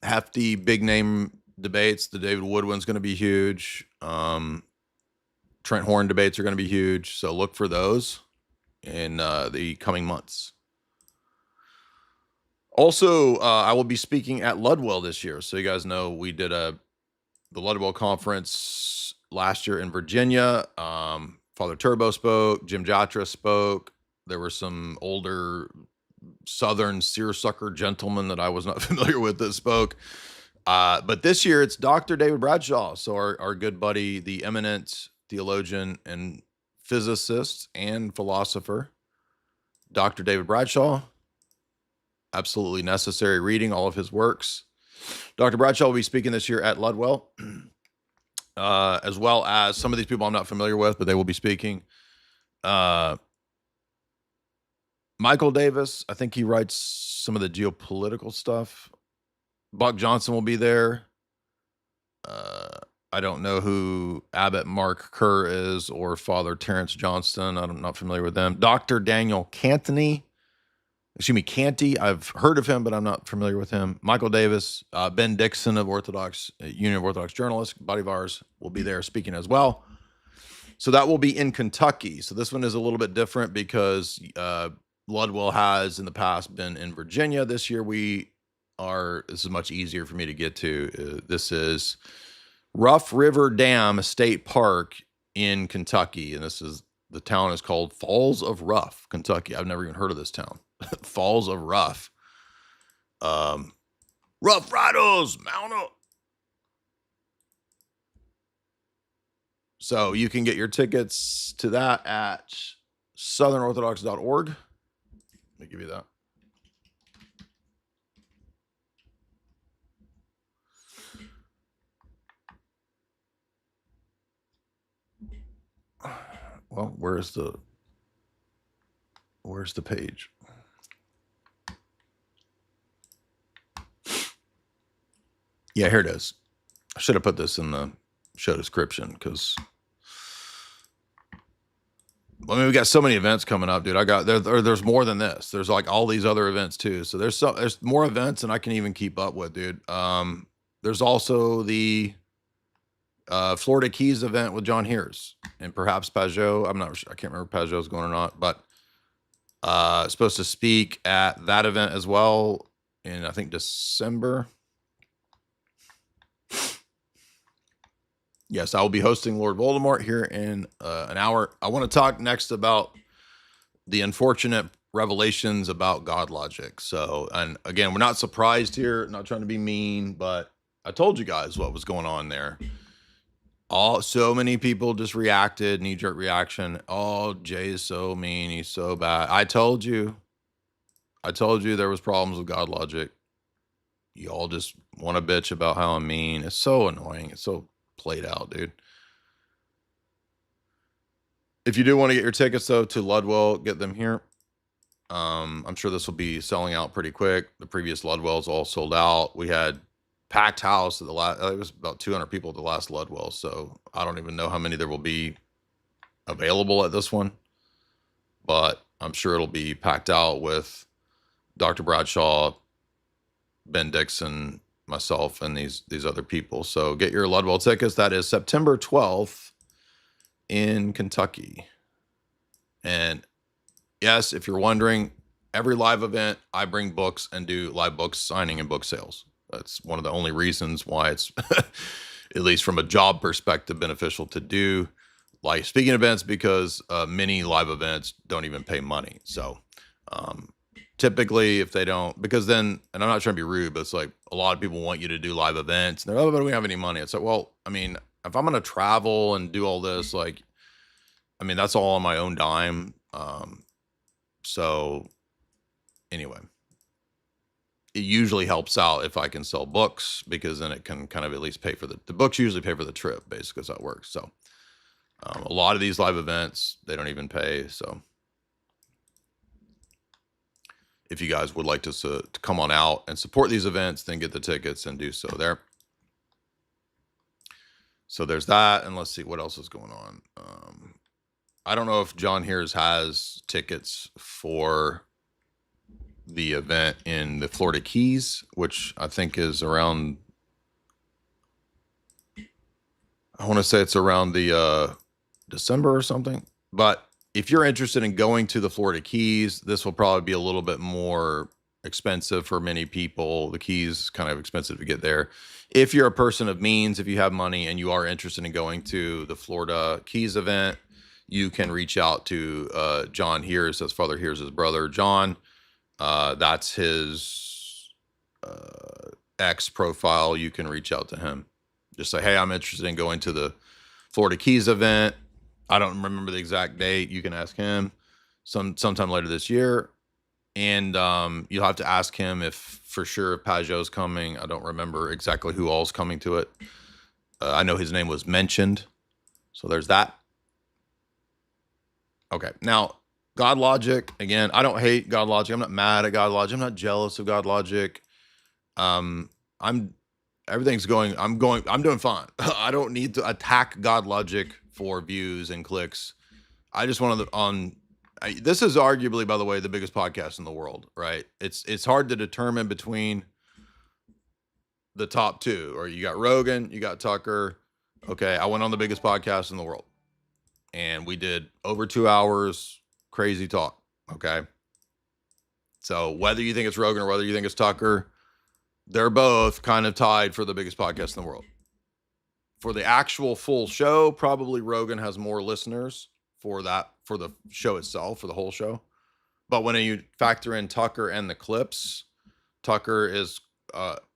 Speaker 1: hefty big name debates. The David Wood one's going to be huge. Trent Horn debates are going to be huge. So look for those in the coming months. Also, I will be speaking at Ludwell this year. So you guys know we did the Ludwell conference last year in Virginia. Father Turbo spoke. Jim Jatra spoke. There were some older Southern seersucker gentlemen that I was not familiar with that spoke. But this year it's Dr. David Bradshaw. So our good buddy, the eminent theologian and physicist and philosopher, Dr. David Bradshaw. Absolutely necessary reading all of his works. Dr. Bradshaw will be speaking this year at Ludwell, as well as some of these people I'm not familiar with, but they will be speaking. Michael Davis, I think he writes some of the geopolitical stuff. Buck Johnson will be there. I don't know who Abbot Mark Kerr is or Father Terrence Johnston. I'm not familiar with them. Dr. Daniel Canty. I've heard of him, but I'm not familiar with him. Michael Davis, Ben Dixon of Union of Orthodox Journalists, buddy of ours, will be there speaking as well. So that will be in Kentucky. So this one is a little bit different because Ludwell has in the past been in Virginia. This year this is much easier for me to get to. This is Rough River Dam State Park in Kentucky. And the town is called Falls of Rough, Kentucky. I've never even heard of this town. Falls of Rough. Rough Riders, mount up. So you can get your tickets to that at southernorthodox.org. Let me give you that. Well, where's the page? Yeah, here it is. I should have put this in the show description because we got so many events coming up, dude. There's more than this. There's like all these other events too. So there's more events than I can even keep up with, dude. There's also the Florida Keys event with John Heers and perhaps Pajot. I'm not sure. I can't remember if Pajot's going or not, but supposed to speak at that event as well in, I think, December. Yes, I will be hosting Lord Voldemort here in an hour. I want to talk next about the unfortunate revelations about Godlogic. So, and again, we're not surprised here, not trying to be mean, but I told you guys what was going on there. So many people just reacted, knee-jerk reaction. Oh, Jay is so mean. He's so bad. I told you. I told you there was problems with Godlogic. You all just want to bitch about how I'm mean. It's so annoying. It's so played out, dude. If you do want to get your tickets, though, to Ludwell, get them here. I'm sure this will be selling out pretty quick. The previous Ludwells all sold out. We had packed house at the last. It was about 200 people at the last Ludwell, so I don't even know how many there will be available at this one. But I'm sure it'll be packed out with Dr. Bradshaw, Ben Dixon, myself, and these other people. So get your Ludwell tickets. That is September 12th in Kentucky. And yes, if you're wondering, every live event, I bring books and do live book signing and book sales. That's one of the only reasons why it's, at least from a job perspective, beneficial to do live speaking events, because many live events don't even pay money. So typically if they don't, because then, and I'm not trying to be rude, but it's like a lot of people want you to do live events and they're, oh, but we don't have any money. It's like, well, I mean, if I'm going to travel and do all this, like, I mean, that's all on my own dime. So anyway, it usually helps out if I can sell books, because then it can kind of at least pay for the books usually pay for the trip, basically, so that works. So a lot of these live events, they don't even pay. So if you guys would like to come on out and support these events, then get the tickets and do so there. So there's that. And let's see what else is going on. I don't know if John Hears has tickets for the event in the Florida Keys, which I think is around, I want to say it's around the December or something. But if you're interested in going to the Florida Keys, this will probably be a little bit more expensive for many people. The Keys kind of expensive to get there. If you're a person of means, if you have money and you are interested in going to the Florida Keys event, you can reach out to John Hears. That's Father Hears' brother, John. That's his X profile. You can reach out to him. Just say, hey, I'm interested in going to the Florida Keys event. I don't remember the exact date. You can ask him sometime later this year. And you'll have to ask him if for sure if Pajot's coming. I don't remember exactly who all's coming to it. I know his name was mentioned. So there's that. Okay, now Godlogic, again, I don't hate Godlogic. I'm not mad at Godlogic. I'm not jealous of Godlogic. I'm doing fine. I don't need to attack Godlogic for views and clicks. I just wanted this is arguably, by the way, the biggest podcast in the world, right? It's hard to determine between the top two, or you got Rogan, you got Tucker. Okay, I went on the biggest podcast in the world. And we did over 2 hours, crazy talk. Okay. So whether you think it's Rogan or whether you think it's Tucker, they're both kind of tied for the biggest podcast in the world. For the actual full show, probably Rogan has more listeners for the show itself, for the whole show. But when you factor in Tucker and the clips, Tucker is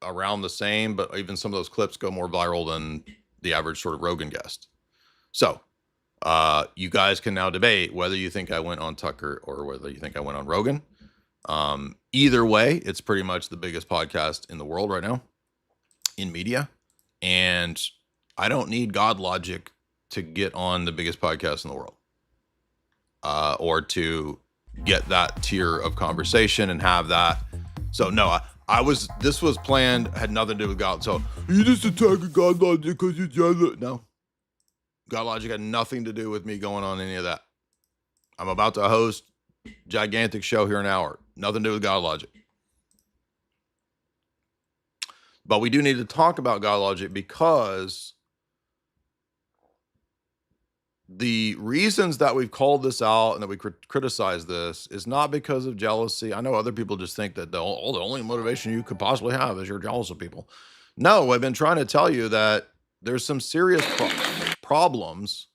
Speaker 1: around the same, but even some of those clips go more viral than the average sort of Rogan guest. So you guys can now debate whether you think I went on Tucker or whether you think I went on Rogan. Either way, it's pretty much the biggest podcast in the world right now in media. And I don't need Godlogic to get on the biggest podcast in the world, or to get that tier of conversation and have that. So no, this was planned, had nothing to do with God. So you just attacking Godlogic because you're jealous. No. Godlogic had nothing to do with me going on any of that. I'm about to host a gigantic show here in an hour. Nothing to do with Godlogic. But we do need to talk about Godlogic, because the reasons that we've called this out and that we criticize this is not because of jealousy. I know other people just think that the only motivation you could possibly have is you're jealous of people. No, I've been trying to tell you that there's some serious problems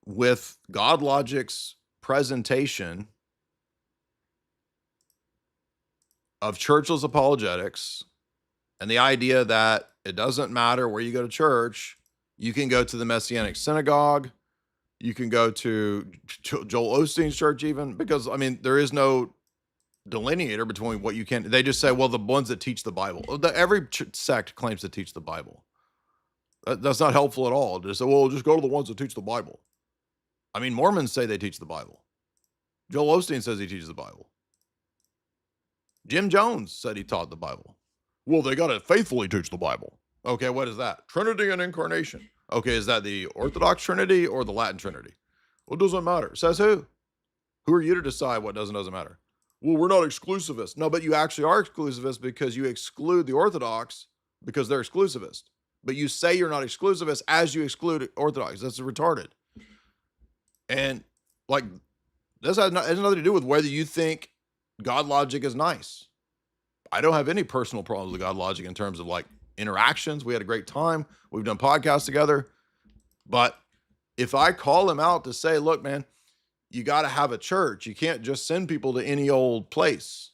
Speaker 1: with Godlogic's presentation of churchless apologetics, and the idea that it doesn't matter where you go to church. You can go to the Messianic Synagogue. You can go to Joel Osteen's church even, because, I mean, there is no delineator between what you can. They just say, well, the ones that teach the Bible. Every sect claims to teach the Bible. That's not helpful at all. Just say, well, just go to the ones that teach the Bible. I mean, Mormons say they teach the Bible. Joel Osteen says he teaches the Bible. Jim Jones said he taught the Bible. Well, they got to faithfully teach the Bible. Okay, what is that? Trinity and incarnation. Okay, is that the Orthodox Trinity or the Latin Trinity? Well, it doesn't matter. Says who? Who are you to decide what doesn't matter? Well, we're not exclusivists. No, but you actually are exclusivists because you exclude the Orthodox because they're exclusivist. But you say you're not exclusivist as you exclude Orthodox. That's retarded. And like, this has nothing to do with whether you think Godlogic is nice. I don't have any personal problems with Godlogic in terms of like interactions. We had a great time. We've done podcasts together. But if I call him out to say, look, man, you got to have a church. You can't just send people to any old place.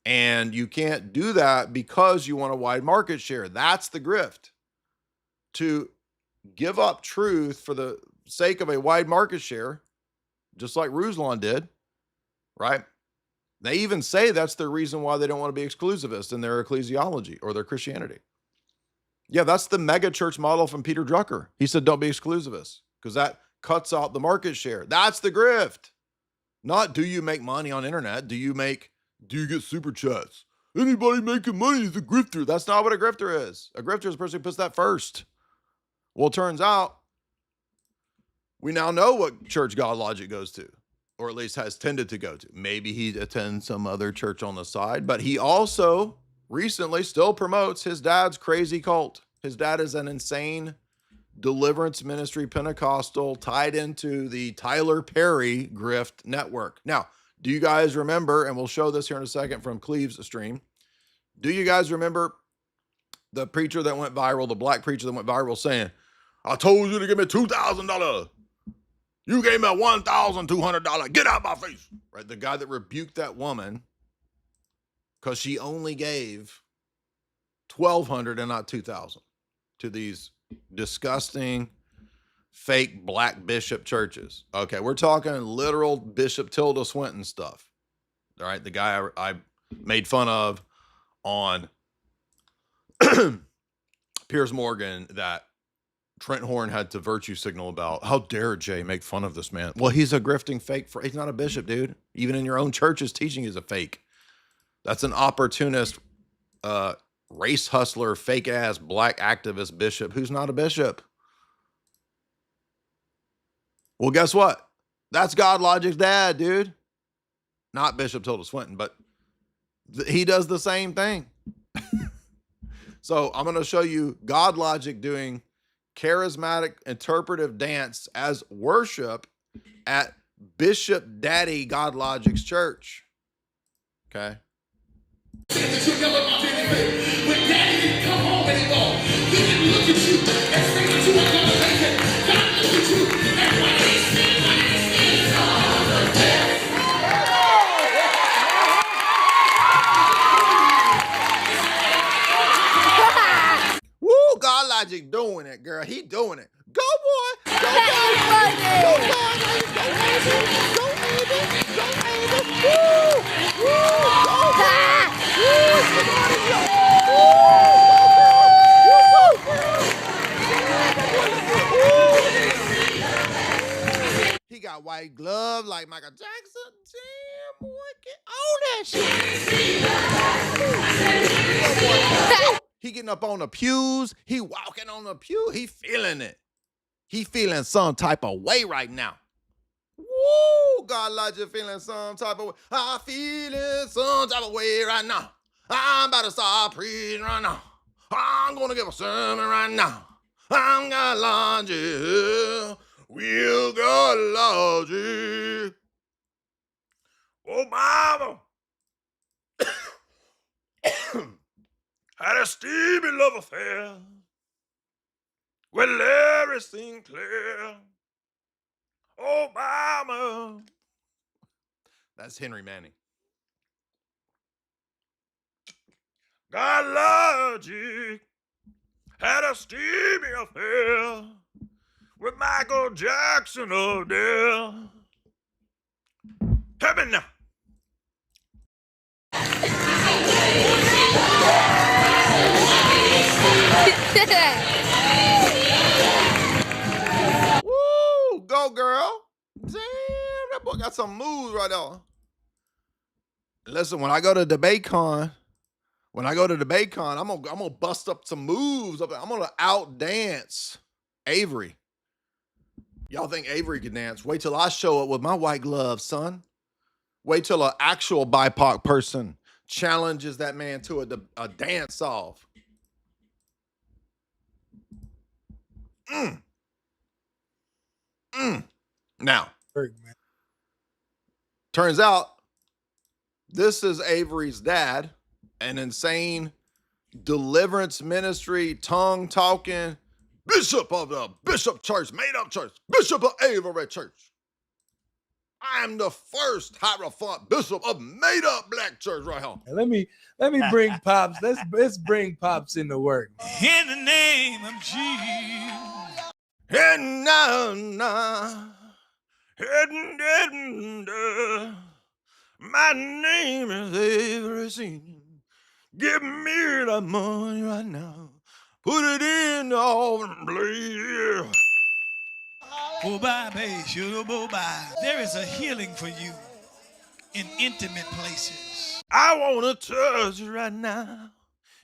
Speaker 1: And you can't do that because you want a wide market share. That's the grift. To give up truth for the sake of a wide market share, just like Ruslan did, right? They even say that's the reason why they don't want to be exclusivist in their ecclesiology or their Christianity. Yeah, that's the mega church model from Peter Drucker. He said, don't be exclusivist because that cuts out the market share. That's the grift. Not do you make money on internet? Do you get super chats? Anybody making money is a grifter. That's not what a grifter is. A grifter is a person who puts that first. Well, it turns out we now know what church Godlogic goes to, or at least has tended to go to. Maybe he attends some other church on the side, but he also recently still promotes his dad's crazy cult. His dad is an insane deliverance ministry Pentecostal tied into the Tyler Perry grift network. Now, do you guys remember, and we'll show this here in a second from Cleve's stream, do you guys remember the preacher that went viral, the black preacher that went viral saying, I told you to give me $2,000. You gave me $1,200. Get out of my face. Right? The guy that rebuked that woman because she only gave $1,200 and not $2,000 to these disgusting fake black bishop churches. Okay, we're talking literal Bishop Tilda Swinton stuff. All right, the guy I made fun of on Piers Morgan that Trent Horn had to virtue signal about. How dare Jay make fun of this man? Well, he's a grifting fake. He's not a bishop, dude. Even in your own church's teaching is a fake. That's an opportunist, race hustler, fake ass black activist bishop who's not a bishop. Well, guess what? That's Godlogic's dad, dude. Not Bishop Tilda Swinton, but he does the same thing. So I'm going to show you Godlogic doing charismatic interpretive dance as worship at Bishop Daddy Godlogic's church. Okay.
Speaker 4: When daddy didn't come home anymore, he didn't look at you and say that you were going to make it. God looked at you and when he sees all the death.
Speaker 1: Woo, Godlogic doing it, girl. He doing it. Go, boy. Go, boy. Go, boy. Go, baby. Go, baby. Go, baby. Woo. Woo. Go, boy. Woo. Somebody go. Woo. Woo. He got white gloves like Michael Jackson. Damn, boy. Get on that shit. He getting up on the pews. He walking on the pew. He feeling it. He feeling some type of way right now. Woo! Godlogic feeling some type of way. I feeling some type of way right now. I'm about to start preaching right now. I'm going to give a sermon right now. I'm Godlogic. We'll Godlogic. Oh, mama. Had a steamy love affair with Larry Sinclair. Oh, mama. That's Henry Manning. Godlogic had a steamy affair with Michael Jackson up there. Help me now. Woo! Go, girl. Damn, that boy got some moves right there. Listen, when I go to DebateCon, I'm gonna bust up some moves. I'm gonna outdance Avery. Y'all think Avery can dance? Wait till I show up with my white gloves, son. Wait till an actual BIPOC person challenges that man to a dance off. Now, turns out this is Avery's dad, an insane deliverance ministry, tongue talking bishop of the Bishop Church, made up church, Bishop of Avery Church. I'm the first Hierophant Bishop of made up black church right here.
Speaker 7: Let me bring Pops. Let's bring Pops into work.
Speaker 4: In the name of Jesus.
Speaker 1: And now, my name is Avery Senior. Give me the money right now. Put it in the oven, please.
Speaker 4: Oh, bye, baby. Oh, bye. There is a healing for you in intimate places.
Speaker 1: I want to touch you right now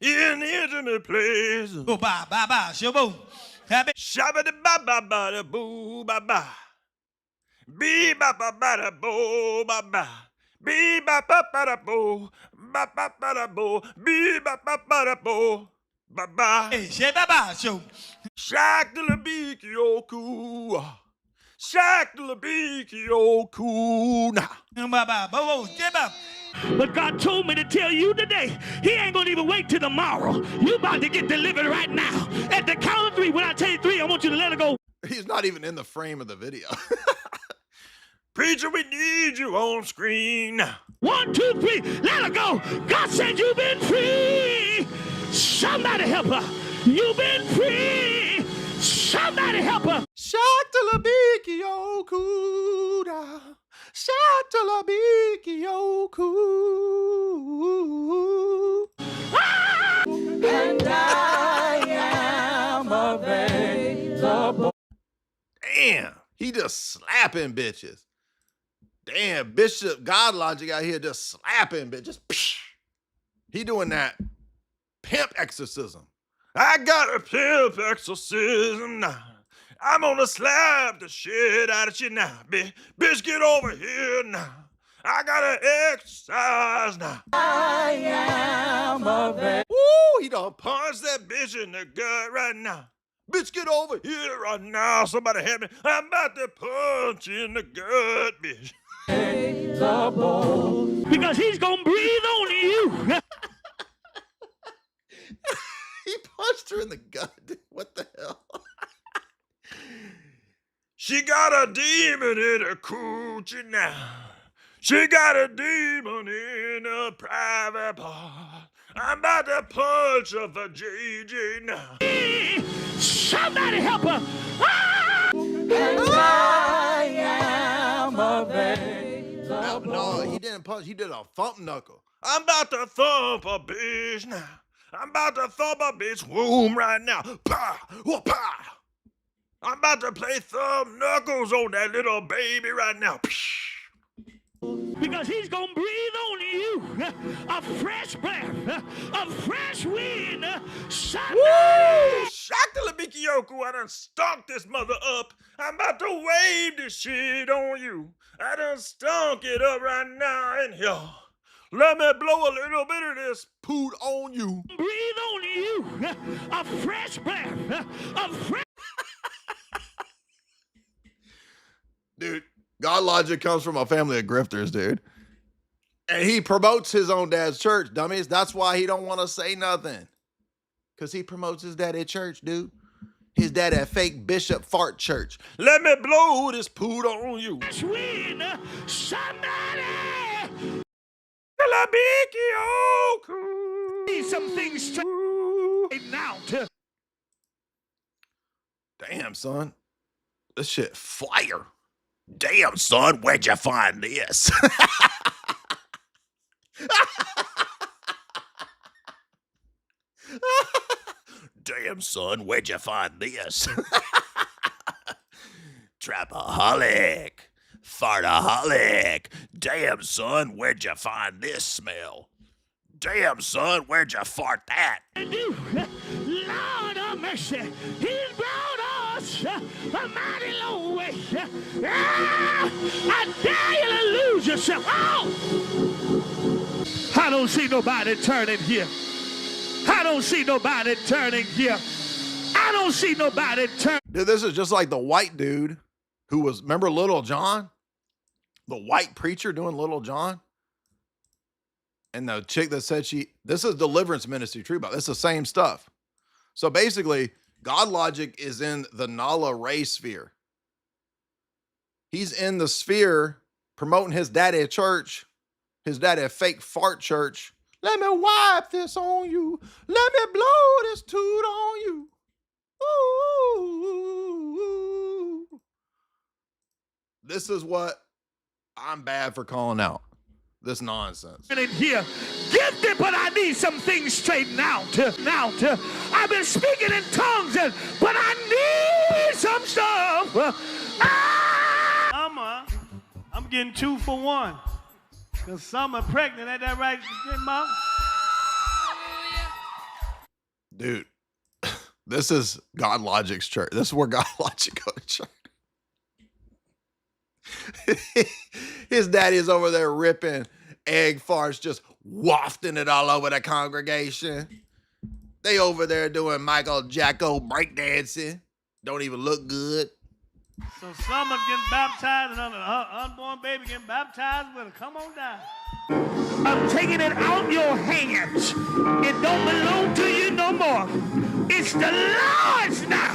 Speaker 1: in intimate places.
Speaker 4: Oh, bye, bye, bye. Shabo. Happy.
Speaker 1: Shabba ba ba ba da boo ba ba. Be ba ba ba da boo ba ba. Be ba ba ba da boo ba ba ba da boo. Be ba ba ba da boo ba ba.
Speaker 4: Hey, Shabba, show.
Speaker 1: Shack the beaky oku. Shack the beaky oku. Now.
Speaker 4: Bye, bye, bo, Shabba.
Speaker 8: But God told me to tell you today, he ain't gonna even wait till tomorrow. You about to get delivered right now. At the count of 3, when I tell you 3, I want you to let it go.
Speaker 1: He's not even in the frame of the video. Preacher, we need you on screen.
Speaker 8: 1, 2, 3, let her go. God said you've been free. Somebody help her. You've been free. Somebody help her.
Speaker 1: Shock to la beaky oku. Shout to la beaky oku.
Speaker 7: And I am available.
Speaker 1: Damn, he just slapping bitches. Damn, Bishop Godlogic out here just slapping bitches. He doing that pimp exorcism. I got a pimp exorcism now. I'm gonna slap the shit out of you now, bitch. Bitch, get over here now. I gotta exercise now.
Speaker 7: I am available.
Speaker 1: Woo, he done punched that bitch in the gut right now. Bitch, get over here right now. Somebody help me. I'm about to punch you in the gut, bitch.
Speaker 8: Because he's gonna breathe on you.
Speaker 1: He punched her in the gut. What the hell? She got a demon in her coochie now. She got a demon in her private part. I'm about to punch her for JJ now.
Speaker 8: Somebody help her.
Speaker 7: And I am available.
Speaker 1: No, he didn't punch. He did a thump knuckle. I'm about to thump a bitch now. I'm about to thump a bitch womb right now. Pow, whoa, pow. I'm about to play thumb knuckles on that little baby right now.
Speaker 8: Because he's gonna breathe on you a fresh breath, a fresh wind.
Speaker 1: Woo! Shock the Labikioku. I done stunk this mother up. I'm about to wave this shit on you. I done stunk it up right now in here. Let me blow a little bit of this poot on you.
Speaker 8: Breathe on you a fresh breath, a fresh.
Speaker 1: Dude, Godlogic comes from a family of grifters, dude. And he promotes his own dad's church, dummies. That's why he don't want to say nothing. Because he promotes his dad at church, dude. His dad at fake Bishop Fart Church. Let me blow this poot on you.
Speaker 8: Win, somebody. Need some things straightened out.
Speaker 1: Damn, son. This shit fire. Damn, son, where'd you find this?
Speaker 8: Damn, son, where'd you find this? Trapaholic. Fartaholic. Damn, son, where'd you find this smell? Damn, son, where'd you fart that? Lord of mercy, he's brought us a mighty long way. I dare you to lose yourself. Oh! I don't see nobody turning here. I don't see nobody turning here. I don't see nobody turning.
Speaker 1: Dude, this is just like the white dude who was, remember Little John? The white preacher doing Little John? And the chick that said this is deliverance ministry, true about this is the same stuff. So basically, Godlogic is in the Nala Ray sphere. He's in the sphere promoting his daddy at church, his daddy fake fart church. Let me wipe this on you. Let me blow this toot on you. Ooh. This is what I'm bad for calling out. This nonsense.
Speaker 8: In here, gifted, but I need some things straightened out. I've been speaking in tongues, but I need some stuff. I'm getting 2 for 1. Cause Summer pregnant, ain't that right, Mom?
Speaker 1: Dude, this is Godlogic's church. This is where Godlogic go to church. His daddy is over there ripping egg farts, just wafting it all over the congregation. They over there doing Michael Jacko breakdancing. Don't even look good.
Speaker 8: So Summer's getting baptized and her unborn baby getting baptized with her. Come on down. I'm taking it out your hands. It don't belong to you no more. It's the Lord's now.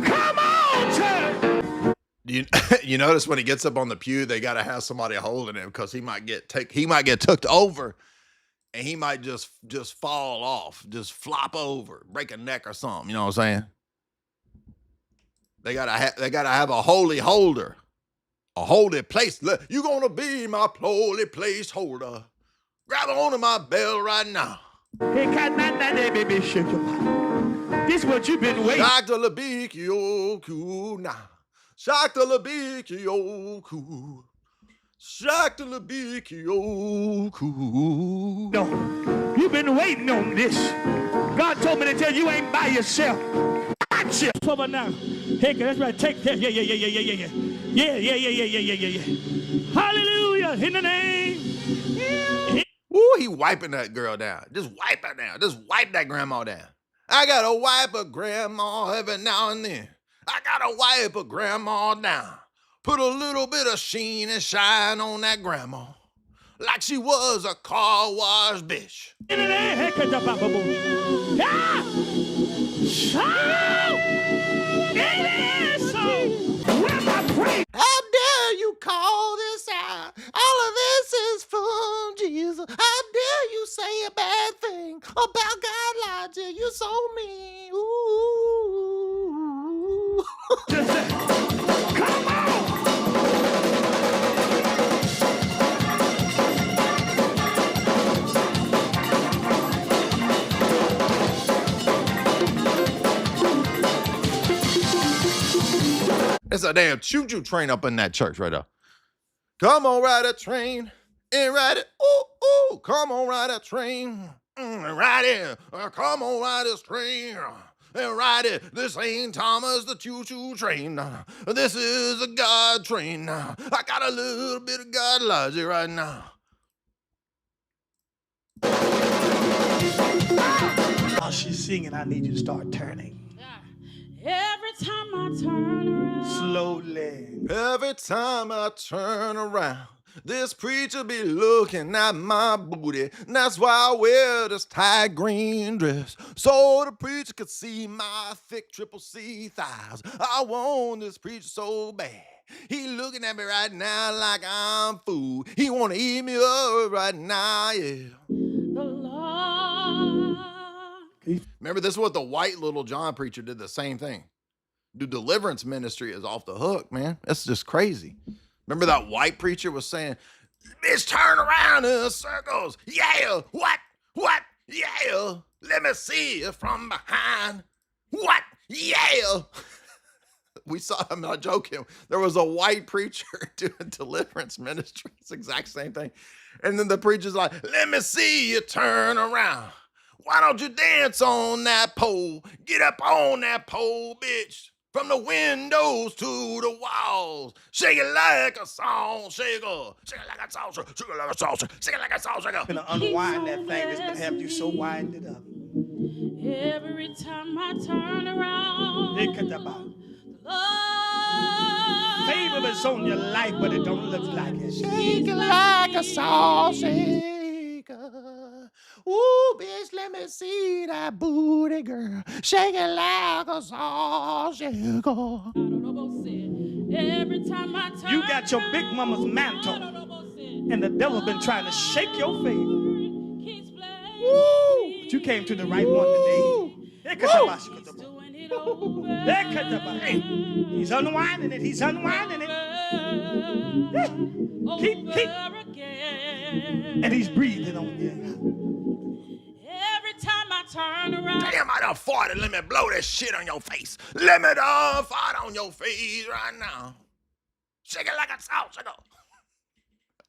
Speaker 8: Come on, church.
Speaker 1: You notice when he gets up on the pew, they got to have somebody holding him because he might get took over, and he might just fall off, just flop over, break a neck or something. You know what I'm saying? They gotta have a holy holder, a holy place. You gonna be my holy place holder. Grab onto my bell right now.
Speaker 8: This is what you've been waiting.
Speaker 1: Dr. Labikioku now. Dr. Labikioku. Dr. Labikioku.
Speaker 8: No, you've been waiting on this. God told me to tell you ain't by yourself. Gotcha. Over now. Hey, that's right. Take that. Yeah. Hallelujah. In the name. Yeah.
Speaker 1: Ooh, he wiping that girl down. Just wipe her down. Just wipe that grandma down. I gotta wipe a grandma every now and then. I gotta wipe a grandma down. Put a little bit of sheen and shine on that grandma. Like she was a car wash bitch.
Speaker 8: In the name.
Speaker 1: How dare you call this out? All of this is from Jesus. How dare you say a bad thing about Godlogic? You're so mean. Ooh.
Speaker 8: Come on.
Speaker 1: It's a damn choo-choo train up in that church right there. Come on, ride a train and ride it. Ooh, ooh. Come on, ride a train and ride it. Come on, ride this train and ride it. This ain't Thomas the choo-choo train. This is a God train. I got a little bit of Godlogic right now.
Speaker 8: While she's singing, I need you to start turning.
Speaker 5: Every time I turn around,
Speaker 8: Slowly.
Speaker 1: Every time I turn around, this preacher be looking at my booty. That's why I wear this tight green dress, so the preacher could see my thick triple C thighs. I want this preacher so bad. He looking at me right now like I'm food. He wanna eat me up right now, yeah.
Speaker 5: the Lord.
Speaker 1: Remember, this is what the white Little John preacher did the same thing. Dude, deliverance ministry is off the hook, man. That's just crazy. Remember that white preacher was saying, bitch, turn around in circles. Yeah, what? Yeah, let me see you from behind. What? Yeah. We saw, I'm not joking. There was a white preacher doing deliverance ministry. It's the exact same thing. And then the preacher's like, let me see you turn around. Why don't you dance on that pole? Get up on that pole, bitch. From the windows to the walls. Shake it like a song shaker. Shake it like a salsa. Shake it like a salsa. Shake it like a salsa.
Speaker 7: Gonna unwind that thing that's gonna have you so winded up.
Speaker 5: Every time I turn around,
Speaker 7: Favor is on your life, but it don't look like it.
Speaker 1: Shake it like a salt shaker. Ooh, bitch, let me see that booty, girl. Shake it like a salt shaker.
Speaker 5: every time I turn
Speaker 7: You got your big mama's mantle, and the devil been trying to shake your favor.
Speaker 5: Woo!
Speaker 7: But you came to the right one today. He's unwinding it. He's unwinding it. Keep. And he's breathing on you.
Speaker 5: Every time I turn around.
Speaker 1: Damn, I done farted. Let me blow that shit on your face. Let me done fart on your face right now. Shake it like a salt shaker.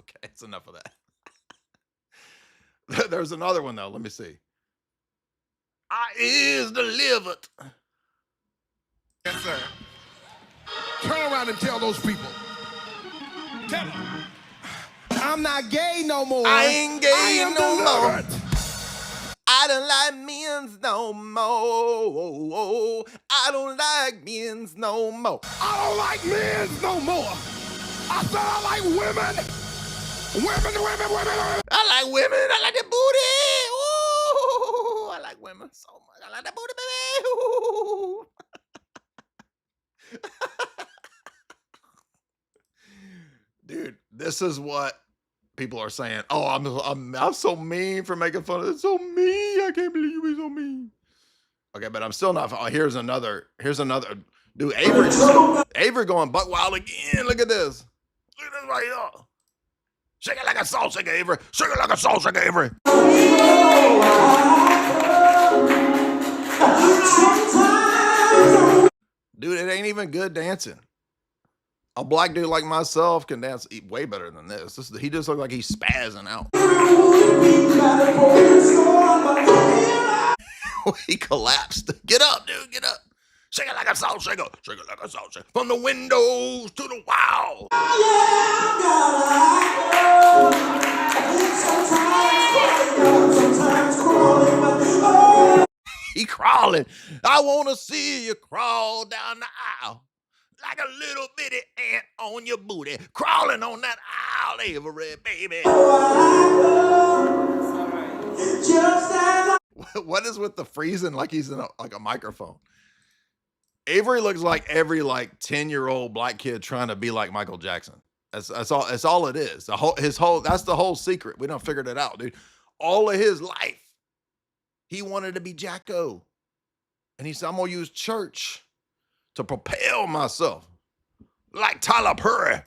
Speaker 1: Okay, it's enough of that. There's another one, though. Let me see. I is delivered.
Speaker 4: Yes, sir. Turn around and tell those people. Tell them. I'm not gay no more.
Speaker 1: I ain't gay no more.
Speaker 4: delivered.
Speaker 1: I don't like men's no more. I don't like men's no more.
Speaker 4: I don't like men no more. I said I like women. Women.
Speaker 1: I like women. I like the booty. Ooh, I like women so much. I like that booty, baby. Dude, this is what people are saying. Oh, I'm so mean for making fun of it. It's so mean. I can't believe you were so mean. Okay, but I'm still not. Oh, here's another. Dude, Avery going buck wild again. Look at this. Look at this right here. Shake it like a salt shaker, Avery. Shake it like a salt shaker, Avery. Dude, it ain't even good dancing. A black dude like myself can dance way better than this. He just looks like he's spazzing out. He collapsed. Get up, dude. Get up. Shake it like a salt shaker. Shake it like a salt shaker. From the windows to the wall. He crawling. I want to see you crawl down the aisle. Like a little bitty ant on your booty. Crawling on that aisle, Avery, baby. What is with the freezing like he's in a microphone? Avery looks like every 10-year-old black kid trying to be like Michael Jackson. That's all it is. That's the whole secret. We done figured it out, dude. All of his life, he wanted to be Jacko. And he said, I'm gonna use church to propel myself like Tyler Perry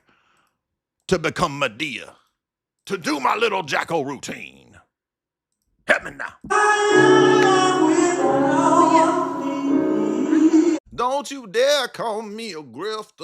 Speaker 1: to become Medea, to do my little Jacko routine. Help me now. Don't you dare call me a grifter.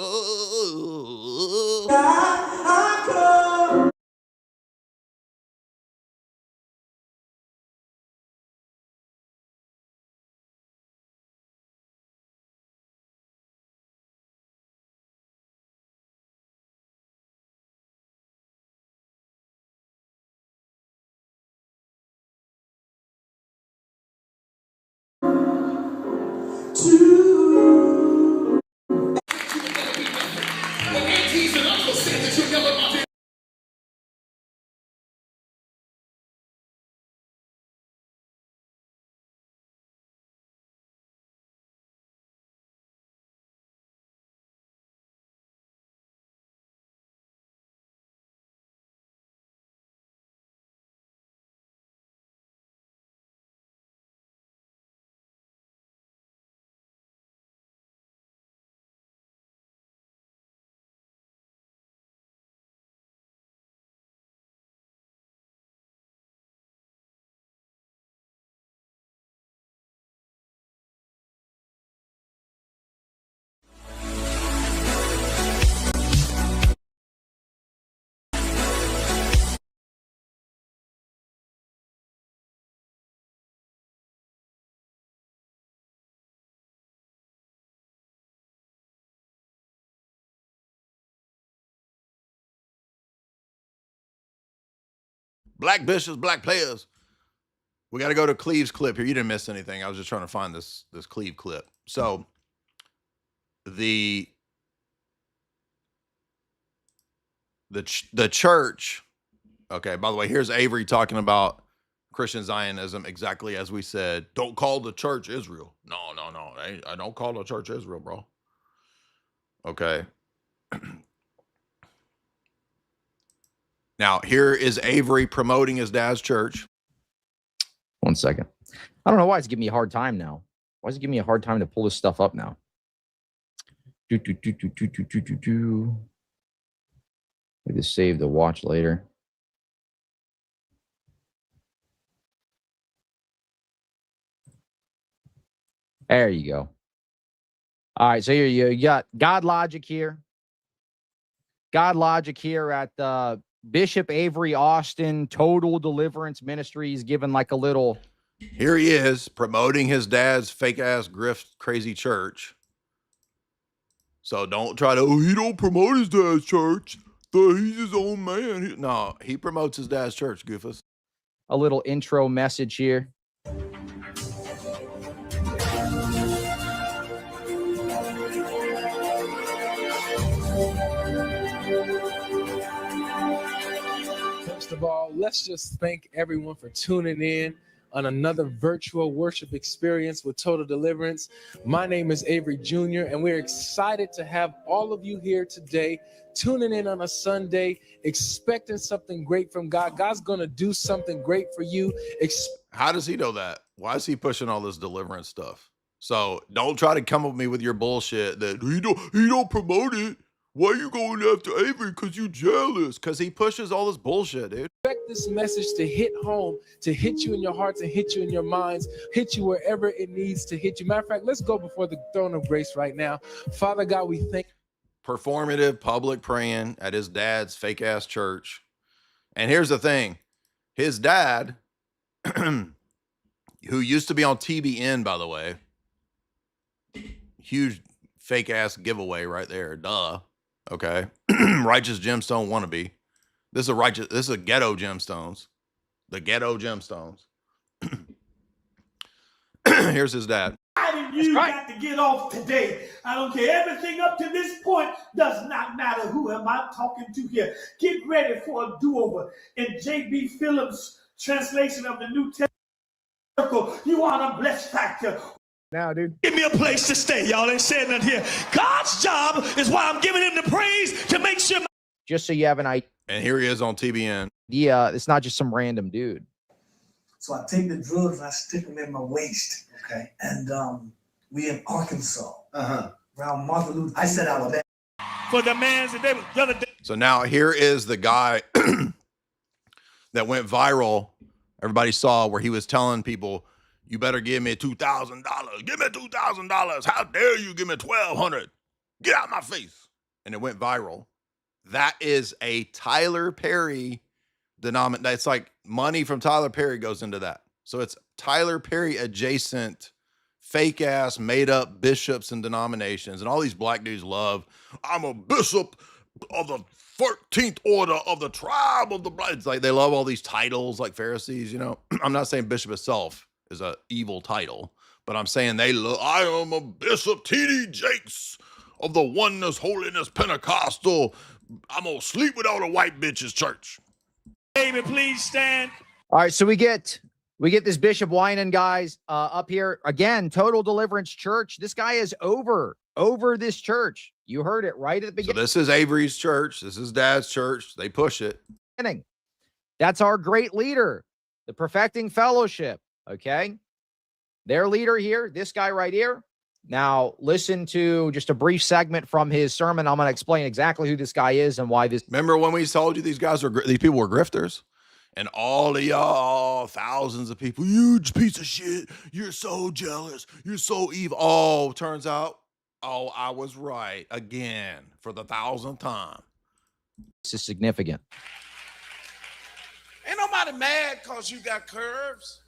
Speaker 1: Black bishops, black players. We got to go to Cleve's clip here. You didn't miss anything. I was just trying to find this Cleve clip. So the church. Okay. By the way, here's Avery talking about Christian Zionism, exactly as we said. Don't call the church Israel. No. I don't call the church Israel, bro. Okay. Now, here is Avery promoting his dad's church.
Speaker 9: 1 second. I don't know why it's giving me a hard time now. Why is it giving me a hard time to pull this stuff up now? Maybe save the watch later. There you go. All right, so here you got Godlogic here. Godlogic here at Bishop Avery Austin Total Deliverance Ministries, giving like a little.
Speaker 1: Here he is promoting his dad's fake ass grift crazy church. So don't try to, he don't promote his dad's church. He's his own man. No, he promotes his dad's church, goofus.
Speaker 9: A little intro message here.
Speaker 10: First of all, let's just thank everyone for tuning in on another virtual worship experience with Total Deliverance. My name is Avery Jr., and we're excited to have all of you here today, tuning in on a Sunday, expecting something great from God. God's going to do something great for you.
Speaker 1: How does he know that? Why is he pushing all this deliverance stuff? So don't try to come with me with your bullshit that he don't promote it. Why are you going after Avery? Because you jealous. Because he pushes all this bullshit, dude.
Speaker 10: Expect this message to hit home, to hit you in your hearts and hit you in your minds, hit you wherever it needs to hit you. Matter of fact, let's go before the throne of grace right now. Father God, we thank you.
Speaker 1: Performative public praying at his dad's fake ass church. And here's the thing. His dad, who used to be on TBN, by the way, huge fake ass giveaway right there. Duh. Okay. Righteous Gemstone wannabe. This is a ghetto gemstones. The ghetto gemstones. Here's his dad.
Speaker 8: You got to get off today. I don't care. Everything up to this point does not matter. Who am I talking to here? Get ready for a do-over. In J.B. Phillips' translation of the New Testament, you are the blessed factor.
Speaker 3: Now, dude.
Speaker 8: Give me a place to stay. Y'all ain't saying nothing here. God's job is why I'm giving him the praise to make sure.
Speaker 9: Just so you have an idea.
Speaker 1: And here he is on TBN.
Speaker 9: Yeah, it's not just some random dude.
Speaker 11: So I take the drugs and I stick them in my waist. Okay. And we in Arkansas. Around Martin Luther. I said Alabama.
Speaker 8: For the man's and they was the other day.
Speaker 1: So now here is the guy that went viral. Everybody saw where he was telling people, you better give me $2,000. Give me $2,000. How dare you give me $1,200? Get out of my face. And it went viral. That is a Tyler Perry denomination. It's like money from Tyler Perry goes into that. So it's Tyler Perry adjacent, fake ass, made up bishops and denominations. And all these black dudes love, I'm a bishop of the 13th order of the tribe of the blood. It's like they love all these titles like Pharisees, you know. I'm not saying bishop itself is a evil title, but I'm saying they look, I am a Bishop T.D. Jakes of the Oneness Holiness Pentecostal. I'm gonna sleep with all the white bitches church.
Speaker 8: David, please stand.
Speaker 9: All right, so we get this Bishop Winan guys up here again. Total Deliverance Church. This guy is over this church. You heard it right at the beginning.
Speaker 1: So this is Avery's church. This is Dad's church. They push it.
Speaker 9: That's our great leader, the Perfecting Fellowship. Okay, their leader here, this guy right here. Now listen to just a brief segment from his sermon. I'm going to explain exactly who this guy is and why this.
Speaker 1: Remember when we told you these people were grifters, and all of y'all, thousands of people, huge piece of shit. You're so jealous. You're so evil. Oh, turns out, I was right again for the 1,000th time.
Speaker 9: This is significant.
Speaker 4: Ain't nobody mad because you got curves.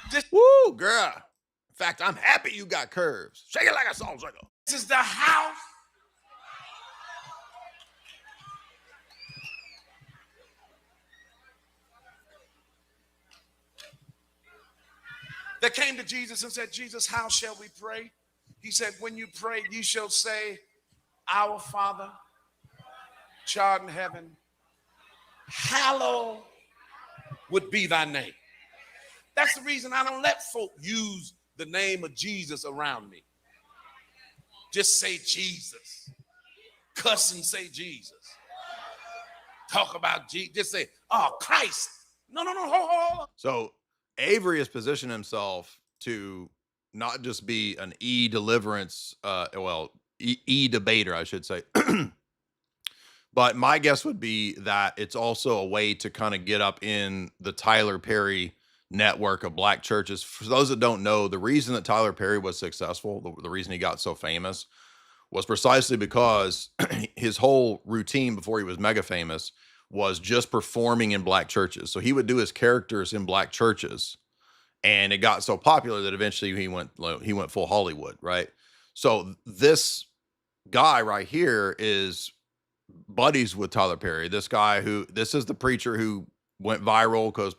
Speaker 1: Just woo, girl. In fact, I'm happy you got curves. Shake it like a salt shaker.
Speaker 4: This is the house. They came to Jesus and said, Jesus, how shall we pray? He said, when you pray, you shall say, our Father, which art in heaven, hallowed would be thy name. That's the reason I don't let folk use the name of Jesus around me. Just say Jesus. Cuss and say Jesus. Talk about Jesus. Just say, oh, Christ. No, hold.
Speaker 1: So Avery has positioned himself to not just be an e-deliverance, e-debater, I should say. But my guess would be that it's also a way to kind of get up in the Tyler Perry network of black churches. For those that don't know, the reason that Tyler Perry was successful, the reason he got so famous, was precisely because his whole routine before he was mega famous was just performing in black churches. So he would do his characters in black churches, and it got so popular that eventually he went full Hollywood, right? So this guy right here is buddies with Tyler Perry. This is the preacher who went viral because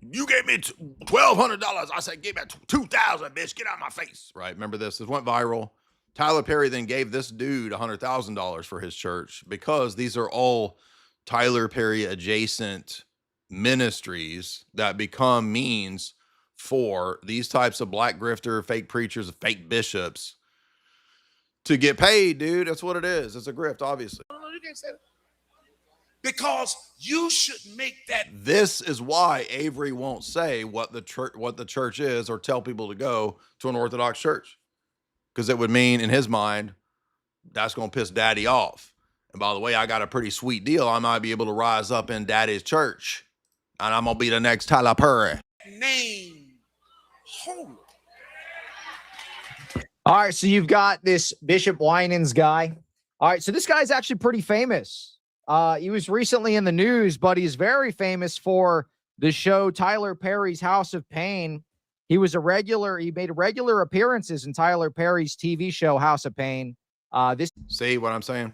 Speaker 1: you gave me $1,200. I said, give me $2,000, bitch. Get out of my face. Right? Remember this? This went viral. Tyler Perry then gave this dude $100,000 for his church because these are all Tyler Perry adjacent ministries that become means for these types of black grifter, fake preachers, fake bishops to get paid, dude. That's what it is. It's a grift, obviously.
Speaker 4: No, you can't say that. Because you should make that.
Speaker 1: This is why Avery won't say what the church is or tell people to go to an Orthodox church. Because it would mean, in his mind, that's going to piss daddy off. And by the way, I got a pretty sweet deal. I might be able to rise up in daddy's church. And I'm going to be the next Tyler Perry.
Speaker 4: Name holy.
Speaker 9: All right, so you've got this Bishop Winans guy. All right, so this guy's actually pretty famous. He was recently in the news, but he's very famous for the show Tyler Perry's House of Pain. He made regular appearances in Tyler Perry's TV show House of Pain.
Speaker 1: See what I'm saying?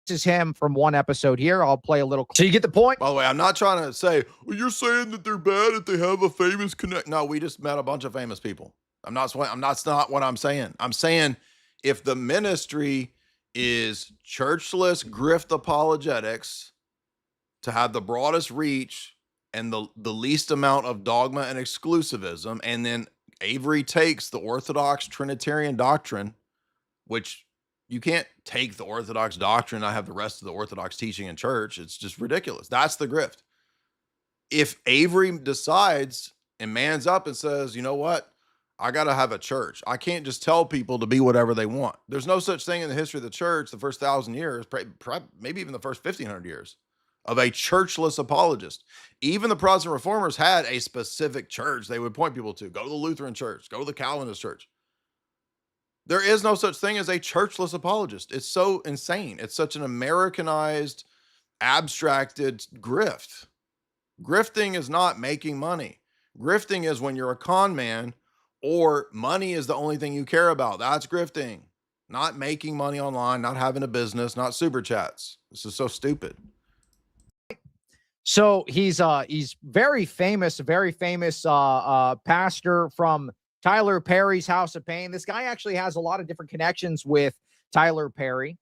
Speaker 9: This is him from one episode here. I'll play a little. So you get the point?
Speaker 1: By the way, I'm not trying to say, well, you're saying that they're bad if they have a famous connect. No, we just met a bunch of famous people. That's not what I'm saying. I'm saying if the ministry is churchless grift apologetics to have the broadest reach and the least amount of dogma and exclusivism, and then Avery takes the Orthodox Trinitarian doctrine, which you can't take the Orthodox doctrine and I have the rest of the Orthodox teaching in church. It's just ridiculous. That's the grift. If Avery decides and mans up and says, you know what? I got to have a church. I can't just tell people to be whatever they want. There's no such thing in the history of the church, the first 1,000 years, maybe even the first 1,500 years, of a churchless apologist. Even the Protestant reformers had a specific church they would point people to. Go to the Lutheran church. Go to the Calvinist church. There is no such thing as a churchless apologist. It's so insane. It's such an Americanized, abstracted grift. Grifting is not making money. Grifting is when you're a con man or money is the only thing you care about. That's grifting. Not making money online, not having a business, not super chats. This is so stupid.
Speaker 9: So he's very famous, pastor from Tyler Perry's House of Pain. This guy actually has a lot of different connections with Tyler Perry.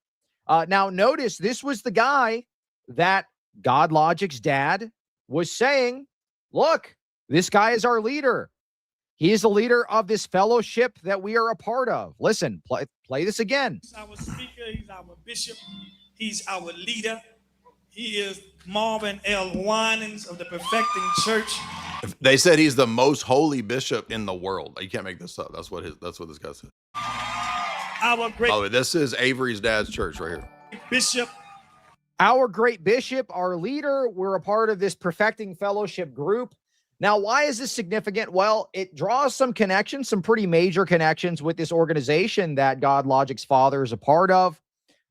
Speaker 9: Now notice this was the guy that Godlogic's dad was saying, look, this guy is our leader. He is the leader of this fellowship that we are a part of. Listen, play this again.
Speaker 7: He's our speaker. He's our bishop. He's our leader. He is Marvin L. Winans of the Perfecting Church.
Speaker 1: They said he's the most holy bishop in the world. You can't make this up. That's what this guy said.
Speaker 7: Our great
Speaker 1: Oh, this is Avery's dad's church right here.
Speaker 7: bishop.
Speaker 9: Our great bishop, our leader. We're a part of this Perfecting Fellowship group. Now, why is this significant? Well, it draws some connections, some pretty major connections with this organization that Godlogic's father is a part of.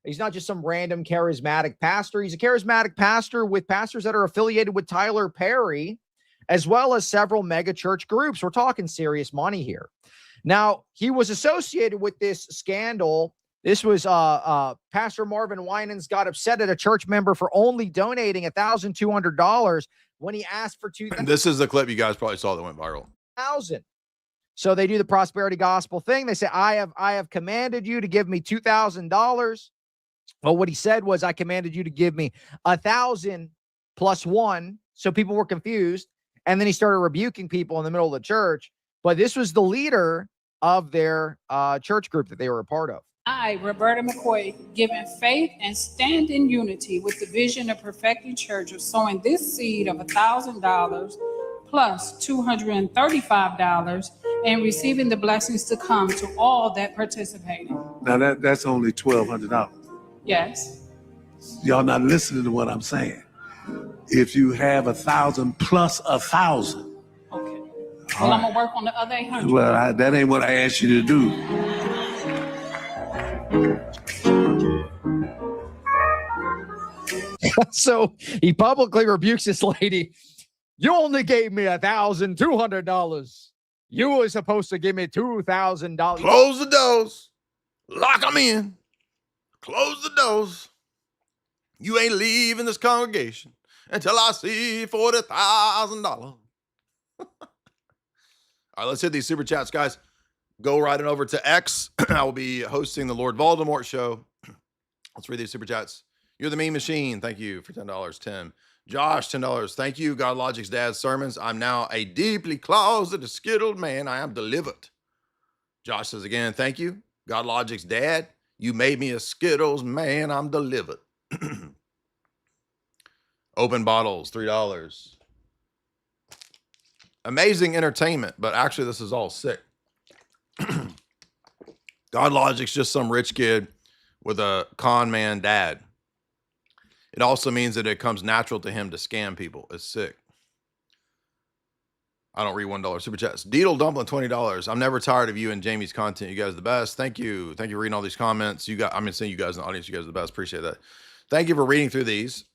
Speaker 9: He's not just some random charismatic pastor. He's a charismatic pastor with pastors that are affiliated with Tyler Perry, as well as several mega church groups. We're talking serious money here. Now, he was associated with this scandal. This was Pastor Marvin Winans got upset at a church member for only donating $1,200 when he asked for $2,000.
Speaker 1: This is the clip you guys probably saw that went viral.
Speaker 9: So they do the prosperity gospel thing. They say, I have commanded you to give me $2,000. Well, what he said was, I commanded you to give me 1,000 plus 1. So people were confused. And then he started rebuking people in the middle of the church. But this was the leader of their church group that they were a part of.
Speaker 12: I, Roberta McCoy, given faith and stand in unity with the vision of perfecting church of sowing this seed of $1,000 plus $235 and receiving the blessings to come to all that participated.
Speaker 13: Now that's only $1,200.
Speaker 12: Yes.
Speaker 13: Y'all not listening to what I'm saying. If you have 1,000 plus 1,000.
Speaker 12: Okay. Well, I'm gonna work on the other 800.
Speaker 13: Well, that ain't what I asked you to do.
Speaker 9: So he publicly rebukes this lady. You only gave me $1,200. You were supposed to give me $2,000.
Speaker 1: Close the doors. Lock them in. Close the doors. You ain't leaving this congregation until I see $40,000. All right, let's hit these super chats, guys. Go right on over to X. I will be hosting the Lord Voldemort show. Let's read these super chats. You're the Mean Machine. Thank you for $10, Tim. Josh, $10. Thank you, Godlogic's dad's sermons. I'm now a deeply closeted, skittled man. I am delivered. Josh says again, thank you, Godlogic's dad. You made me a Skittles man. I'm delivered. Open bottles, $3. Amazing entertainment, but actually this is all sick. Godlogic's just some rich kid with a con man dad. It also means that it comes natural to him to scam people. It's sick. I don't read $1 super chats. Deedle Dumpling, $20. I'm never tired of you and Jamie's content. You guys are the best. Thank you. Thank you for reading all these comments. I'm seeing you guys in the audience. You guys are the best. Appreciate that. Thank you for reading through these.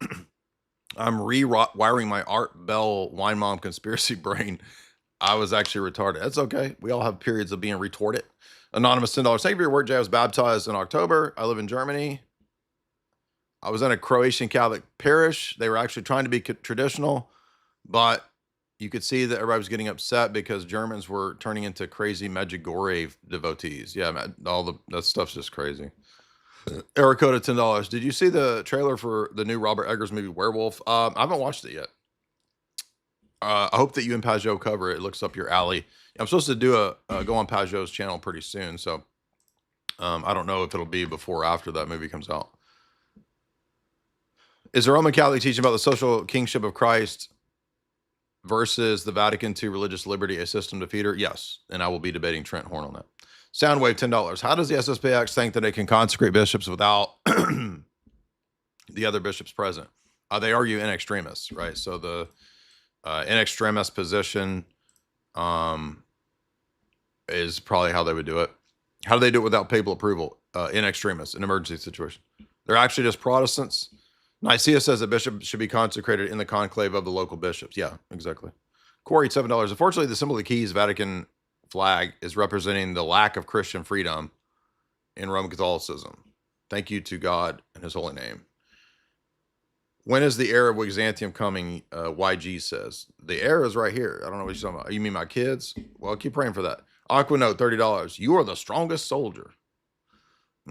Speaker 1: I'm rewiring my Art Bell wine mom conspiracy brain. I was actually retarded. That's okay. We all have periods of being retorted. Anonymous, $10. Thank you for your work, Jay. I was baptized in October. I live in Germany. I was in a Croatian Catholic parish. They were actually trying to be traditional, but you could see that everybody was getting upset because Germans were turning into crazy Medjugorje devotees. Yeah, man, that stuff's just crazy. Ericoda, $10. Did you see the trailer for the new Robert Eggers movie Werewolf? I haven't watched it yet. I hope that you and Pajot cover it. It looks up your alley. I'm supposed to do go on Pajot's channel pretty soon, so I don't know if it'll be before or after that movie comes out. Is the Roman Catholic teaching about the social kingship of Christ versus the Vatican II religious liberty a system defeater? Yes, and I will be debating Trent Horn on that. Soundwave, $10. How does the SSPX think that it can consecrate bishops without the other bishops present? They argue in extremis, right? So the in extremis position is probably how they would do it. How do they do it without papal approval? In extremis, in emergency situation. They're actually just Protestants. Nicaea says that bishops should be consecrated in the conclave of the local bishops. Yeah, exactly. Corey, $7. Unfortunately, the symbol of the keys Vatican flag is representing the lack of Christian freedom in Roman Catholicism. Thank you to God and his holy name. When is the era of Byzantium coming? YG says. The era is right here. I don't know what you're talking about. You mean my kids? Well, keep praying for that. Aquanote, $30. You are the strongest soldier.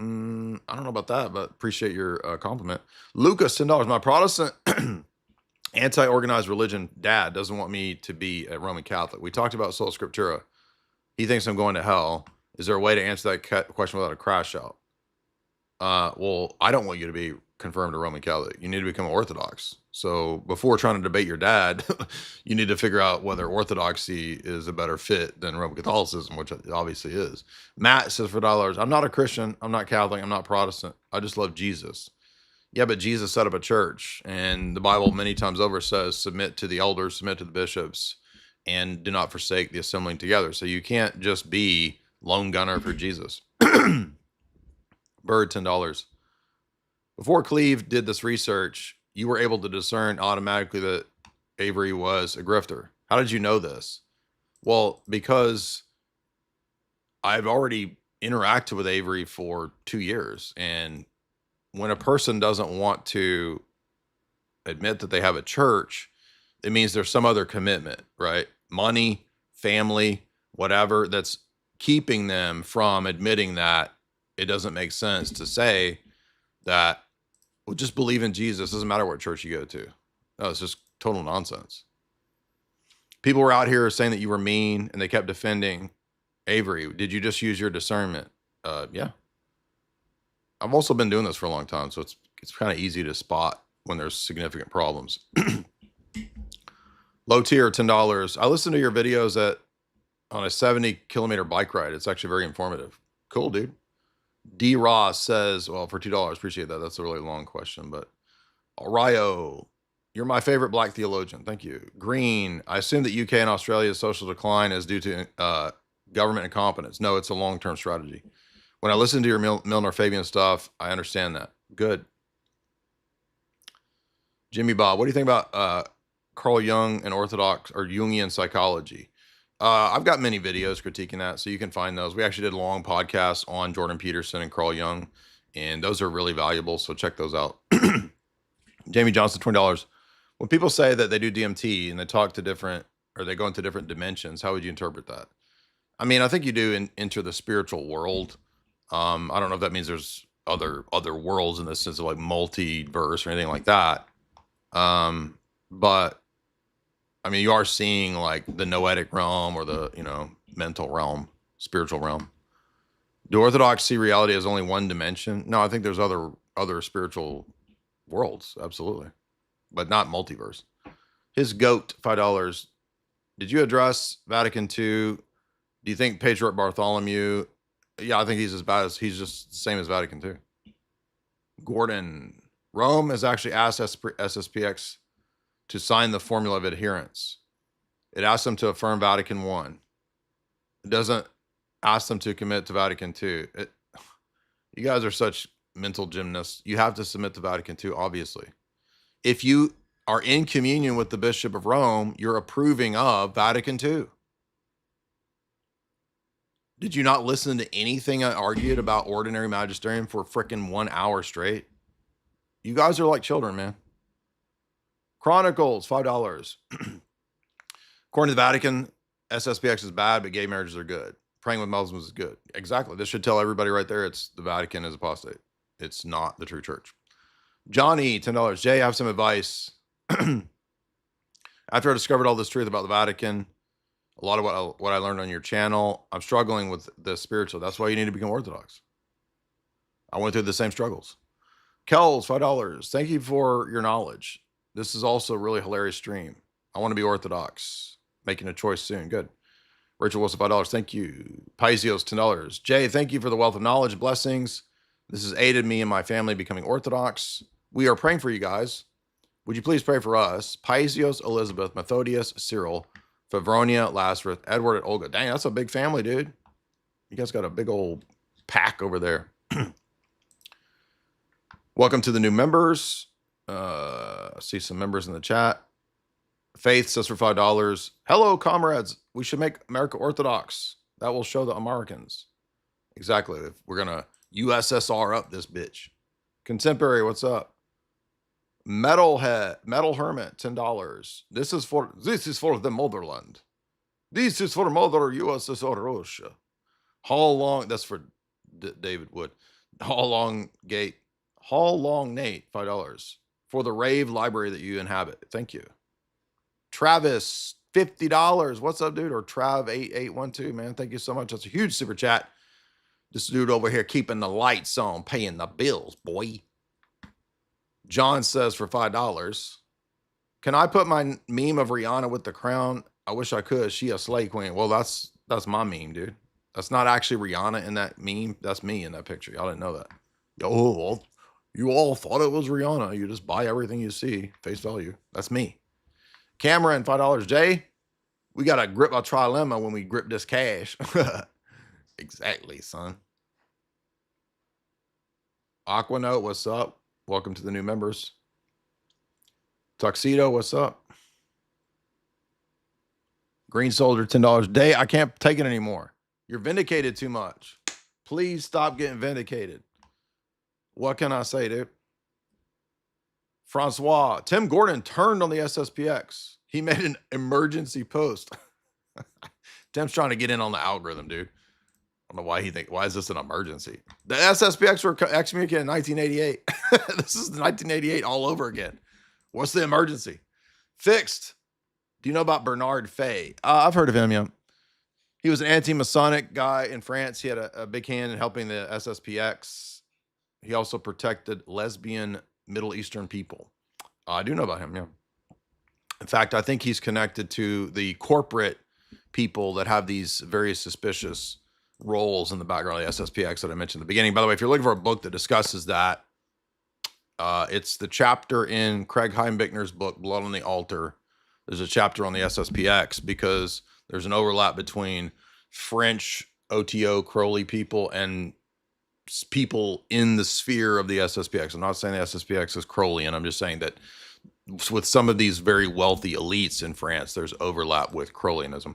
Speaker 1: I don't know about that, but appreciate your compliment. Lucas, $10. My Protestant anti-organized religion dad doesn't want me to be a Roman Catholic. We talked about Sola Scriptura. He thinks I'm going to hell. Is there a way to answer that question without a crash out? Well, I don't want you to be confirmed a Roman Catholic. You need to become Orthodox. So before trying to debate your dad, you need to figure out whether Orthodoxy is a better fit than Roman Catholicism, which it obviously is. Matt says for $, I'm not a Christian. I'm not Catholic. I'm not Protestant. I just love Jesus. Yeah, but Jesus set up a church, and the Bible many times over says submit to the elders, submit to the bishops, and do not forsake the assembling together. So you can't just be lone gunner for Jesus. Bird, $10. Before Cleve did this research, you were able to discern automatically that Avery was a grifter. How did you know this? Well, because I've already interacted with Avery for 2 years. And when a person doesn't want to admit that they have a church, it means there's some other commitment, right? Money, family, whatever that's keeping them from admitting that it doesn't make sense to say that, well, just believe in Jesus. Doesn't matter what church you go to. No, it's just total nonsense. People were out here saying that you were mean and they kept defending Avery. Did you just use your discernment? Yeah. I've also been doing this for a long time, so it's kind of easy to spot when there's significant problems. Low tier, $10. I listen to your videos on a 70 kilometer bike ride. It's actually very informative. Cool, dude. D Ross says, well, for $2, appreciate that. That's a really long question, but Ryo, you're my favorite black theologian. Thank you. Green, I assume that UK and Australia's social decline is due to government incompetence. No, it's a long-term strategy. When I listen to your Milner Fabian stuff, I understand that. Good. Jimmy Bob, what do you think about Carl Jung and Orthodox or Jungian psychology? I've got many videos critiquing that, so you can find those. We actually did long podcasts on Jordan Peterson and Carl Jung, and those are really valuable, so check those out. Jamie Johnson, $20. When people say that they do DMT and they talk to different, or they go into different dimensions, how would you interpret that? I mean, I think you do enter the spiritual world. I don't know if that means there's other worlds in the sense of like multiverse or anything like that. But I mean, you are seeing like the noetic realm or the, mental realm, spiritual realm. Do Orthodox see reality as only one dimension? No, I think there's other spiritual worlds. Absolutely. But not multiverse. His goat, $5. Did you address Vatican II? Do you think Patriarch Bartholomew? Yeah, I think he's he's just the same as Vatican II. Gordon, Rome has actually asked SSPX to sign the formula of adherence. It asks them to affirm Vatican I. It doesn't ask them to commit to Vatican II. You guys are such mental gymnasts. You have to submit to Vatican II, obviously. If you are in communion with the Bishop of Rome, you're approving of Vatican II. Did you not listen to anything I argued about ordinary magisterium for frickin' 1 hour straight? You guys are like children, man. Chronicles, $5. According to the Vatican, SSPX is bad, but gay marriages are good. Praying with Muslims is good. Exactly. This should tell everybody right there it's the Vatican is apostate. It's not the true church. Johnny, $10. Jay, I have some advice. After I discovered all this truth about the Vatican, a lot of what I learned on your channel, I'm struggling with the spiritual. That's why you need to become Orthodox. I went through the same struggles. Kells, $5. Thank you for your knowledge. This is also a really hilarious stream. I want to be Orthodox. Making a choice soon. Good. Rachel Wilson, $5. Thank you. Paisios, $10. Jay, thank you for the wealth of knowledge. Blessings. This has aided me and my family becoming Orthodox. We are praying for you guys. Would you please pray for us? Paisios, Elizabeth, Methodius, Cyril, Favronia, Lazarus, Edward, and Olga. Dang, that's a big family, dude. You guys got a big old pack over there. Welcome to the new members. I see some members in the chat. Faith says for $5. Hello, comrades. We should make America Orthodox. That will show the Americans. Exactly. If we're going to USSR up this bitch. Contemporary, what's up? Metal Hermit, $10. This is for the motherland. This is for mother USSR Russia. Hall Long, that's for David Wood. Hall Long Nate, $5. For the rave library that you inhabit. Thank you. Travis, $50. What's up, dude? Or Trav8812, man. Thank you so much. That's a huge super chat. This dude over here keeping the lights on, paying the bills, boy. John says for $5. Can I put my meme of Rihanna with the crown? I wish I could. She a slay queen. Well, that's my meme, dude. That's not actually Rihanna in that meme. That's me in that picture. Y'all didn't know that. Yo, you all thought it was Rihanna. You just buy everything you see. Face value. That's me. Cameron, $5. Jay, we got to grip our trilemma when we grip this cash. Exactly, son. Aquanote, what's up? Welcome to the new members. Tuxedo, what's up? Green Soldier, $10. Day, I can't take it anymore. You're vindicated too much. Please stop getting vindicated. What can I say, dude? Francois, Tim Gordon turned on the SSPX. He made an emergency post. Tim's trying to get in on the algorithm, dude. I don't know why is this an emergency? The SSPX were excommunicated in 1988. This is 1988 all over again. What's the emergency? Fixed. Do you know about Bernard Fay? I've heard of him, yeah. He was an anti-Masonic guy in France. He had a big hand in helping the SSPX. He also protected lesbian Middle Eastern people. I do know about him, yeah. In fact, I think he's connected to the corporate people that have these very suspicious roles in the background of the SSPX that I mentioned at the beginning. By the way, if you're looking for a book that discusses that, it's the chapter in Craig Heimbichner's book, Blood on the Altar. There's a chapter on the SSPX because there's an overlap between French OTO Crowley people and people in the sphere of the SSPX. I'm not saying the SSPX is Crowleyan. I'm just saying that with some of these very wealthy elites in France, there's overlap with Crowleyanism.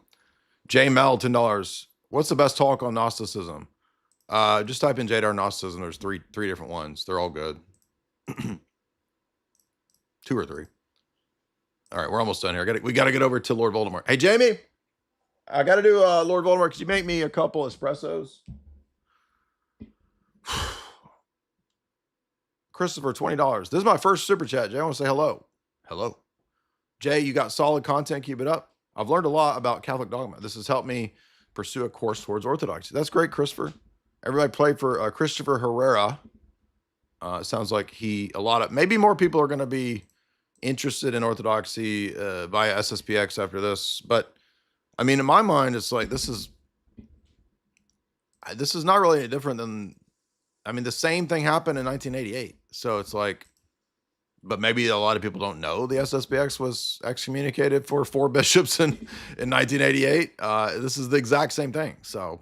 Speaker 1: J Mel, $10. What's the best talk on Gnosticism? Just type in JDR Gnosticism. There's three different ones. They're all good. 2 or 3. All right, we're almost done here. We got to get over to Lord Voldemort. Hey, Jamie, I got to do Lord Voldemort. Could you make me a couple espressos? Christopher, $20. This is my first super chat, Jay. I want to say hello. Hello. Jay, you got solid content. Keep it up. I've learned a lot about Catholic dogma. This has helped me pursue a course towards orthodoxy. That's great, Christopher. Everybody played for Christopher Herrera. Sounds like maybe more people are going to be interested in orthodoxy via SSPX after this. But I mean, in my mind, it's like, this is not really any different than, I mean, the same thing happened in 1988. So it's like, but maybe a lot of people don't know the SSPX was excommunicated for 4 bishops in 1988. This is the exact same thing. So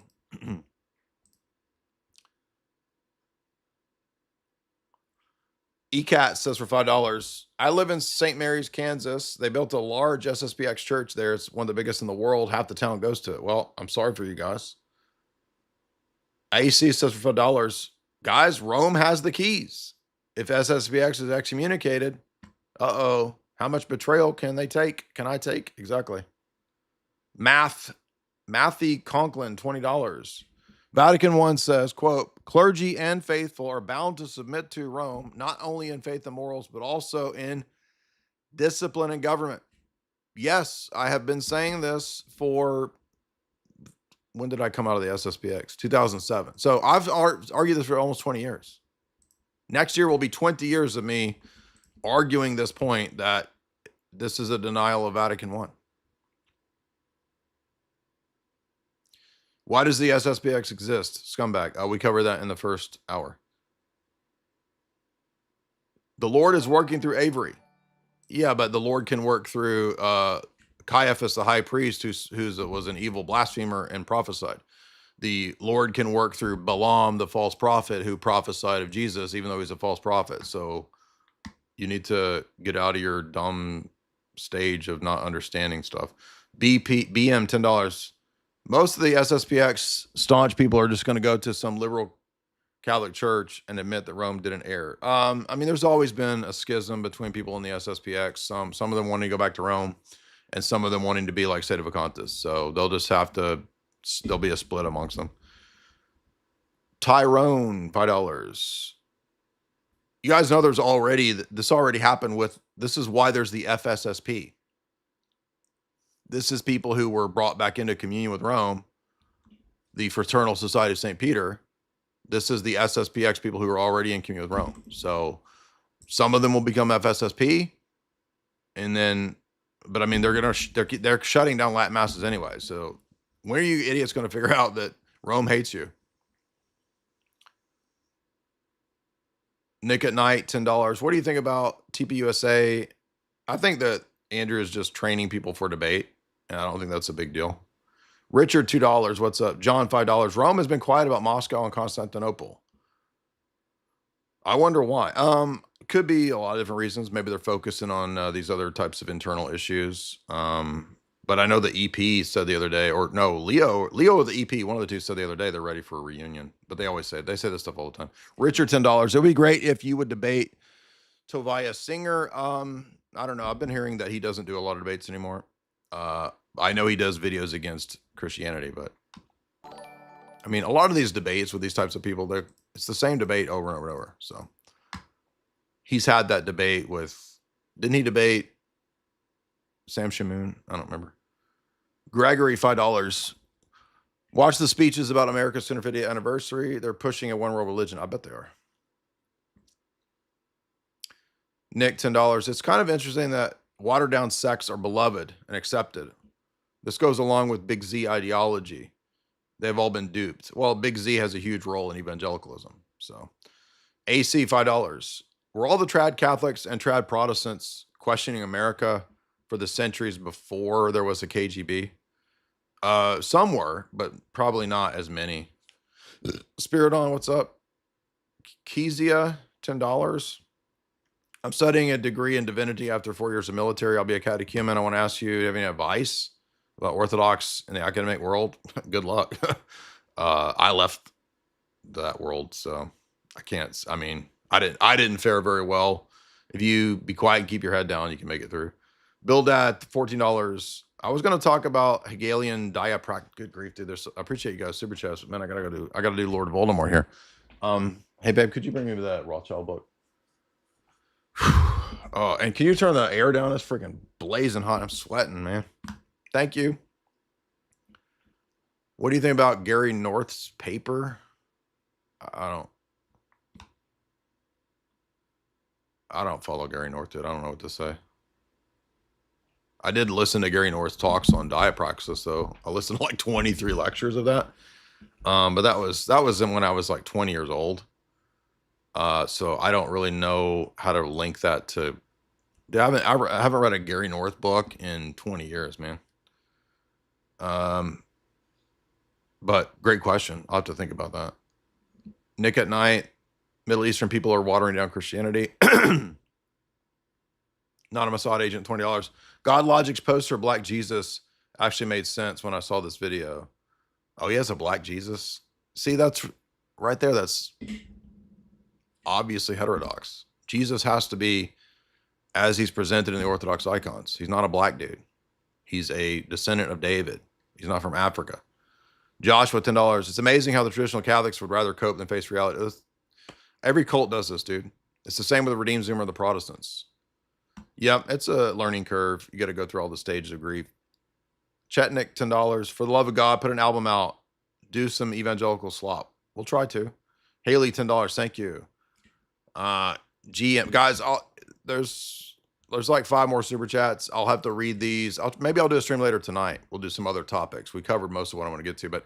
Speaker 1: ECAT says for $5, I live in St. Mary's, Kansas. They built a large SSPX church there. It's one of the biggest in the world. Half the town goes to it. Well, I'm sorry for you guys. AC says for $5, guys, Rome has the keys. If SSPX is excommunicated, how much betrayal can I take? Exactly. Matthew Conklin, $20. Vatican I says, quote, clergy and faithful are bound to submit to Rome, not only in faith and morals, but also in discipline and government. Yes, I have been saying this for, when did I come out of the SSPX? 2007. So I've argued this for almost 20 years. Next year will be 20 years of me arguing this point that this is a denial of Vatican I. Why does the SSPX exist? Scumbag. We covered that in the first hour. The Lord is working through Avery. Yeah, but the Lord can work through Caiaphas, the high priest, who was an evil blasphemer and prophesied. The Lord can work through Balaam, the false prophet, who prophesied of Jesus, even though he's a false prophet. So you need to get out of your dumb stage of not understanding stuff. BM, $10. Most of the SSPX staunch people are just going to go to some liberal Catholic church and admit that Rome didn't err. I mean, there's always been a schism between people in the SSPX. Some of them wanting to go back to Rome, and some of them wanting to be like Sedevacantists. So they'll just have to. There'll be a split amongst them. Tyrone, $5. You guys know this already happened with. This is why there's the FSSP. This is people who were brought back into communion with Rome, the Fraternal Society of St. Peter. This is the SSPX people who are already in communion with Rome. So some of them will become FSSP, and then, but I mean, they're shutting down Latin masses anyway. So when are you idiots going to figure out that Rome hates you? Nick at Night, $10. What do you think about TPUSA? I think that Andrew is just training people for debate, and I don't think that's a big deal. Richard, $2. What's up? John, $5. Rome has been quiet about Moscow and Constantinople. I wonder why. Could be a lot of different reasons. Maybe they're focusing on these other types of internal issues. But I know the EP said the other day, or no, Leo or the EP, one of the two said the other day they're ready for a reunion. But they say this stuff all the time. Richard, $10. It would be great if you would debate Tobias Singer. I don't know. I've been hearing that he doesn't do a lot of debates anymore. I know he does videos against Christianity. But I mean, a lot of these debates with these types of people, it's the same debate over and over and over. So he's had that debate with, didn't he debate Sam Shamoon? I don't remember. Gregory, $5. Watch the speeches about America's 250th anniversary. They're pushing a one world religion. I bet they are. Nick, $10. It's kind of interesting that watered down sects are beloved and accepted. This goes along with Big Z ideology. They've all been duped. Well, Big Z has a huge role in evangelicalism. So AC, $5. Were all the trad Catholics and trad Protestants questioning America for the centuries before there was a KGB? Some were, but probably not as many. Spirit on, what's up? Kezia, $10. I'm studying a degree in divinity after 4 years of military. I'll be a catechumen. I want to ask you, do you have any advice about Orthodox in the academic world? Good luck. I left that world, so I can't. I mean, I didn't fare very well. If you be quiet and keep your head down, you can make it through. Build at $14. I was going to talk about Hegelian diapractic. Good grief, dude. I appreciate you guys super chats, but man, I gotta do Lord Voldemort here. Hey babe, could you bring me that Rothschild book? Oh, and can you turn the air down? It's freaking blazing hot. I'm sweating, man. Thank you. What do you think about Gary North's paper? I don't follow Gary North, dude. I don't know what to say. I did listen to Gary North's talks on diapraxis, though. I listened to like 23 lectures of that. But that was when I was like 20 years old. So I don't really know how to link that to. I haven't read a Gary North book in 20 years, man. But great question. I'll have to think about that. Nick at Night. Middle Eastern people are watering down Christianity. Not a Mossad agent, $20. Godlogic's poster, Black Jesus, actually made sense when I saw this video. Oh, he has a Black Jesus? See, that's right there. That's obviously heterodox. Jesus has to be as he's presented in the Orthodox icons. He's not a black dude. He's a descendant of David. He's not from Africa. Joshua, $10. It's amazing how the traditional Catholics would rather cope than face reality. Every cult does this, dude. It's the same with the Redeemed Zoomer, the Protestants. Yep, it's a learning curve. You got to go through all the stages of grief. Chetnik, $10. For the love of God, put an album out. Do some evangelical slop. We'll try to. Haley, $10. Thank you. GM, guys, there's like 5 more super chats. I'll have to read these. Maybe I'll do a stream later tonight. We'll do some other topics. We covered most of what I want to get to, but